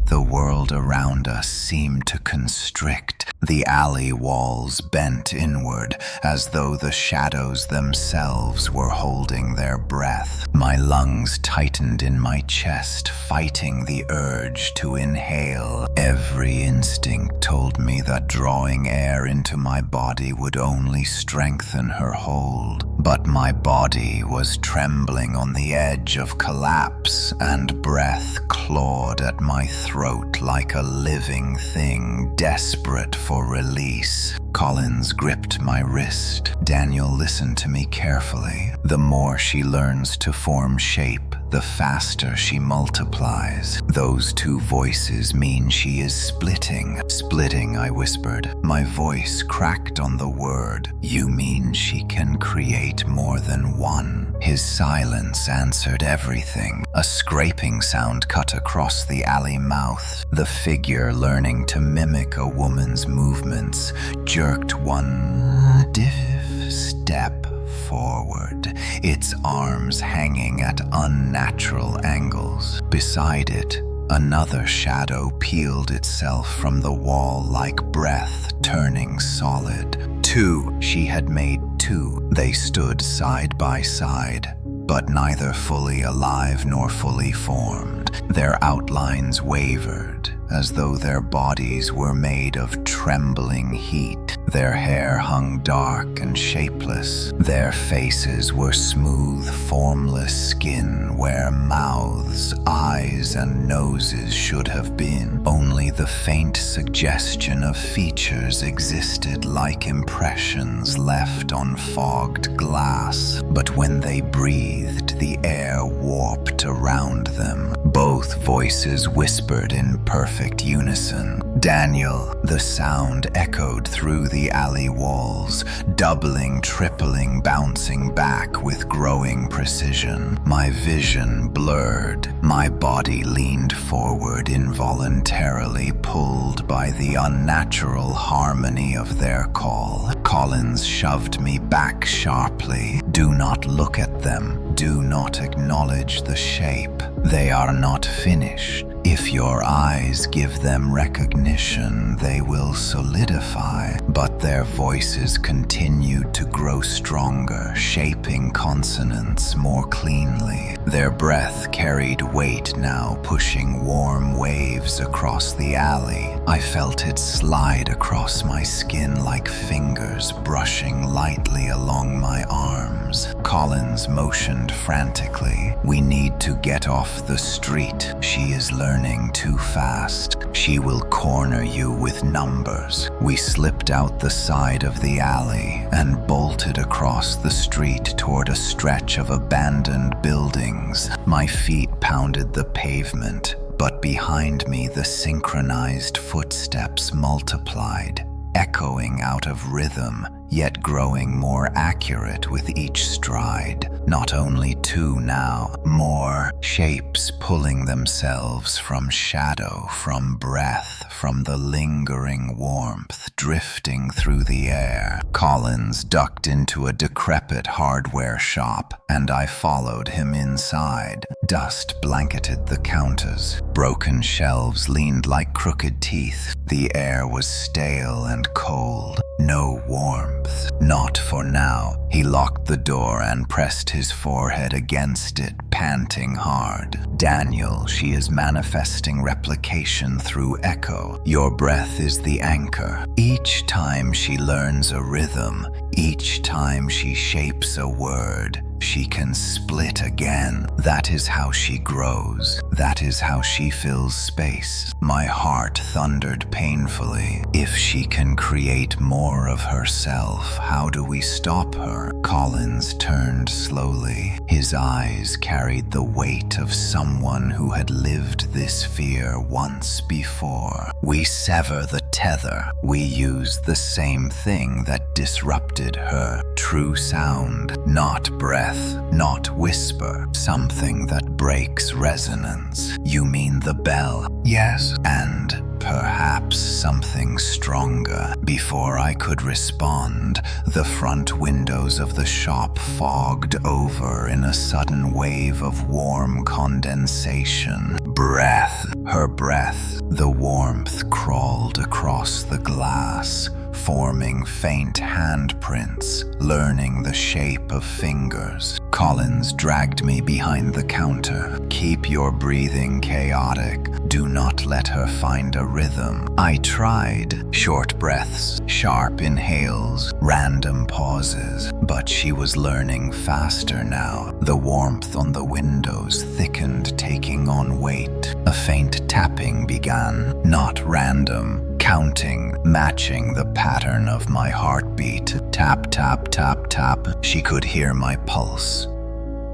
The world around us seemed to constrict. The alley walls bent inward, as though the shadows themselves were holding their breath. My lungs tightened in my chest, fighting the urge to inhale. Every instinct told me that drawing air into my body would only strengthen her hold. But my body was trembling on the edge of collapse, and breath clawed at my throat like a living thing, desperate for release. Collins gripped my wrist. Daniel listened to me carefully. The more she learns to form shape, the faster she multiplies. Those 2 voices mean she is splitting. Splitting, I whispered. My voice cracked on the word. You mean she can create more than one? His silence answered everything. A scraping sound cut across the alley mouth. The figure, learning to mimic a woman's movements, jerked one stiff step forward, its arms hanging at unnatural angles. Beside it, another shadow peeled itself from the wall like breath, turning solid. 2. She had made 2. They stood side by side, but neither fully alive nor fully formed. Their outlines wavered, as though their bodies were made of trembling heat. Their hair hung dark and shapeless. Their faces were smooth, formless skin where mouths, eyes, and noses should have been. Only the faint suggestion of features existed like impressions left on fogged glass. But when they breathed, the air warped around them. Both voices whispered in perfect unison. "Daniel." The sound echoed through the alley walls, doubling, tripling, bouncing back with growing precision. My vision blurred. My body leaned forward, involuntarily pulled by the unnatural harmony of their call. Collins shoved me back sharply. "Do not look at them. Do not acknowledge the shape. They are not finished. If your eyes give them recognition, they will solidify." But their voices continued to grow stronger, shaping consonants more cleanly. Their breath carried weight now, pushing warm waves across the alley. I felt it slide across my skin like fingers brushing lightly along my arms. Collins motioned frantically. "We need to get off the street. She is learning too fast. She will corner you with numbers." We slipped out the side of the alley and bolted across the street toward a stretch of abandoned buildings. My feet pounded the pavement, but behind me the synchronized footsteps multiplied, echoing out of rhythm, yet growing more accurate with each stride. Not only two now, more shapes pulling themselves from shadow, from breath, from the lingering warmth drifting through the air. Collins ducked into a decrepit hardware shop, and I followed him inside. Dust blanketed the counters. Broken shelves leaned like crooked teeth. The air was stale and cold. No warmth. Not for now. He locked the door and pressed his forehead against it, panting hard. "Daniel, she is manifesting replication through echo. Your breath is the anchor. Each time she learns a rhythm, each time she shapes a word, she can split again. That is how she grows. That is how she fills space." My heart thundered painfully. If she can create more of herself, how do we stop her? Collins turned slowly. His eyes carried the weight of someone who had lived this fear once before. "We sever the tether. We use the same thing that disrupted her. True sound, not breath, not whisper. Something that breaks resonance." "You mean the bell?" "Yes." "And perhaps something stronger." Before I could respond, the front windows of the shop fogged over in a sudden wave of warm condensation. Breath, her breath. The warmth crawled across the glass, forming faint handprints, learning the shape of fingers. Collins dragged me behind the counter. "Keep your breathing chaotic. Do not let her find a rhythm." I tried. Short breaths, sharp inhales, random pauses. But she was learning faster now. The warmth on the windows thickened, taking on weight. A faint tapping began, not random. Counting, matching the pattern of my heartbeat. Tap, tap, tap, tap. She could hear my pulse.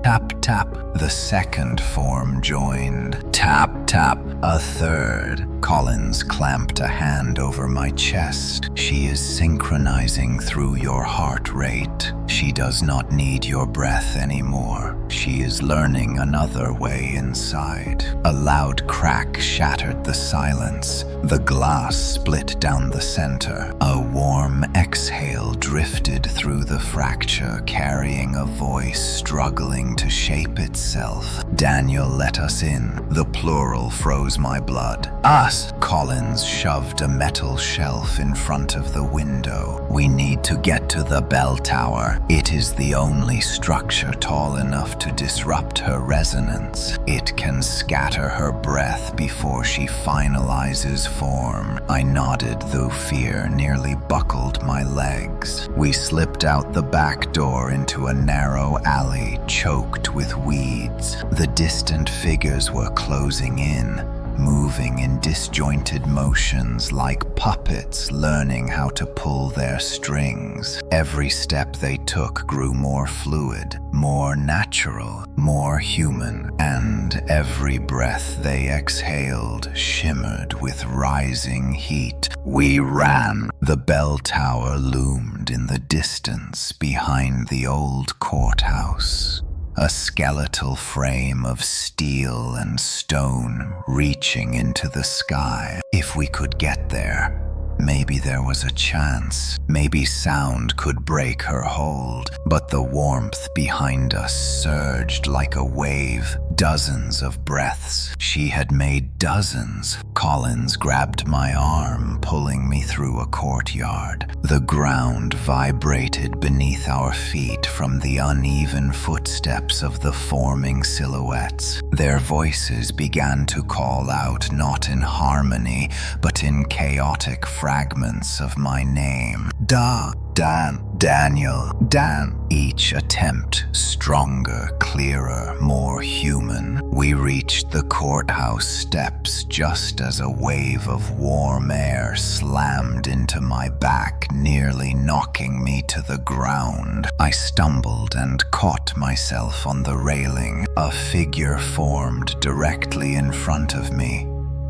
Tap, tap. The second form joined. Tap, tap. A third. Collins clamped a hand over my chest. "She is synchronizing through your heart rate. She does not need your breath anymore. She is learning another way inside." A loud crack shattered the silence. The glass split down the center. A warm exhale drifted drifted through the fracture, carrying a voice struggling to shape itself. Daniel let us in. The plural froze my blood. Us! Collins shoved a metal shelf in front of the window. We need to get to the bell tower. It is the only structure tall enough to disrupt her resonance. It can scatter her breath before she finalizes form. I nodded, though fear nearly buckled my legs. We slipped out the back door into a narrow alley choked with weeds. The distant figures were closing in, moving in disjointed motions like puppets learning how to pull their strings. Every step they took grew more fluid, more natural, more human, and every breath they exhaled shimmered with rising heat. We ran. The bell tower loomed in the distance behind the old courthouse. A skeletal frame of steel and stone reaching into the sky. If we could get there, maybe there was a chance. Maybe sound could break her hold. But the warmth behind us surged like a wave. Dozens of breaths. She had made dozens. Collins grabbed my arm, pulling me through a courtyard. The ground vibrated beneath our feet from the uneven footsteps of the forming silhouettes. Their voices began to call out, not in harmony, but in chaotic fragments of my name. Dan, Daniel, Dan. Each attempt stronger, clearer, more human. We reached the courthouse steps just as a wave of warm air slammed into my back, nearly knocking me to the ground. I stumbled and caught myself on the railing. A figure formed directly in front of me.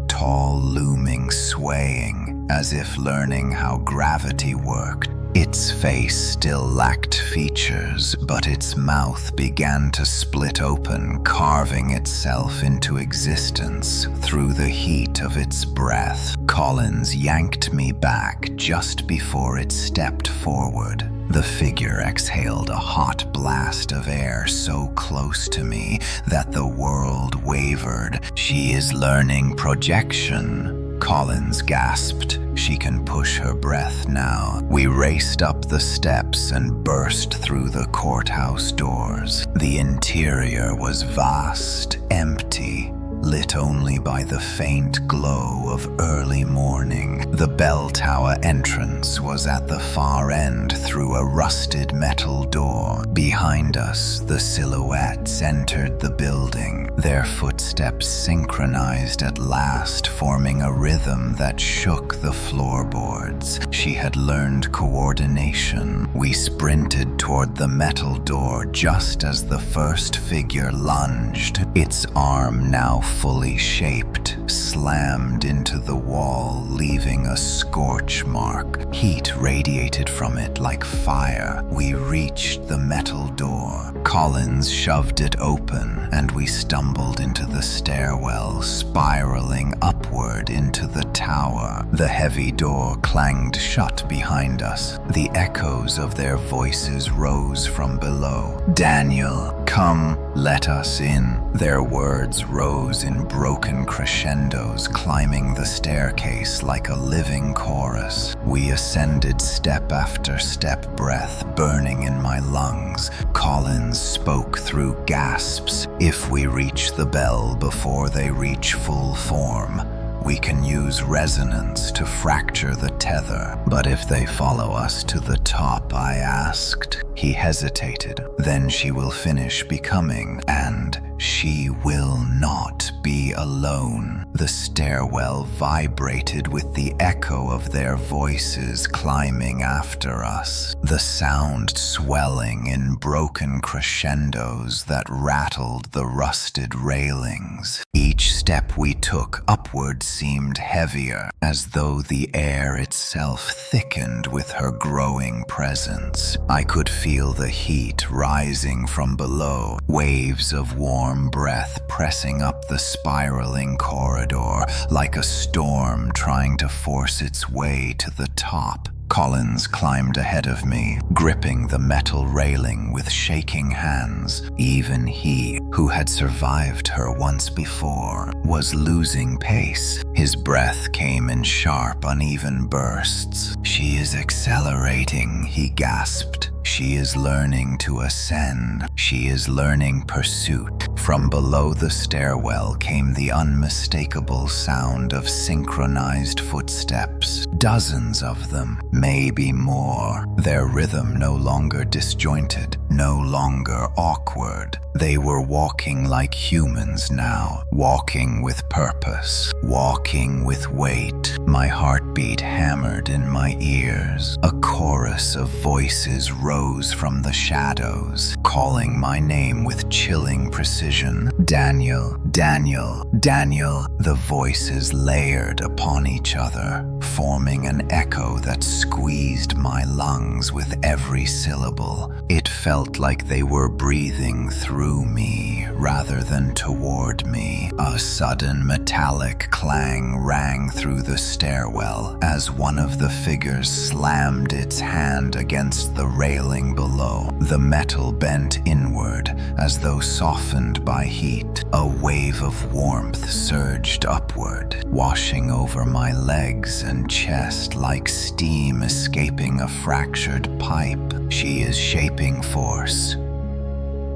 Tall, looming, swaying, as if learning how gravity worked. Its face still lacked features, but its mouth began to split open, carving itself into existence through the heat of its breath. Collins yanked me back just before it stepped forward. The figure exhaled a hot blast of air so close to me that the world wavered. She is learning projection, Collins gasped. She can push her breath now. We raced up the steps and burst through the courthouse doors. The interior was vast, empty, lit only by the faint glow of early morning. The bell tower entrance was at the far end through a rusted metal door. Behind us, the silhouettes entered the building, their footsteps synchronized at last, forming a rhythm that shook the floorboards. She had learned coordination. We sprinted toward the metal door just as the first figure lunged. Its arm, now fully shaped, slammed into the wall, leaving a scorch mark. Heat radiated from it like fire. We reached the metal door. Collins shoved it open, and we stumbled into the stairwell, spiraling upward into the tower. The heavy door clanged shut behind us. The echoes of their voices rose from below. Daniel, come, let us in. Their words rose in broken crescendos, climbing the staircase like a living chorus. We ascended step after step, breath burning in my lungs. Collins spoke through gasps. If we reach the bell before they reach full form, we can use resonance to fracture the tether. But if they follow us to the top, I asked. He hesitated. Then she will finish becoming, and she will not be alone. The stairwell vibrated with the echo of their voices climbing after us, the sound swelling in broken crescendos that rattled the rusted railings. Each step we took upward seemed heavier, as though the air itself thickened with her growing presence. I could feel the heat rising from below, waves of warm breath pressing up the spiraling corridor like a storm trying to force its way to the top. Collins climbed ahead of me, gripping the metal railing with shaking hands. Even he, who had survived her once before, was losing pace. His breath came in sharp, uneven bursts. "She is accelerating," he gasped. "She is learning to ascend. She is learning pursuit." From below the stairwell came the unmistakable sound of synchronized footsteps. Dozens of them, maybe more. Their rhythm no longer disjointed, no longer awkward. They were walking like humans now, walking with purpose, walking with weight. My heartbeat hammered in my ears. A chorus of voices rose from the shadows, calling my name with chilling precision. "Daniel, Daniel, Daniel." The voices layered upon each other, forming an echo that squeezed my lungs with every syllable. It felt like they were breathing through me rather than toward me. A sudden metallic clang rang through the stairwell as one of the figures slammed its hand against the railing below. The metal bent inward as though softened by heat. A wave of warmth surged upward, washing over my legs and chest like steam escaping a fractured pipe. "She is shaping force,"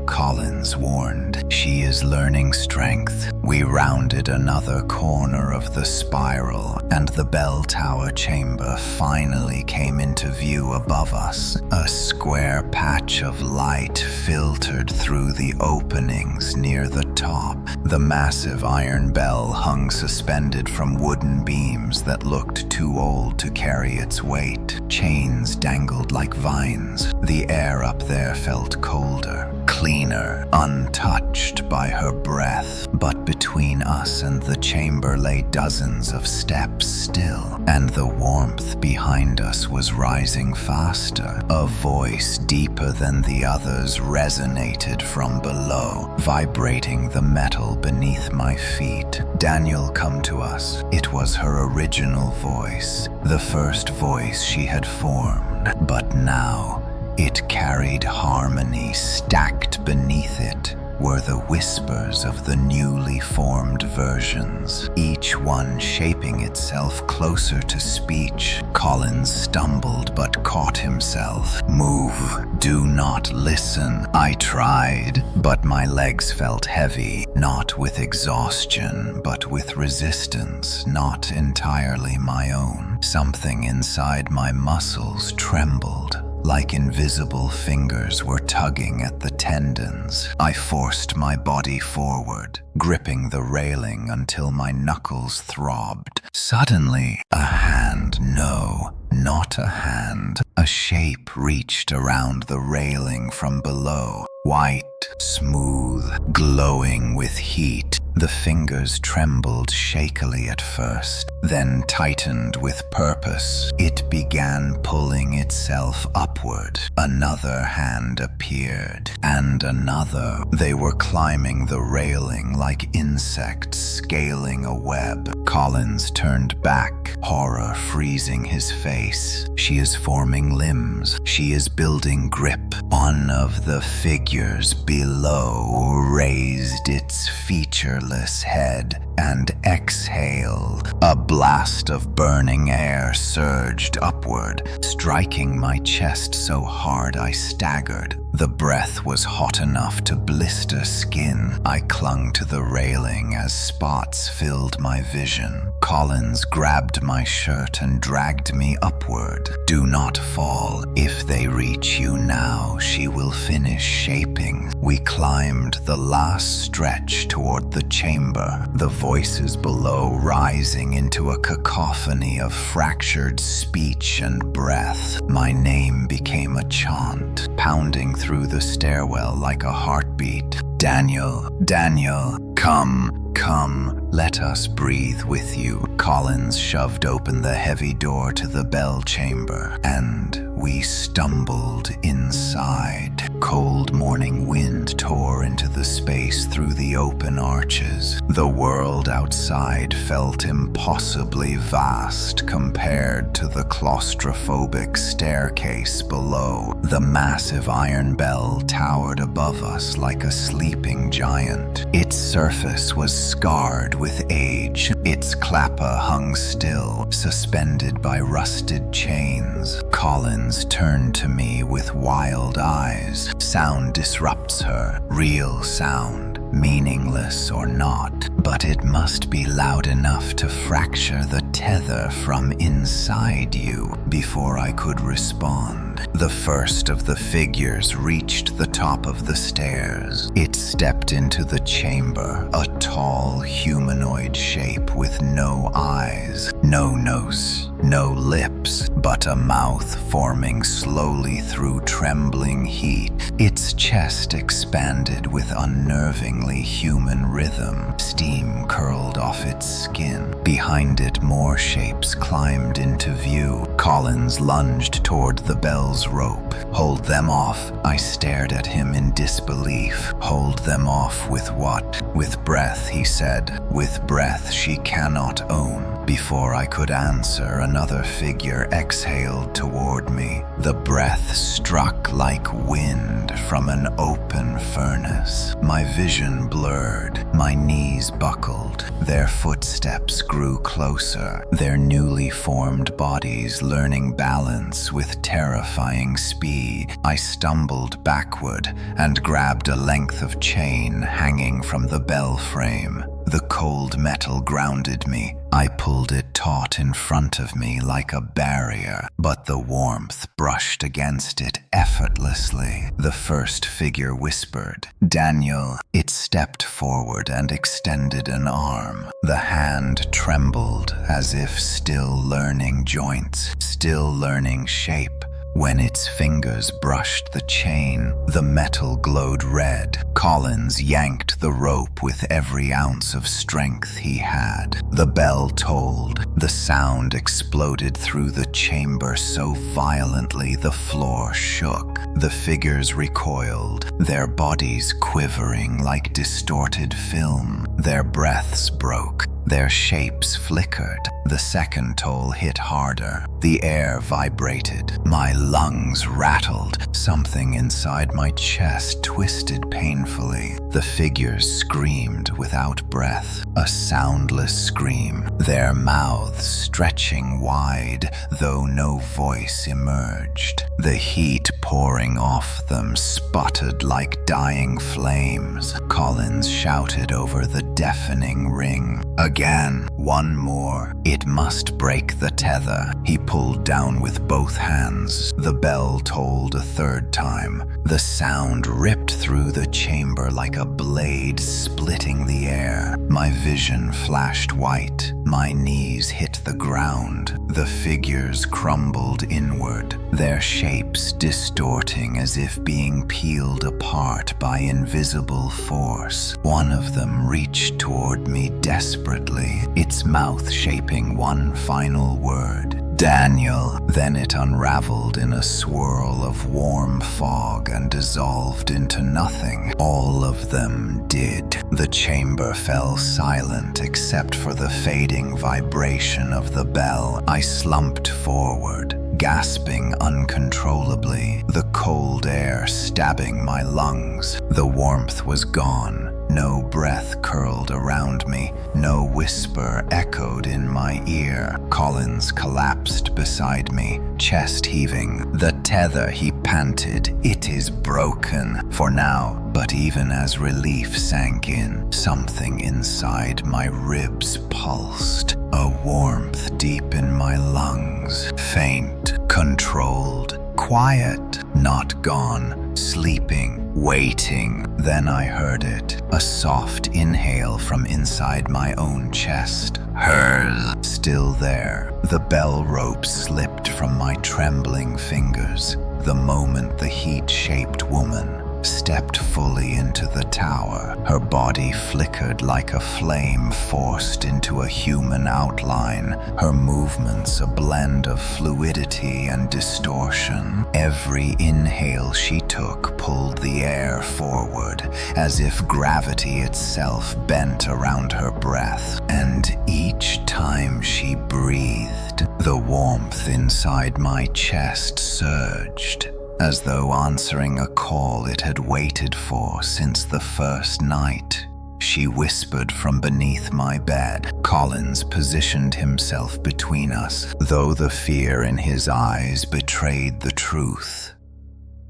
Collins warned. "She is learning strength." We rounded another corner of the spiral, and the bell tower chamber finally came into view above us. A square patch of light filtered through the openings near the top. The massive iron bell hung suspended from wooden beams that looked too old to carry its weight. Chains dangled like vines. The air up there felt colder, cleaner, untouched by her breath. But between us and the chamber lay dozens of steps still, and the warmth behind us was rising faster. A voice deeper than the others resonated from below, vibrating the metal beneath my feet. "Daniel, come to us." It was her original voice, the first voice she had formed, but now it carried harmony. Stacked beneath it were the whispers of the newly formed versions, each one shaping itself closer to speech. Collins stumbled but caught himself. "Move. Do not listen." I tried, but my legs felt heavy, not with exhaustion, but with resistance, not entirely my own. Something inside my muscles trembled, like invisible fingers were tugging at the tendons. I forced my body forward, gripping the railing until my knuckles throbbed. Suddenly, a hand, no, not a hand, a shape reached around the railing from below. White, smooth, glowing with heat. The fingers trembled shakily at first, then tightened with purpose. It began pulling itself upward. Another hand appeared, and another. They were climbing the railing like insects scaling a web. Collins turned back, horror freezing his face. "She is forming limbs. She is building grip." One of the figures below raised its featureless head and exhaled. A blast of burning air surged upward, striking my chest so hard I staggered. The breath was hot enough to blister skin. I clung to the railing as spots filled my vision. Collins grabbed my shirt and dragged me upward. "Do not fall. If they reach you now, she will finish shaping." We climbed the last stretch toward the chamber, the voices below rising into a cacophony of fractured speech and breath. My name became a chant, pounding through the stairwell like a heartbeat. "Daniel, Daniel, come, come, let us breathe with you." Collins shoved open the heavy door to the bell chamber, and we stumbled inside. cold morning wind tore into the space through the open arches. The world outside felt impossibly vast compared to the claustrophobic staircase below. The massive iron bell towered above us like a sleeping giant. Its surface was scarred with age. Its clapper hung still, suspended by rusted chains. Collins turned to me with wild eyes. Sound disrupts her. Real sound. Meaningless or not, but it must be loud enough to fracture the tether from inside you. Before I could respond, the first of the figures reached the top of the stairs. It stepped into the chamber, a tall humanoid shape with no eyes, no nose, no lips, but a mouth forming slowly through trembling heat. Its chest expanded with unnervingly human rhythm. Steam curled off its skin. Behind it, more shapes climbed into view. Collins lunged toward the bell's rope. "Hold them off." I stared at him in disbelief. "Hold them off with what?" "With breath," he said. "With breath she cannot own." Before I could answer, another figure exhaled toward me. The breath struck like wind from an open furnace. My vision blurred. My knees buckled. Their footsteps grew closer, their newly formed bodies learning balance with terrifying speed. I stumbled backward and grabbed a length of chain hanging from the bell frame. The cold metal grounded me. I pulled it taut in front of me like a barrier, but the warmth brushed against it effortlessly. The first figure whispered, "Daniel." It stepped forward and extended an arm. The hand trembled as if still learning joints, still learning shape. When its fingers brushed the chain, the metal glowed red. Collins yanked the rope with every ounce of strength he had. The bell tolled. The sound exploded through the chamber so violently the floor shook. The figures recoiled, their bodies quivering like distorted film. Their breaths broke. Their shapes flickered. The second toll hit harder. The air vibrated. My lungs rattled. Something inside my chest twisted painfully. The figures screamed without breath, a soundless scream, their mouths stretching wide, though no voice emerged. The heat pouring off them sputtered like dying flames. Collins shouted over the deafening ring. Again, one more. It must break the tether. He pulled down with both hands. The bell tolled a third time. The sound ripped through the chamber like a blade splitting the air. My vision flashed white. My knees hit the ground. The figures crumbled inward, their shapes distorting as if being peeled apart by invisible force. One of them reached toward me desperately, its mouth shaping one final word. "Daniel." Then it unraveled in a swirl of warm fog and dissolved into nothing. All of them did. The chamber fell silent except for the fading vibration of the bell. I slumped forward, gasping uncontrollably, the cold air stabbing my lungs. The warmth was gone. No breath curled around me. No whisper echoed in my ear. Collins collapsed beside me, chest heaving. "The tether," he panted. "It is broken for now." But even as relief sank in, something inside my ribs pulsed. A warmth deep in my lungs. Faint, controlled, quiet, not gone, sleeping, waiting. Then I heard it, a soft inhale from inside my own chest. Hers, still there. The bell rope slipped from my trembling fingers. The moment the heat-shaped woman stepped fully into the tower. Her body flickered like a flame forced into a human outline, her movements a blend of fluidity and distortion. Every inhale she took pulled the air forward, as if gravity itself bent around her breath. And each time she breathed, the warmth inside my chest surged, as though answering a call it had waited for since the first night. She whispered from beneath my bed. Collins positioned himself between us, though the fear in his eyes betrayed the truth.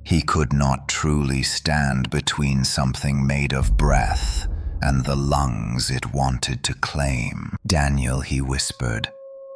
He could not truly stand between something made of breath and the lungs it wanted to claim. "Daniel," he whispered,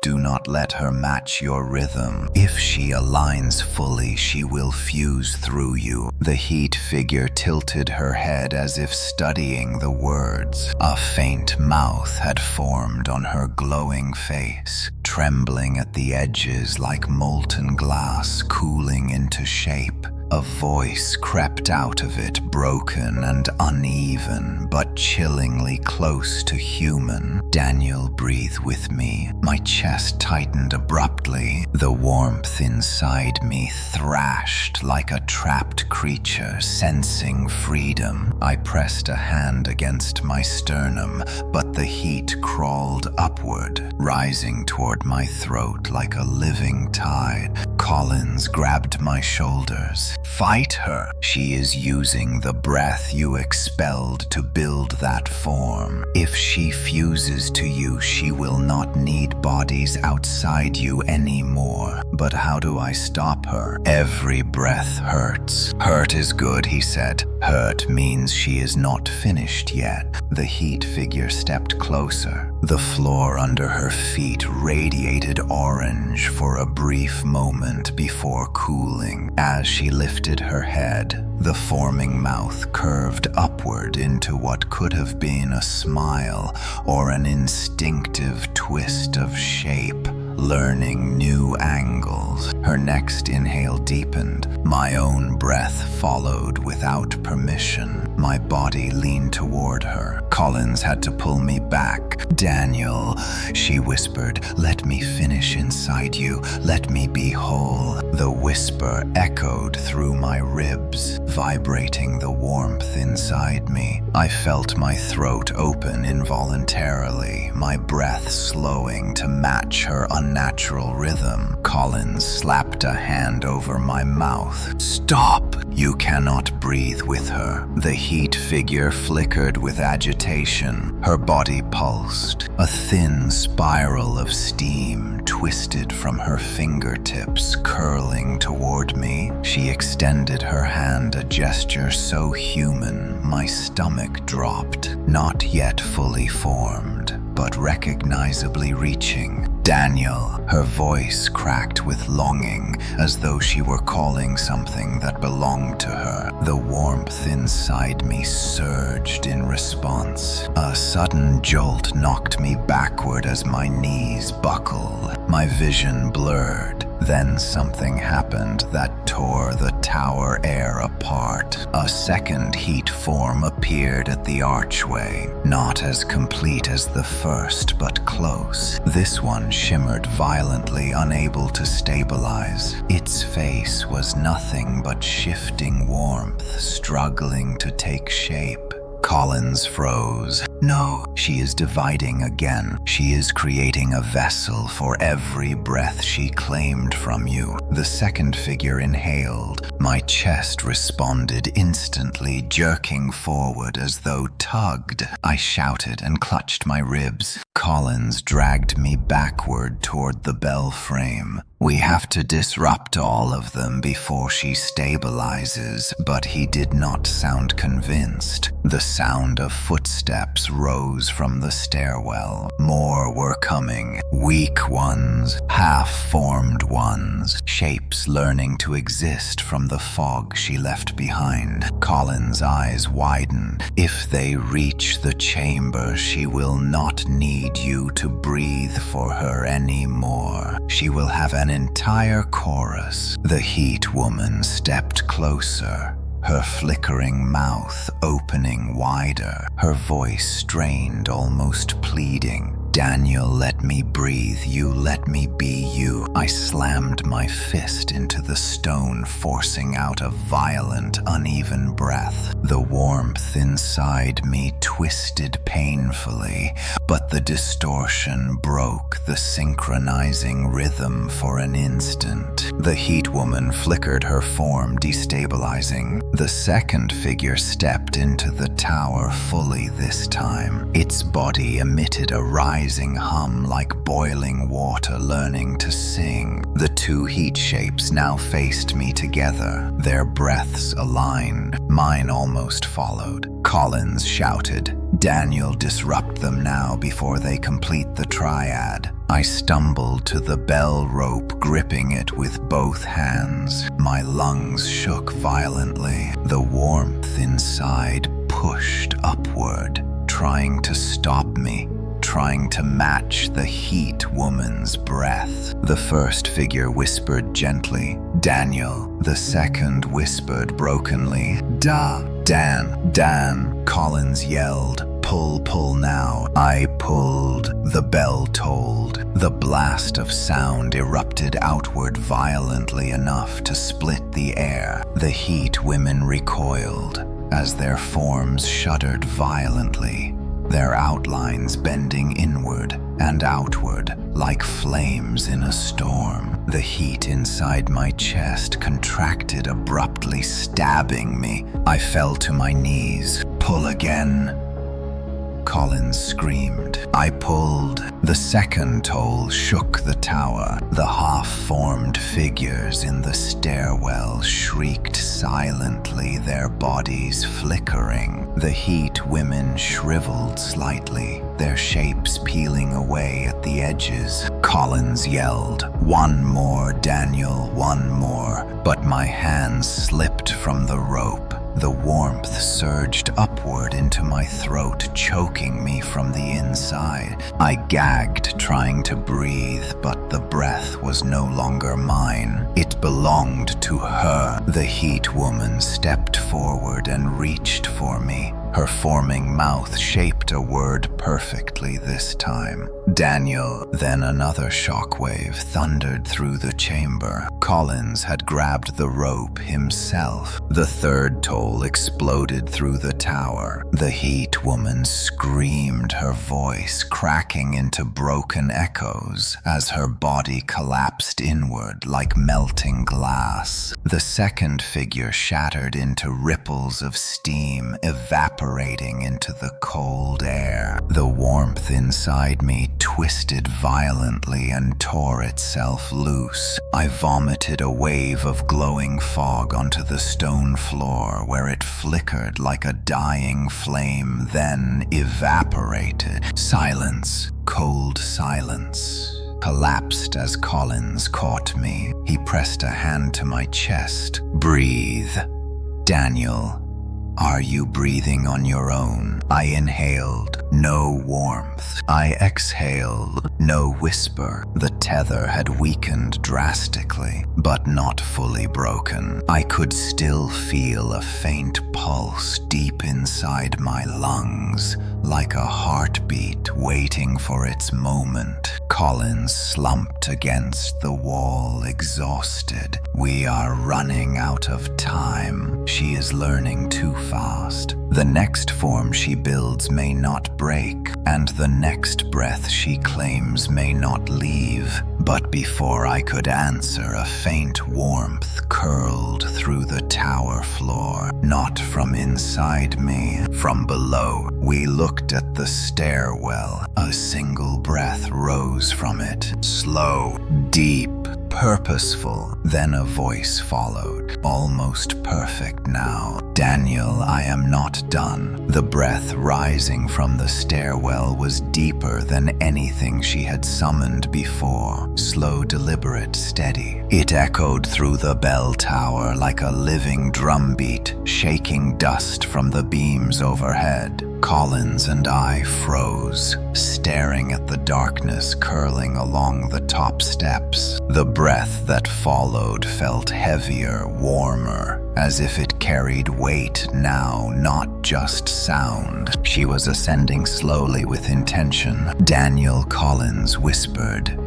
"do not let her match your rhythm. If she aligns fully, she will fuse through you." The heat figure tilted her head as if studying the words. A faint mouth had formed on her glowing face, trembling at the edges like molten glass cooling into shape. A voice crept out of it, broken and uneven, but chillingly close to human. "Daniel, breathe with me." My chest tightened abruptly. The warmth inside me thrashed like a trapped creature sensing freedom. I pressed a hand against my sternum, but the heat crawled upward, rising toward my throat like a living tide. Collins grabbed my shoulders. "Fight her. She is using the breath you expelled to build that form. If she fuses to you, she will not need bodies outside you anymore." But how do I stop her? Every breath hurts. "Hurt is good," he said. "Hurt means she is not finished yet." The heat figure stepped closer. The floor under her feet radiated orange for a brief moment before cooling. As she lifted her head, the forming mouth curved upward into what could have been a smile or an instinctive twist of shape, learning new angles. Her next inhale deepened. My own breath followed without permission. My body leaned toward her. Collins had to pull me back. "Daniel," she whispered, "let me finish inside you. Let me be whole." The whisper echoed through my ribs, vibrating the warmth inside me. I felt my throat open involuntarily, my breath slowing to match her unnatural rhythm. Collins slapped a hand over my mouth. "Stop! You cannot breathe with her." The heat figure flickered with agitation. Her body pulsed. A thin spiral of steam twisted from her fingertips, curling toward me. She extended her hand, a gesture so human, my stomach dropped. Not yet fully formed, but recognizably reaching. "Daniel." Her voice cracked with longing, as though she were calling something that belonged to her. The warmth inside me surged in response. A sudden jolt knocked me backward as my knees buckled. My vision blurred. Then something happened that tore the tower air apart. A second heat form appeared at the archway, not as complete as the first, but close. This one shimmered violently, unable to stabilize. Its face was nothing but shifting warmth, struggling to take shape. Collins froze. "No, she is dividing again. She is creating a vessel for every breath she claimed from you." The second figure inhaled. My chest responded instantly, jerking forward as though tugged. I shouted and clutched my ribs. Collins dragged me backward toward the bell frame. "We have to disrupt all of them before she stabilizes," but he did not sound convinced. The sound of footsteps rose from the stairwell. More were coming. Weak ones, half-formed ones, shapes learning to exist from the fog she left behind. Colin's eyes widened. "If they reach the chamber, she will not need you to breathe for her anymore. She will have an entire chorus." The heat woman stepped closer. her flickering mouth opening wider, her voice strained, almost pleading. Daniel, let me breathe, you let me be you. I slammed my fist into the stone, forcing out a violent, uneven breath. The warmth inside me twisted painfully, but the distortion broke the synchronizing rhythm for an instant. The heat woman flickered her form, destabilizing. The second figure stepped into the tower fully this time. Its body emitted a rising hum like boiling water learning to sing. The two heat shapes now faced me together, their breaths aligned. Mine almost followed. Collins shouted, "Daniel, disrupt them now before they complete the triad." I stumbled to the bell rope, gripping it with both hands. My lungs shook violently. The warmth inside pushed upward, trying to stop me, trying to match the heat woman's breath. The first figure whispered gently, "Daniel." The second whispered brokenly, Dan." Collins yelled, Pull now." I pulled. The bell tolled. The blast of sound erupted outward violently enough to split the air. The heat women recoiled as their forms shuddered violently, their outlines bending inward and outward like flames in a storm. The heat inside my chest contracted abruptly, stabbing me. I fell to my knees. "Pull again," Collins screamed. I pulled. The second toll shook the tower. The half-formed figures in the stairwell shrieked silently, their bodies flickering. The heat women shriveled slightly, their shapes peeling away at the edges. Collins yelled, "One more, Daniel, one more." But my hands slipped from the rope. The warmth surged upward into my throat, choking me from the inside. I gagged, trying to breathe, but the breath was no longer mine. It belonged to her. The heat woman stepped forward and reached for me. Her forming mouth shaped a word perfectly this time. "Daniel." Then another shockwave thundered through the chamber. Collins had grabbed the rope himself. The third toll exploded through the tower. The heat woman screamed, her voice cracking into broken echoes as her body collapsed inward like melting glass. The second figure shattered into ripples of steam, evaporating into the cold air. The warmth inside me twisted violently and tore itself loose. I vomited a wave of glowing fog onto the stone floor, where it flickered like a dying flame, then evaporated. Silence, cold silence, collapsed as Collins caught me. He pressed a hand to my chest. "Breathe. Daniel, are you breathing on your own?" I inhaled. No warmth. I exhaled. No whisper. The tether had weakened drastically, but not fully broken. I could still feel a faint pulse deep inside my lungs, like a heartbeat waiting for its moment. Collins slumped against the wall, exhausted. "We are running out of time. She is learning too fast. The next form she builds may not break, and the next breath she claims may not leave." But before I could answer, a faint warmth curled through the tower floor, not from inside me, from below. We looked at the stairwell. A single breath rose from it, slow, deep, purposeful. Then a voice followed, almost perfect now. "Daniel, I am not done." The breath rising from the stairwell was deeper than anything she had summoned before. Slow, deliberate, steady. It echoed through the bell tower like a living drumbeat, shaking dust from the beams overhead. Collins and I froze, staring at the darkness curling along the top steps. The breath that followed felt heavier, warmer, as if it carried weight now, not just sound. She was ascending slowly with intention. Daniel Collins whispered,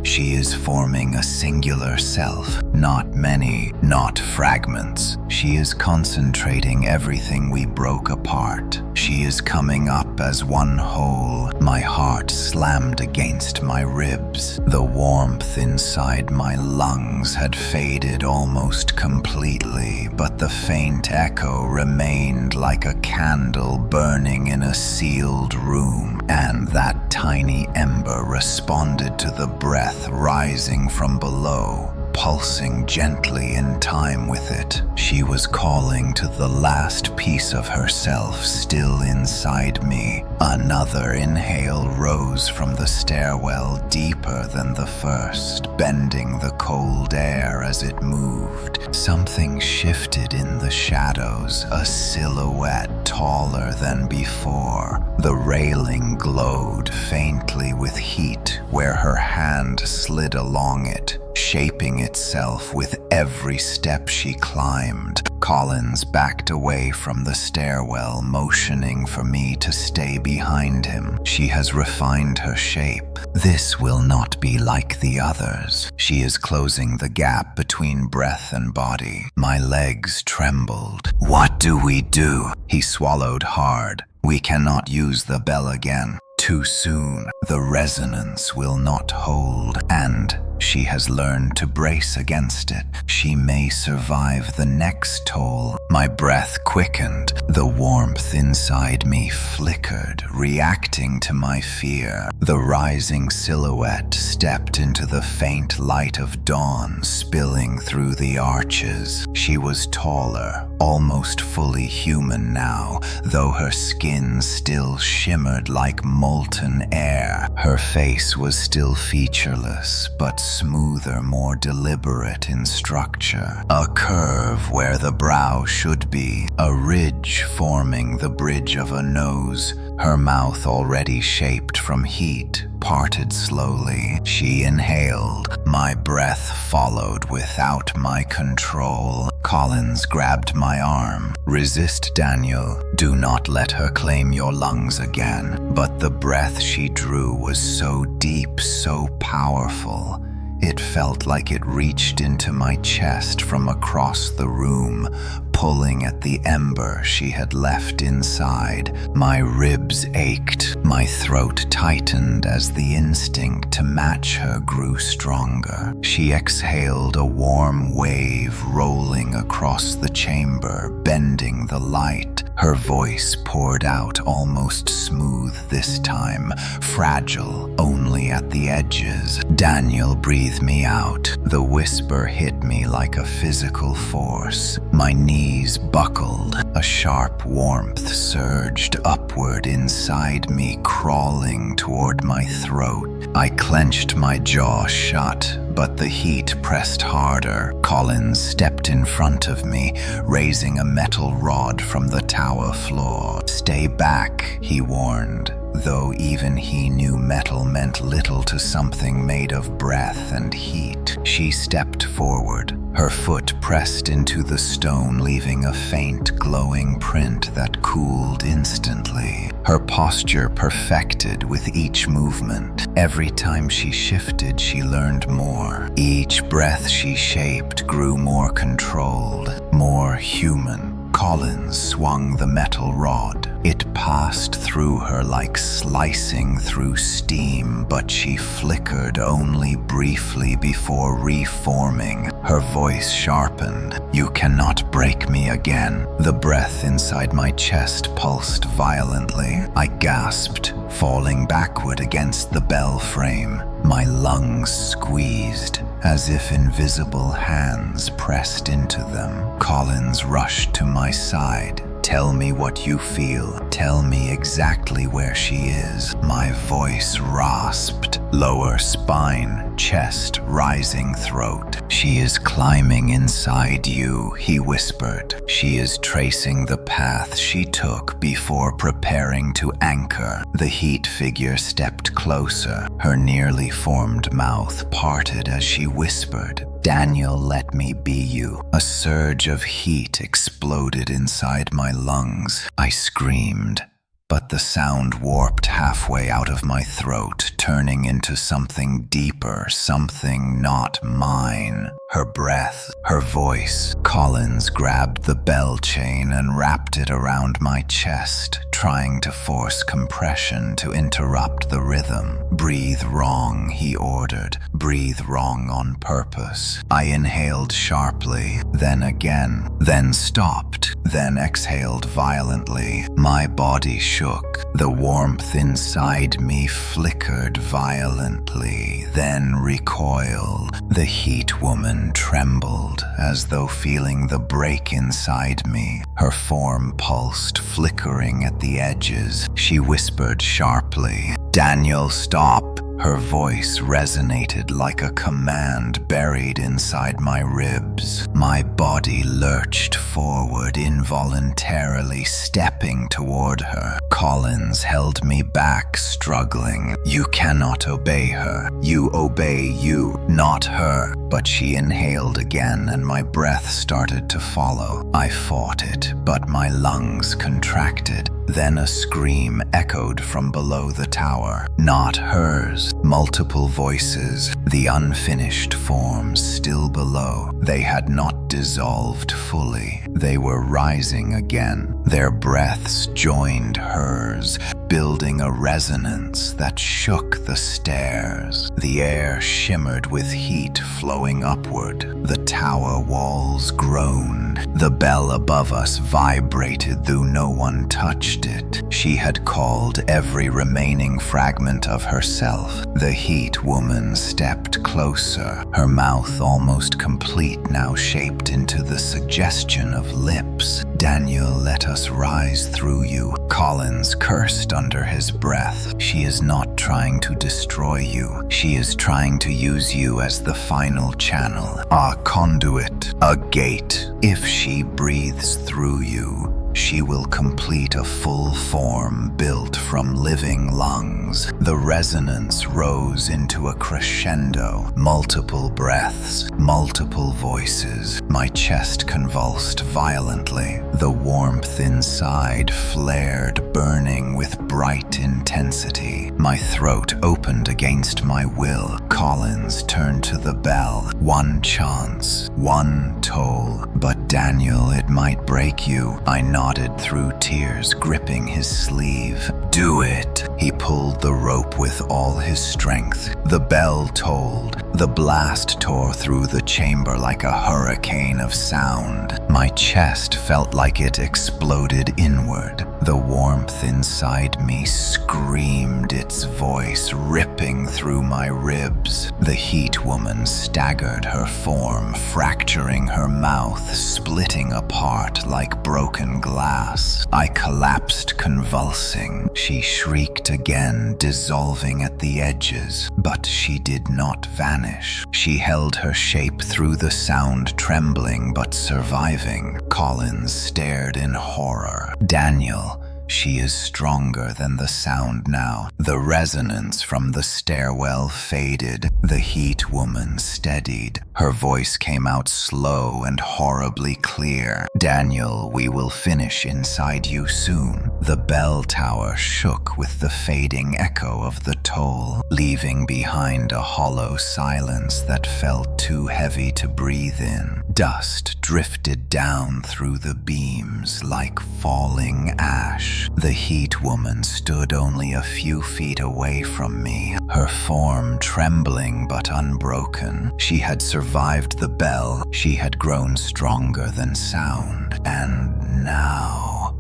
"She is forming a singular self, not many, not fragments. She is concentrating everything we broke apart. She is coming up as one whole." My heart slammed against my ribs. The warmth inside my lungs had faded almost completely, but the faint echo remained like a candle burning in a sealed room, and that tiny ember responded to the breath rising from below, pulsing gently in time with it. She was calling to the last piece of herself still inside me. Another inhale rose from the stairwell, deeper than the first, bending the cold air as it moved. Something shifted in the shadows, a silhouette taller than before. The railing glowed faintly with heat where her hand slid along it, shaping itself with every step she climbed. Collins backed away from the stairwell, motioning for me to stay behind him. "She has refined her shape. This will not be like the others. She is closing the gap between breath and body." My legs trembled. "What do we do?" He swallowed hard. "We cannot use the bell again. Too soon. The resonance will not hold, and she has learned to brace against it. She may survive the next toll." My breath quickened. The warmth inside me flickered, reacting to my fear. The rising silhouette stepped into the faint light of dawn, spilling through the arches. She was taller, almost fully human now, though her skin still shimmered like molten air. Her face was still featureless, but smoother, more deliberate in structure. A curve where the brow should be, a ridge forming the bridge of a nose. Her mouth, already shaped from heat, parted slowly. She inhaled. My breath followed without my control. Collins grabbed my arm. "Resist, Daniel. Do not let her claim your lungs again." But the breath she drew was so deep, so powerful. It felt like it reached into my chest from across the room, pulling at the ember she had left inside. My ribs ached, my throat tightened as the instinct to match her grew stronger. She exhaled a warm wave rolling across the chamber, bending the light. Her voice poured out almost smooth this time, fragile only at the edges. "Daniel, breathe me out." The whisper hit me like a physical force. My knees buckled. A sharp warmth surged upward inside me, crawling toward my throat. I clenched my jaw shut, but the heat pressed harder. Collins stepped in front of me, raising a metal rod from the tower floor. "Stay back," he warned, though even he knew metal meant little to something made of breath and heat. She stepped forward. Her foot pressed into the stone, leaving a faint, glowing print that cooled instantly. Her posture perfected with each movement. Every time she shifted, she learned more. Each breath she shaped grew more controlled, more human. Collins swung the metal rod. It passed through her like slicing through steam, but she flickered only briefly before reforming. Her voice sharpened. "You cannot break me again." The breath inside my chest pulsed violently. I gasped, falling backward against the bell frame. My lungs squeezed, as if invisible hands pressed into them. Collins rushed to my side. "Tell me what you feel. Tell me exactly where she is." My voice rasped. lower spine, chest, rising throat. She is climbing inside you, he whispered. She is tracing the path she took before preparing to anchor. The heat figure stepped closer, her nearly formed mouth parted as she whispered, "Daniel, let me be you." A surge of heat exploded inside my lungs. I screamed, but the sound warped halfway out of my throat, turning into something deeper, something not mine. Her breath, her voice. Collins grabbed the bell chain and wrapped it around my chest, trying to force compression to interrupt the rhythm. "Breathe wrong," he ordered. "Breathe wrong on purpose." I inhaled sharply, then again, then stopped, then exhaled violently. My body shook. The warmth inside me flickered violently, then recoiled. The heat woman trembled, as though feeling the break inside me. Her form pulsed, flickering at the edges. She whispered sharply, "Daniel, stop." Her voice resonated like a command buried inside my ribs. My body lurched forward, involuntarily stepping toward her. Collins held me back, struggling. "You cannot obey her. You obey you, not her." But she inhaled again, and my breath started to follow. I fought it, but my lungs contracted. Then a scream echoed from below the tower. Not hers. Multiple voices, the unfinished forms still below. They had not dissolved fully. They were rising again. Their breaths joined hers, building a resonance that shook the stairs. The air shimmered with heat flowing upward. The tower walls groaned. The bell above us vibrated, though no one touched it. She had called every remaining fragment of herself. The heat woman stepped closer, her mouth almost complete, now shaped into the suggestion of lips. "Daniel, let us rise through you." Collins cursed under his breath. "She is not trying to destroy you. She is trying to use you as the final channel, a conduit, a gate. If she breathes through you, she will complete a full form built from living lungs." The resonance rose into a crescendo. Multiple breaths, multiple voices. My chest convulsed violently. The warmth inside flared, burning with bright intensity. My throat opened against my will. Collins turned to the bell. One chance, one toll. "But Daniel, it might break you." I nodded through tears, gripping his sleeve. "Do it." He pulled the rope with all his strength. The bell tolled. The blast tore through the chamber like a hurricane of sound. My chest felt like it exploded inward. The warmth inside me screamed, its voice ripping through my ribs. The heat woman staggered, her form fracturing her mouth, splitting apart like broken glass. I collapsed, convulsing. She shrieked again, dissolving at the edges, but she did not vanish. She held her shape through the sound, trembling but surviving. Collins stared in horror. "Daniel, she is stronger than the sound now." The resonance from the stairwell faded. The heat woman steadied. Her voice came out slow and horribly clear. "Daniel, we will finish inside you soon." The bell tower shook with the fading echo of the toll, leaving behind a hollow silence that felt too heavy to breathe in. Dust drifted down through the beams like falling ash. The heat woman stood only a few feet away from me, her form trembling but unbroken. She had survived the bell. She had grown stronger than sound. And now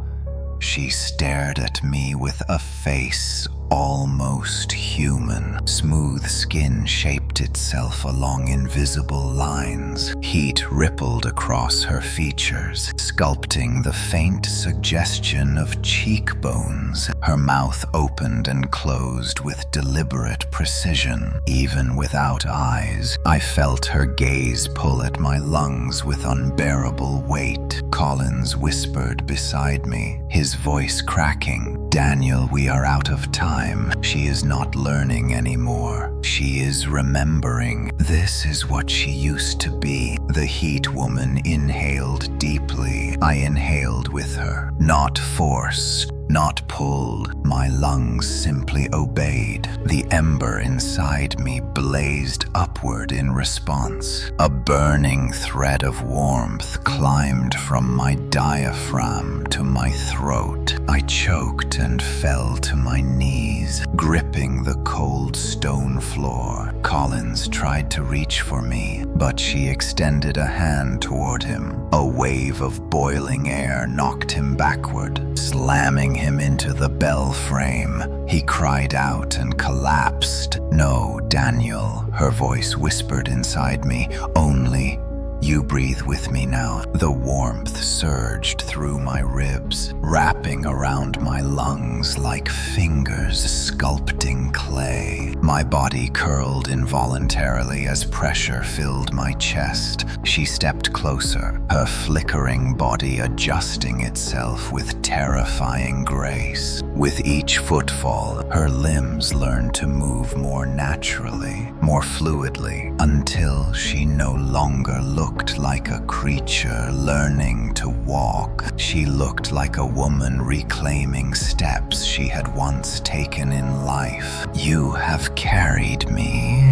she stared at me with a face almost human. Smooth skin shaped itself along invisible lines. Heat rippled across her features, sculpting the faint suggestion of cheekbones. Her mouth opened and closed with deliberate precision. Even without eyes, I felt her gaze pull at my lungs with unbearable weight. Collins whispered beside me, his voice cracking. "Daniel, we are out of time. She is not learning anymore. She is remembering. This is what she used to be." The heat woman inhaled deeply. I inhaled with her. Not forced, not pulled. My lungs simply obeyed. The ember inside me blazed upward in response. A burning thread of warmth climbed from my diaphragm to my throat. I choked and fell to my knees, gripping the cold stone floor. Collins tried to reach for me, but she extended a hand toward him. A wave of boiling air knocked him backward, slamming him into the bell frame. He cried out and collapsed. "No, Daniel," her voice whispered inside me. "Only you breathe with me now." The warmth surged through my ribs, wrapping around my lungs like fingers sculpting clay. My body curled involuntarily as pressure filled my chest. She stepped closer, her flickering body adjusting itself with terrifying grace. With each footfall, her limbs learned to move more naturally, more fluidly, until she no longer looked like a creature learning to walk. She looked like a woman reclaiming steps she had once taken in life. "You have carried me,"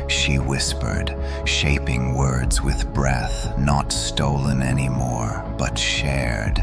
she whispered, shaping words with breath, not stolen anymore, but shared.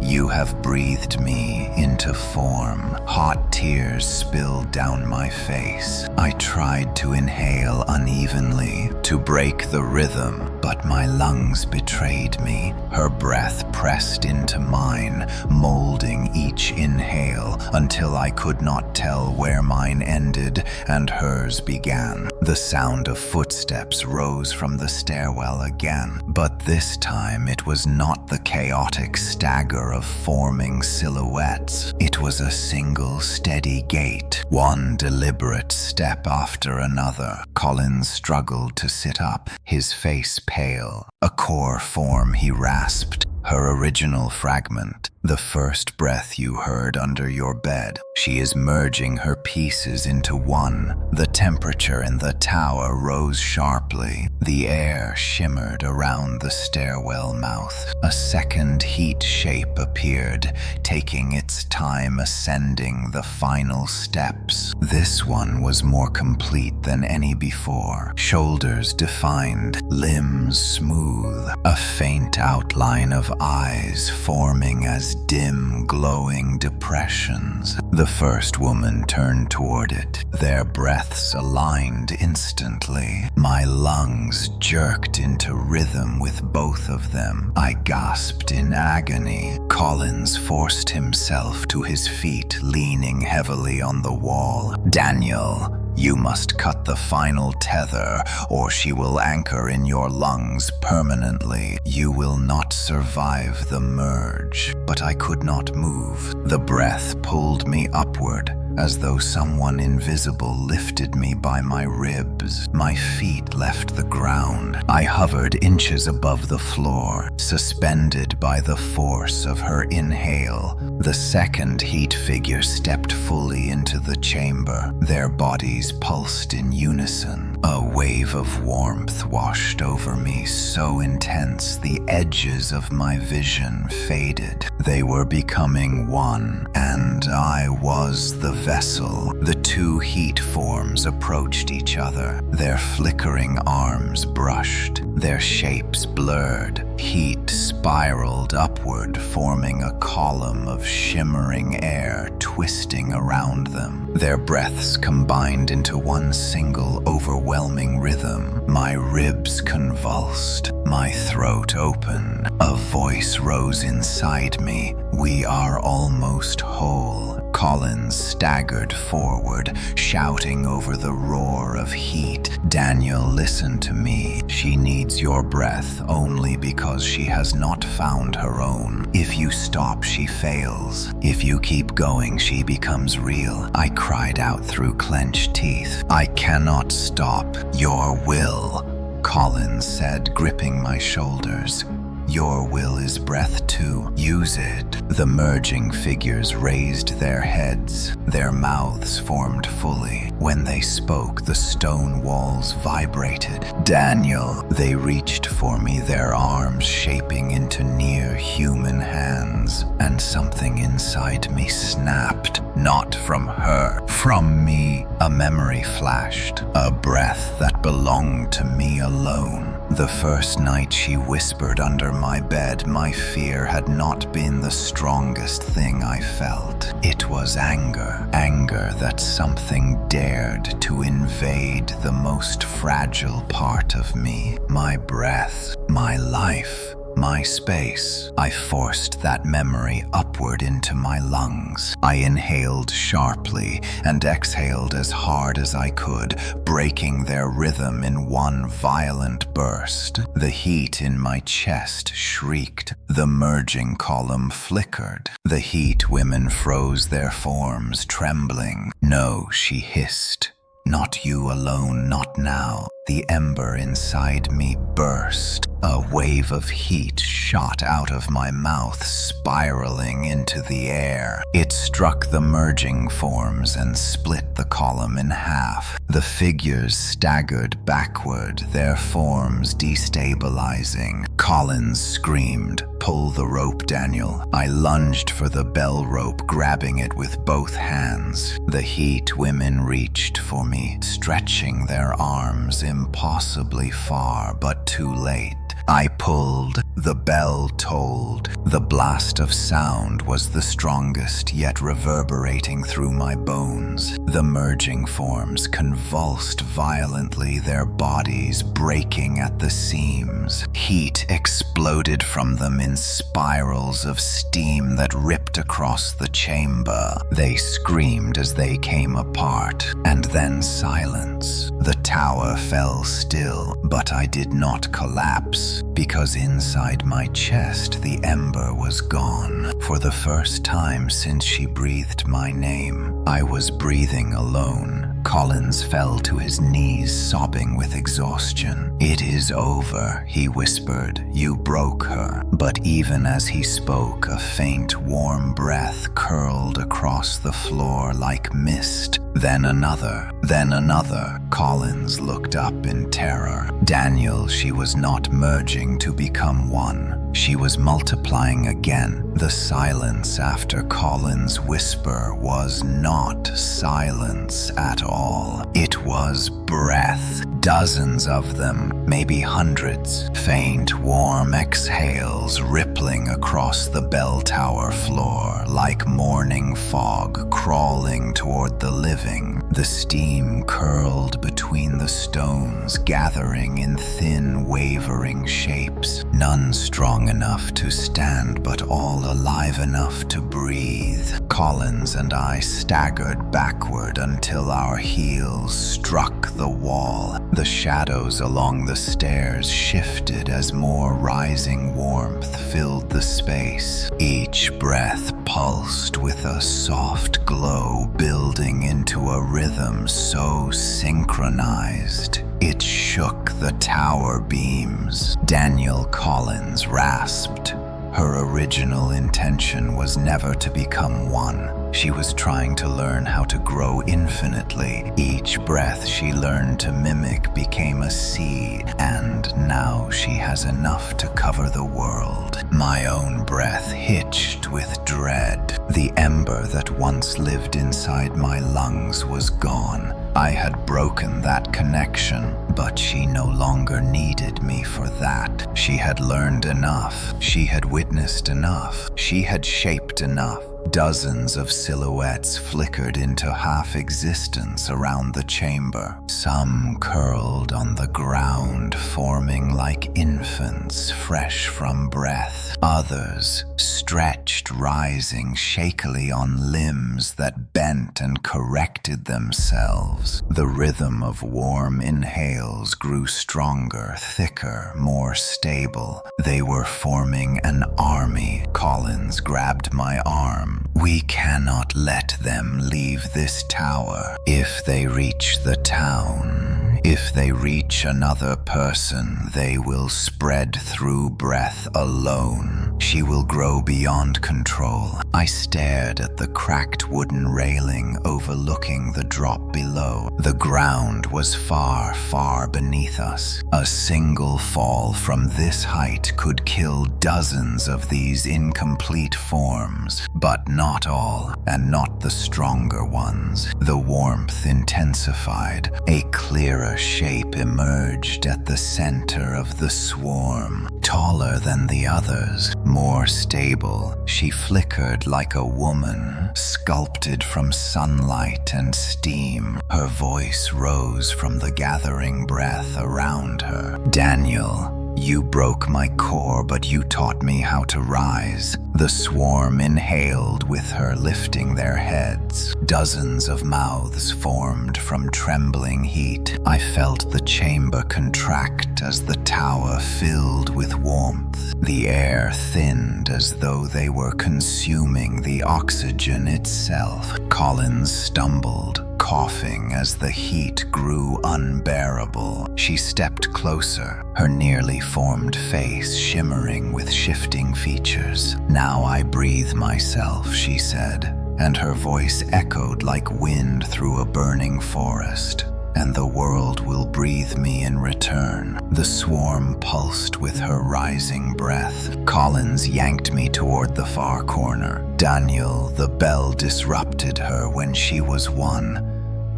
"You have breathed me into form." Hot tears spilled down my face. I tried to inhale unevenly, to break the rhythm, but my lungs betrayed me. Her breath pressed into mine, molding each inhale until I could not tell where mine ended and hers began. The sound of footsteps rose from the stairwell again, but this time it was not the chaotic stagger of forming silhouettes. It was a single steady gait, one deliberate step after another. Collins struggled to sit up, his face pale. "A core form," he rasped. "Her original fragment. The first breath you heard under your bed. She is merging her pieces into one." The temperature in the tower rose sharply. The air shimmered around the stairwell mouth. A second heat shape appeared, taking its time ascending the final steps. This one was more complete than any before. Shoulders defined, limbs smooth, a faint outline of eyes forming as dim, glowing depressions. The first woman turned toward it, their breaths aligned instantly. My lungs jerked into rhythm with both of them. I gasped in agony. Collins forced himself to his feet, leaning heavily on the wall. "Daniel, you must cut the final tether, or she will anchor in your lungs permanently. You will not survive the merge." But I could not move. The breath pulled me upward, as though someone invisible lifted me by my ribs. My feet left the ground. I hovered inches above the floor, suspended by the force of her inhale. The second heat figure stepped fully into the chamber. Their bodies pulsed in unison. A wave of warmth washed over me, so intense the edges of my vision faded. They were becoming one, and I was the vessel. The two heat forms approached each other. Their flickering arms brushed, their shapes blurred. Heat spiraled upward upward, forming a column of shimmering air twisting around them. Their breaths combined into one single overwhelming rhythm. My ribs convulsed, my throat opened. A voice rose inside me. "We are almost whole." Collins staggered forward, shouting over the roar of heat. "Daniel, listen to me. She needs your breath only because she has not found her own. If you stop, she fails. If you keep going, she becomes real." I cried out through clenched teeth. "I cannot stop. Your will," Collins said, gripping my shoulders. "Your will is breath too. Use it." The merging figures raised their heads. Their mouths formed fully. When they spoke, the stone walls vibrated. "Daniel," they reached for me, their arms shaping into near human hands. And something inside me snapped. Not from her, from me. A memory flashed. A breath that belonged to me alone. The first night she whispered under my bed, my fear had not been the strongest thing I felt. It was anger. Anger that something dared to invade the most fragile part of me. My breath, my life, my space. I forced that memory upward into my lungs. I inhaled sharply and exhaled as hard as I could, breaking their rhythm in one violent burst. The heat in my chest shrieked. The merging column flickered. The heat women froze their forms, trembling. "No," she hissed. "Not you alone, not now." The ember inside me burst. A wave of heat shot out of my mouth, spiraling into the air. It struck the merging forms and split the column in half. The figures staggered backward, their forms destabilizing. Collins screamed, "Pull the rope, Daniel." I lunged for the bell rope, grabbing it with both hands. The heat women reached for me, stretching their arms impossibly far, but too late. I pulled. The bell tolled. The blast of sound was the strongest, yet reverberating through my bones. The merging forms convulsed violently, their bodies breaking at the seams. Heat exploded from them in spirals of steam that ripped across the chamber. They screamed as they came apart, and then silence. The tower fell still, but I did not collapse, because inside my chest the ember was gone. For the first time since she breathed my name, I was breathing alone. Collins fell to his knees, sobbing with exhaustion. "It is over," he whispered. "You broke her." But even as he spoke, a faint, warm breath curled across the floor like mist. Then another, then another. Collins looked up in terror. "Daniel," she was not merging to become one. She was multiplying again. The silence after Collins' whisper was not silence at all. It was breath. Dozens of them, maybe hundreds. Faint, warm exhales rippling across the bell tower floor like morning fog crawling toward the living. The steam curled between the stones, gathering in thin, wavering shapes. None strong enough to stand, but all alive enough to breathe. Collins and I staggered backward until our heels struck the wall. The shadows along the stairs shifted as more rising warmth filled the space. Each breath pulsed with a soft glow, building into a rhythm so synchronized it shook the tower beams. Daniel, Collins rasped. Her original intention was never to become one. She was trying to learn how to grow infinitely. Each breath she learned to mimic became a seed, and now she has enough to cover the world. My own breath hitched with dread. The ember that once lived inside my lungs was gone. I had broken that connection, but she no longer needed me for that. She had learned enough. She had witnessed enough. She had shaped enough. Dozens of silhouettes flickered into half-existence around the chamber. Some curled on the ground, forming like infants fresh from breath. Others stretched, rising shakily on limbs that bent and corrected themselves. The rhythm of warm inhales grew stronger, thicker, more stable. They were forming an army. Collins grabbed my arm. We cannot let them leave this tower. If they reach the town, if they reach another person, they will spread through breath alone. She will grow beyond control. I stared at the cracked wooden railing overlooking the drop below. The ground was far, far beneath us. A single fall from this height could kill dozens of these incomplete forms, but not all, and not the stronger ones. The warmth intensified. A clearer shape emerged at the center of the swarm. Taller than the others, more stable, she flickered like a woman, sculpted from sunlight and steam. Her voice rose from the gathering breath around her. Daniel, you broke my core, but you taught me how to rise. The swarm inhaled with her, lifting their heads. Dozens of mouths formed from trembling heat. I felt the chamber contract as the tower filled with warmth. The air thinned as though they were consuming the oxygen itself. Collins stumbled, coughing as the heat grew unbearable. She stepped closer, her nearly formed face shimmering with shifting features. "Now I breathe myself," she said, and her voice echoed like wind through a burning forest. "And the world will breathe me in return." The swarm pulsed with her rising breath. Collins yanked me toward the far corner. Daniel, the bell disrupted her when she was one.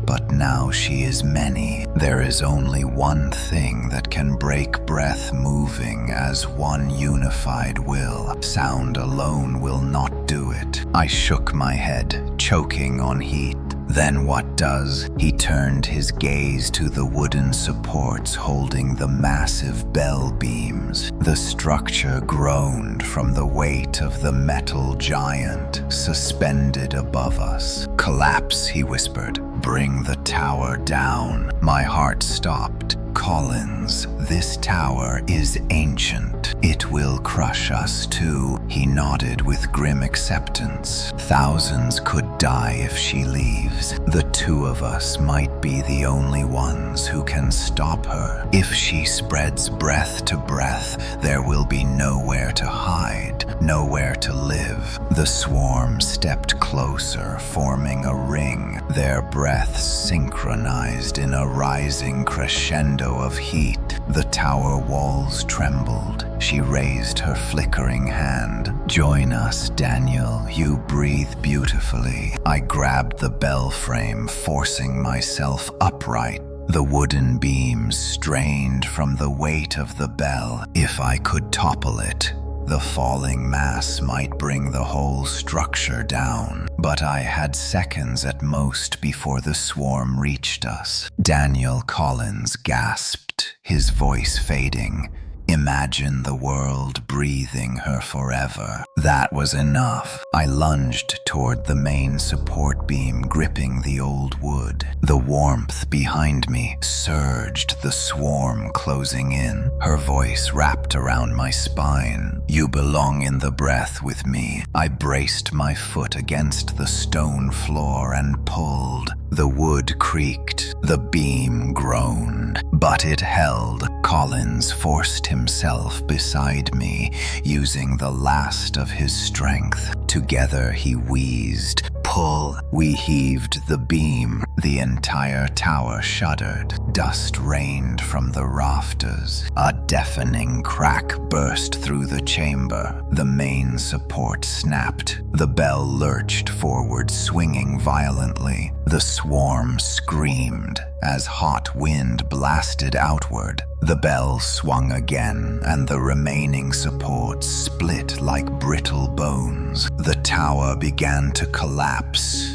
But now she is many. There is only one thing that can break breath moving as one unified will. Sound alone will not do it. I shook my head, choking on heat. "Then what does?" He turned his gaze to the wooden supports holding the massive bell beams. The structure groaned from the weight of the metal giant suspended above us. "Collapse," he whispered. "Bring the tower down." My heart stopped. "Collins, this tower is ancient. It will crush us too." He nodded with grim acceptance. "Thousands could die if she leaves. The two of us might be the only ones who can stop her. If she spreads breath to breath, there will be nowhere to hide, nowhere to live." The swarm stepped closer, forming a ring, their breaths synchronized in a rising crescendo of heat. The tower walls trembled. She raised her flickering hand. "Join us, Daniel. You breathe beautifully." I grabbed the bell frame, forcing myself upright. The wooden beams strained from the weight of the bell. If I could topple it, the falling mass might bring the whole structure down. But I had seconds at most before the swarm reached us. Daniel Collins gasped, his voice fading. Imagine the world breathing her forever. That was enough. I lunged toward the main support beam, gripping the old wood. The warmth behind me surged, the swarm closing in. Her voice wrapped around my spine. "You belong in the breath with me." I braced my foot against the stone floor and pulled. The wood creaked, the beam groaned, but it held. Collins forced himself beside me, using the last of his strength. Together he wheezed. "Pull." We heaved the beam. The entire tower shuddered. Dust rained from the rafters. A deafening crack burst through the chamber. The main support snapped. The bell lurched forward, swinging violently. The swarm screamed as hot wind blasted outward. The bell swung again, and the remaining supports split like brittle bones. The tower began to collapse.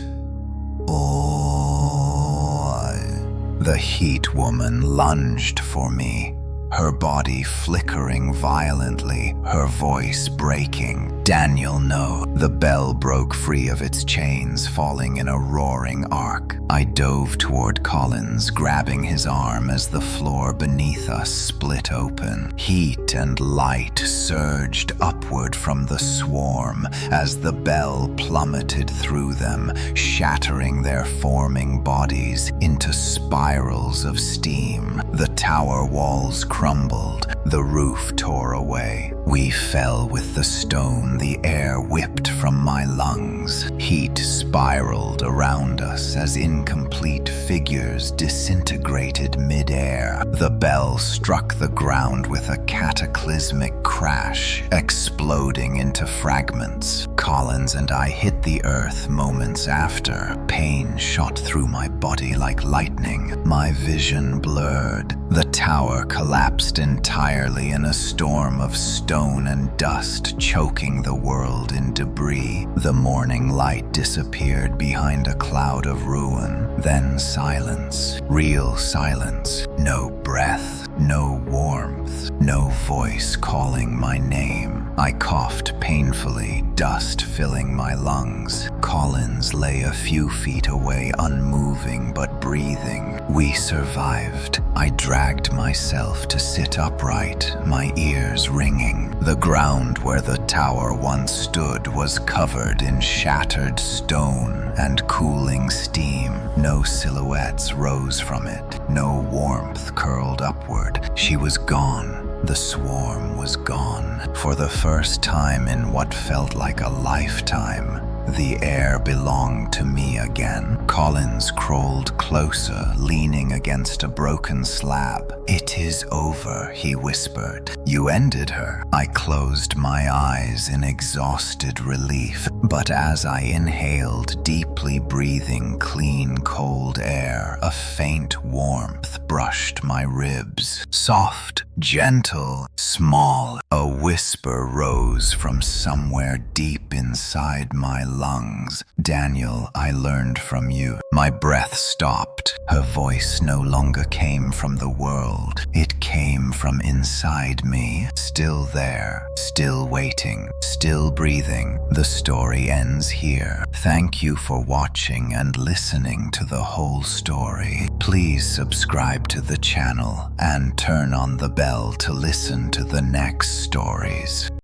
The heat woman lunged for me, her body flickering violently, her voice breaking. Daniel, no. The bell broke free of its chains, falling in a roaring arc. I dove toward Collins, grabbing his arm as the floor beneath us split open. Heat and light surged upward from the swarm as the bell plummeted through them, shattering their forming bodies into spirals of steam. The tower walls crumbled, the roof tore away. We fell with the stone, the air whipped from my lungs. Heat spiraled around us as incomplete figures disintegrated mid-air. The bell struck the ground with a cataclysmic crash, exploding into fragments. Collins and I hit the earth moments after. Pain shot through my body like lightning. My vision blurred. The tower collapsed entirely in a storm of stone and dust, choking the world in debris. The morning light disappeared behind a cloud of ruin. Then silence. Real silence. No breath, no warmth, no voice calling my name. I coughed painfully, dust filling my lungs. Collins lay a few feet away, unmoving but breathing. We survived. I dragged myself to sit upright, my ears ringing. The ground where the tower once stood was covered in shattered stone and cooling steam. No silhouettes rose from it. No warmth curled upward. She was gone. The swarm was gone. For the first time in what felt like a lifetime, the air belonged to me again. Collins crawled closer, leaning against a broken slab. "It is over," he whispered. "You ended her." I closed my eyes in exhausted relief, but as I inhaled, deeply breathing clean, cold air, a faint warmth brushed my ribs. Soft, gentle, small. A whisper rose from somewhere deep inside my lungs. "Daniel, I learned from you." My breath stopped. Her voice no longer came from the world. It came from inside me, still there, still waiting, still breathing. The story ends here. Thank you for watching and listening to the whole story. Please subscribe to the channel and turn on the bell to listen to the next stories.